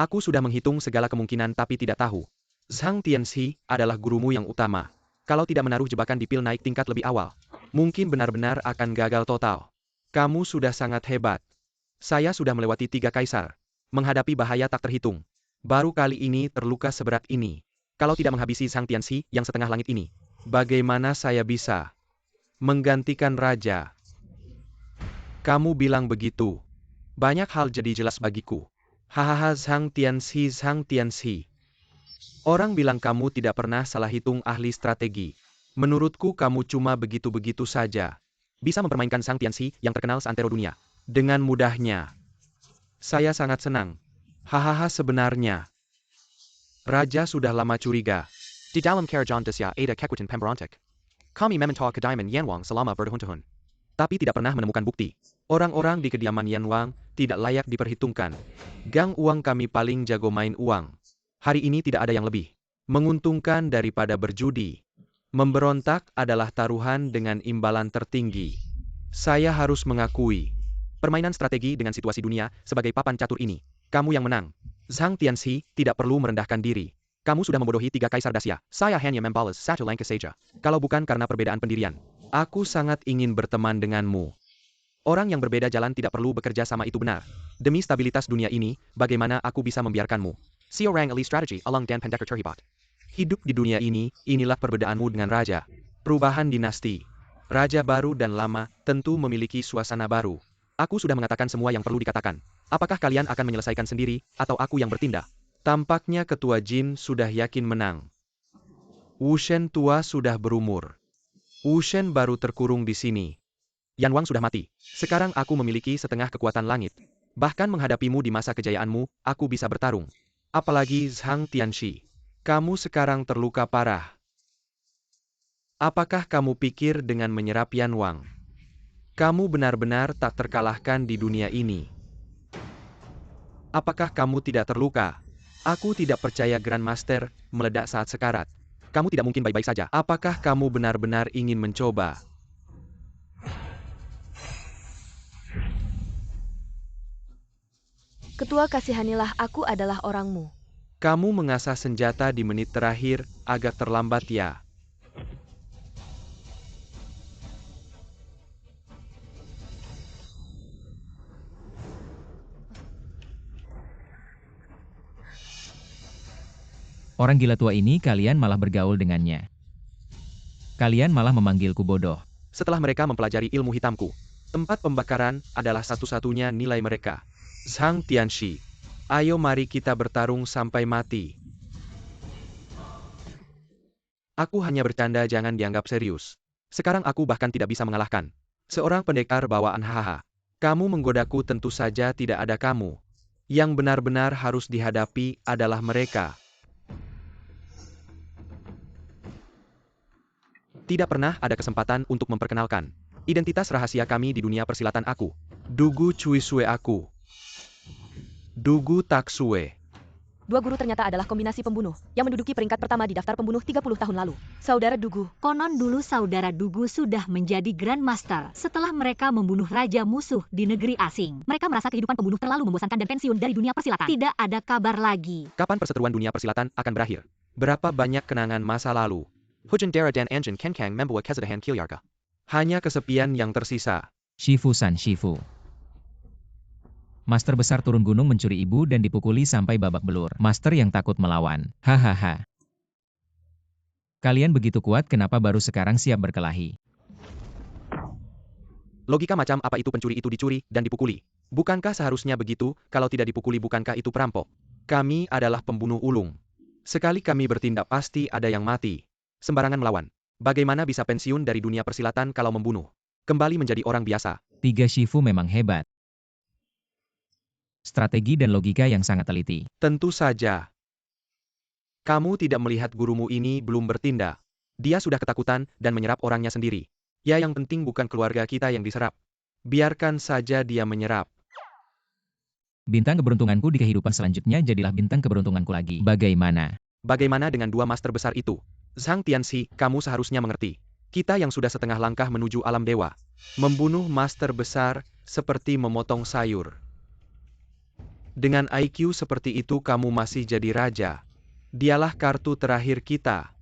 Aku sudah menghitung segala kemungkinan tapi tidak tahu. Zhang Tianxi adalah gurumu yang utama. Kalau tidak menaruh jebakan di pil naik tingkat lebih awal, mungkin benar-benar akan gagal total. Kamu sudah sangat hebat. Saya sudah melewati 3 kaisar. Menghadapi bahaya tak terhitung. Baru kali ini terluka seberat ini. Kalau tidak menghabisi Zhang Tianxi yang setengah langit ini, bagaimana saya bisa menggantikan raja? Kamu bilang begitu. Banyak hal jadi jelas bagiku. Hahaha, Zhang Tianxi, Zhang Tianxi. Orang bilang kamu tidak pernah salah hitung, ahli strategi. Menurutku kamu cuma begitu-begitu saja. Bisa mempermainkan Zhang Tianxi yang terkenal seantero dunia. Dengan mudahnya. Saya sangat senang. Hahaha, sebenarnya raja sudah lama curiga. Di dalam kerajaan Desya ada kekuatan pemberontak. Kami memantau kediaman Yan Wang selama bertahun-tahun. Tapi tidak pernah menemukan bukti. Orang-orang di kediaman Yan Wang tidak layak diperhitungkan. Gang uang kami paling jago main uang. Hari ini tidak ada yang lebih menguntungkan daripada berjudi. Memberontak adalah taruhan dengan imbalan tertinggi. Saya harus mengakui, permainan strategi dengan situasi dunia sebagai papan catur ini, kamu yang menang. Zhang Tianxi tidak perlu merendahkan diri. Kamu sudah membodohi 3 kaisar Dacia. Saya hanya membalas 1 langkah saja. Kalau bukan karena perbedaan pendirian, aku sangat ingin berteman denganmu. Orang yang berbeda jalan tidak perlu bekerja sama, itu benar. Demi stabilitas dunia ini, bagaimana aku bisa membiarkanmu? Seorang ahli strategi along dan pendekar terhebat. Hidup di dunia ini, inilah perbedaanmu dengan raja. Perubahan dinasti. Raja baru dan lama tentu memiliki suasana baru. Aku sudah mengatakan semua yang perlu dikatakan. Apakah kalian akan menyelesaikan sendiri, atau aku yang bertindak? Tampaknya Ketua Jin sudah yakin menang. Wu Shen tua sudah berumur. Wu Shen baru terkurung di sini. Yan Wang sudah mati. Sekarang aku memiliki setengah kekuatan langit. Bahkan menghadapimu di masa kejayaanmu, aku bisa bertarung. Apalagi Zhang Tianxi. Kamu sekarang terluka parah. Apakah kamu pikir dengan menyerap Yan Wang, kamu benar-benar tak terkalahkan di dunia ini? Apakah kamu tidak terluka? Aku tidak percaya Grandmaster meledak saat sekarat. Kamu tidak mungkin baik-baik saja. Apakah kamu benar-benar ingin mencoba? Ketua, kasihanilah, aku adalah orangmu. Kamu mengasah senjata di menit terakhir, agak terlambat ya. Orang gila tua ini kalian malah bergaul dengannya. Kalian malah memanggilku bodoh. Setelah mereka mempelajari ilmu hitamku, tempat pembakaran adalah satu-satunya nilai mereka. Zhang Tianxi, ayo mari kita bertarung sampai mati. Aku hanya bercanda, jangan dianggap serius. Sekarang aku bahkan tidak bisa mengalahkan seorang pendekar bawaan hahaha. Kamu menggodaku, tentu saja tidak ada kamu. Yang benar-benar harus dihadapi adalah mereka. Tidak pernah ada kesempatan untuk memperkenalkan identitas rahasia kami di dunia persilatan aku. Dugu Cui Sue aku. Dugu Tak Sue. Dua guru ternyata adalah kombinasi pembunuh yang menduduki peringkat pertama di daftar pembunuh 30 tahun lalu. Saudara Dugu. Konon dulu saudara Dugu sudah menjadi Grandmaster setelah mereka membunuh raja musuh di negeri asing. Mereka merasa kehidupan pembunuh terlalu membosankan dan pensiun dari dunia persilatan. Tidak ada kabar lagi. Kapan perseteruan dunia persilatan akan berakhir? Berapa banyak kenangan masa lalu? Hujan Dara dan Anjin Kenkang membawa kesadahan Kilyarga. Hanya kesepian yang tersisa. Shifu-san Shifu. Master besar turun gunung mencuri ibu dan dipukuli sampai babak belur. Master yang takut melawan. Hahaha. Kalian begitu kuat, kenapa baru sekarang siap berkelahi? Logika macam apa itu? Pencuri itu dicuri dan dipukuli. Bukankah seharusnya begitu? Kalau tidak dipukuli, bukankah itu perampok? Kami adalah pembunuh ulung. Sekali kami bertindak pasti ada yang mati. Sembarangan melawan. Bagaimana bisa pensiun dari dunia persilatan kalau membunuh? Kembali menjadi orang biasa. Tiga Shifu memang hebat. Strategi dan logika yang sangat teliti. Tentu saja. Kamu tidak melihat gurumu ini belum bertindak. Dia sudah ketakutan dan menyerap orangnya sendiri. Ya, yang penting bukan keluarga kita yang diserap. Biarkan saja dia menyerap. Bintang keberuntunganku di kehidupan selanjutnya jadilah bintang keberuntunganku lagi. Bagaimana? Bagaimana dengan dua master besar itu? Zhang Tianxi, kamu seharusnya mengerti. Kita yang sudah setengah langkah menuju alam dewa. Membunuh master besar seperti memotong sayur. Dengan IQ seperti itu kamu masih jadi raja. Dialah kartu terakhir kita.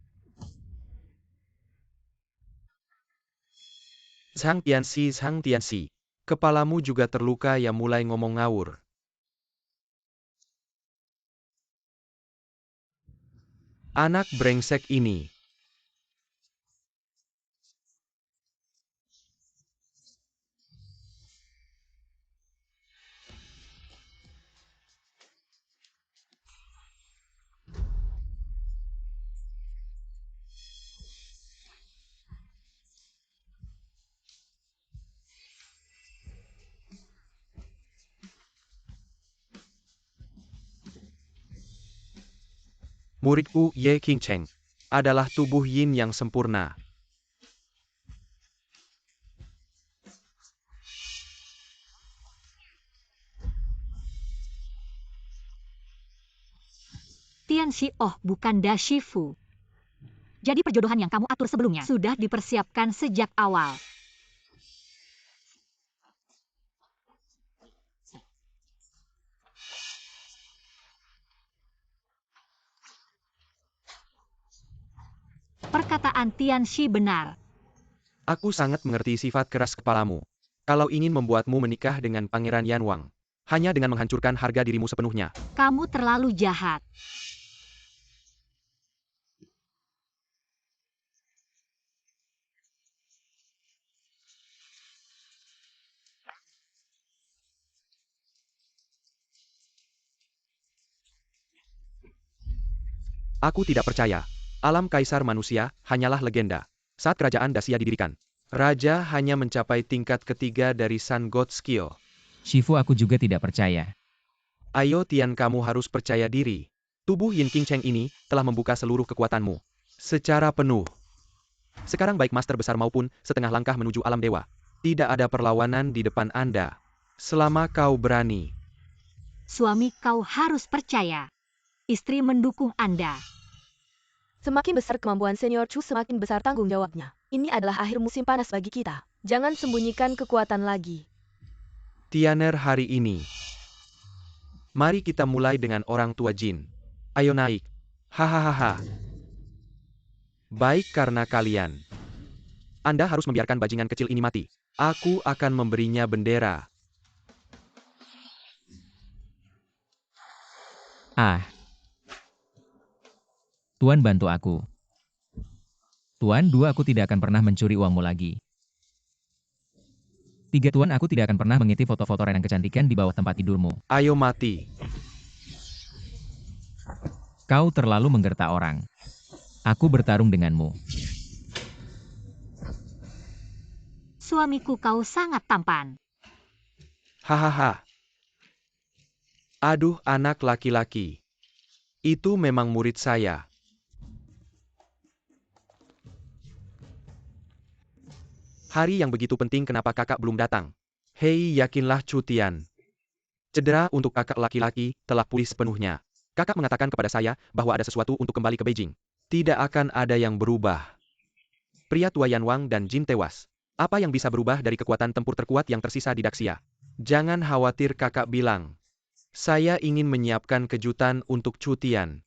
Zhang Tianxi. Kepalamu juga terluka ya, mulai ngomong ngawur. Anak brengsek ini. Muridku, Ye Qingcheng, adalah tubuh yin yang sempurna. Tianxi, oh bukan Da Shifu. Jadi perjodohan yang kamu atur sebelumnya sudah dipersiapkan sejak awal. Perkataan Tianxi benar. Aku sangat mengerti sifat keras kepalamu. Kalau ingin membuatmu menikah dengan Pangeran Yan Wang, hanya dengan menghancurkan harga dirimu sepenuhnya. Kamu terlalu jahat. Aku tidak percaya. Alam kaisar manusia hanyalah legenda. Saat kerajaan Dacia didirikan, raja hanya mencapai tingkat ketiga dari Sun God Skill. Shifu, aku juga tidak percaya. Ayo Tian, kamu harus percaya diri. Tubuh Yin King Cheng ini telah membuka seluruh kekuatanmu secara penuh. Sekarang baik master besar maupun setengah langkah menuju alam dewa, tidak ada perlawanan di depan Anda. Selama kau berani. Suami, kau harus percaya. Istri mendukung Anda. Semakin besar kemampuan Senior Chu, semakin besar tanggung jawabnya. Ini adalah akhir musim panas bagi kita. Jangan sembunyikan kekuatan lagi. Tianer hari ini. Mari kita mulai dengan orang tua Jin. Ayo naik. Hahaha. Baik karena kalian. Anda harus membiarkan bajingan kecil ini mati. Aku akan memberinya bendera. Ah. Tuan, bantu aku. Tuan, 2, aku tidak akan pernah mencuri uangmu lagi. 3, Tuan, aku tidak akan pernah mengintip foto-foto renang kecantikan di bawah tempat tidurmu. Ayo mati. Kau terlalu menggerta orang. Aku bertarung denganmu. Suamiku, kau sangat tampan. Hahaha. Aduh, anak laki-laki. Itu memang murid saya. Hari yang begitu penting, kenapa kakak belum datang? Hei, yakinlah Chu Tian. Cedera untuk kakak laki-laki telah pulih sepenuhnya. Kakak mengatakan kepada saya bahwa ada sesuatu untuk kembali ke Beijing. Tidak akan ada yang berubah. Pria tua Yan Wang dan Jin tewas. Apa yang bisa berubah dari kekuatan tempur terkuat yang tersisa di Daxia? Jangan khawatir, kakak bilang. Saya ingin menyiapkan kejutan untuk Chu Tian.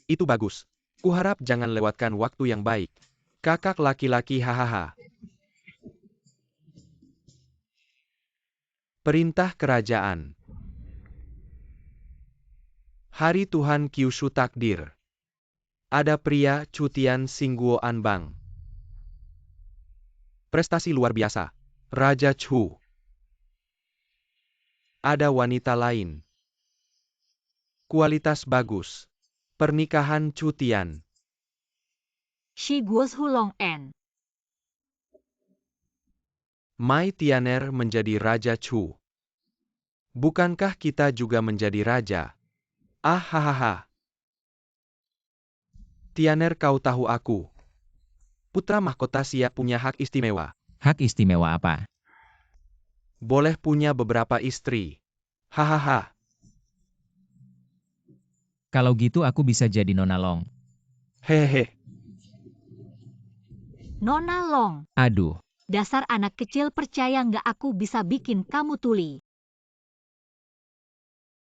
Itu bagus. Kuharap jangan lewatkan waktu yang baik. Kakak laki-laki, hahaha. Perintah kerajaan. Hari Tuhan Kyushu takdir. Ada pria Chu Tian Singguo Anbang. Prestasi luar biasa. Raja Chu. Ada wanita lain. Kualitas bagus. Pernikahan Chu Tian. Shi Guos Hulong En. Mai Tianer menjadi Raja Chu. Bukankah kita juga menjadi raja? Ah, hahaha. Tianer, kau tahu aku. Putra mahkota siap punya hak istimewa. Hak istimewa apa? Boleh punya beberapa istri. Hahaha. Kalau gitu aku bisa jadi Nona Long. Hehe. Nona Long. Aduh. Dasar anak kecil, percaya nggak aku bisa bikin kamu tuli.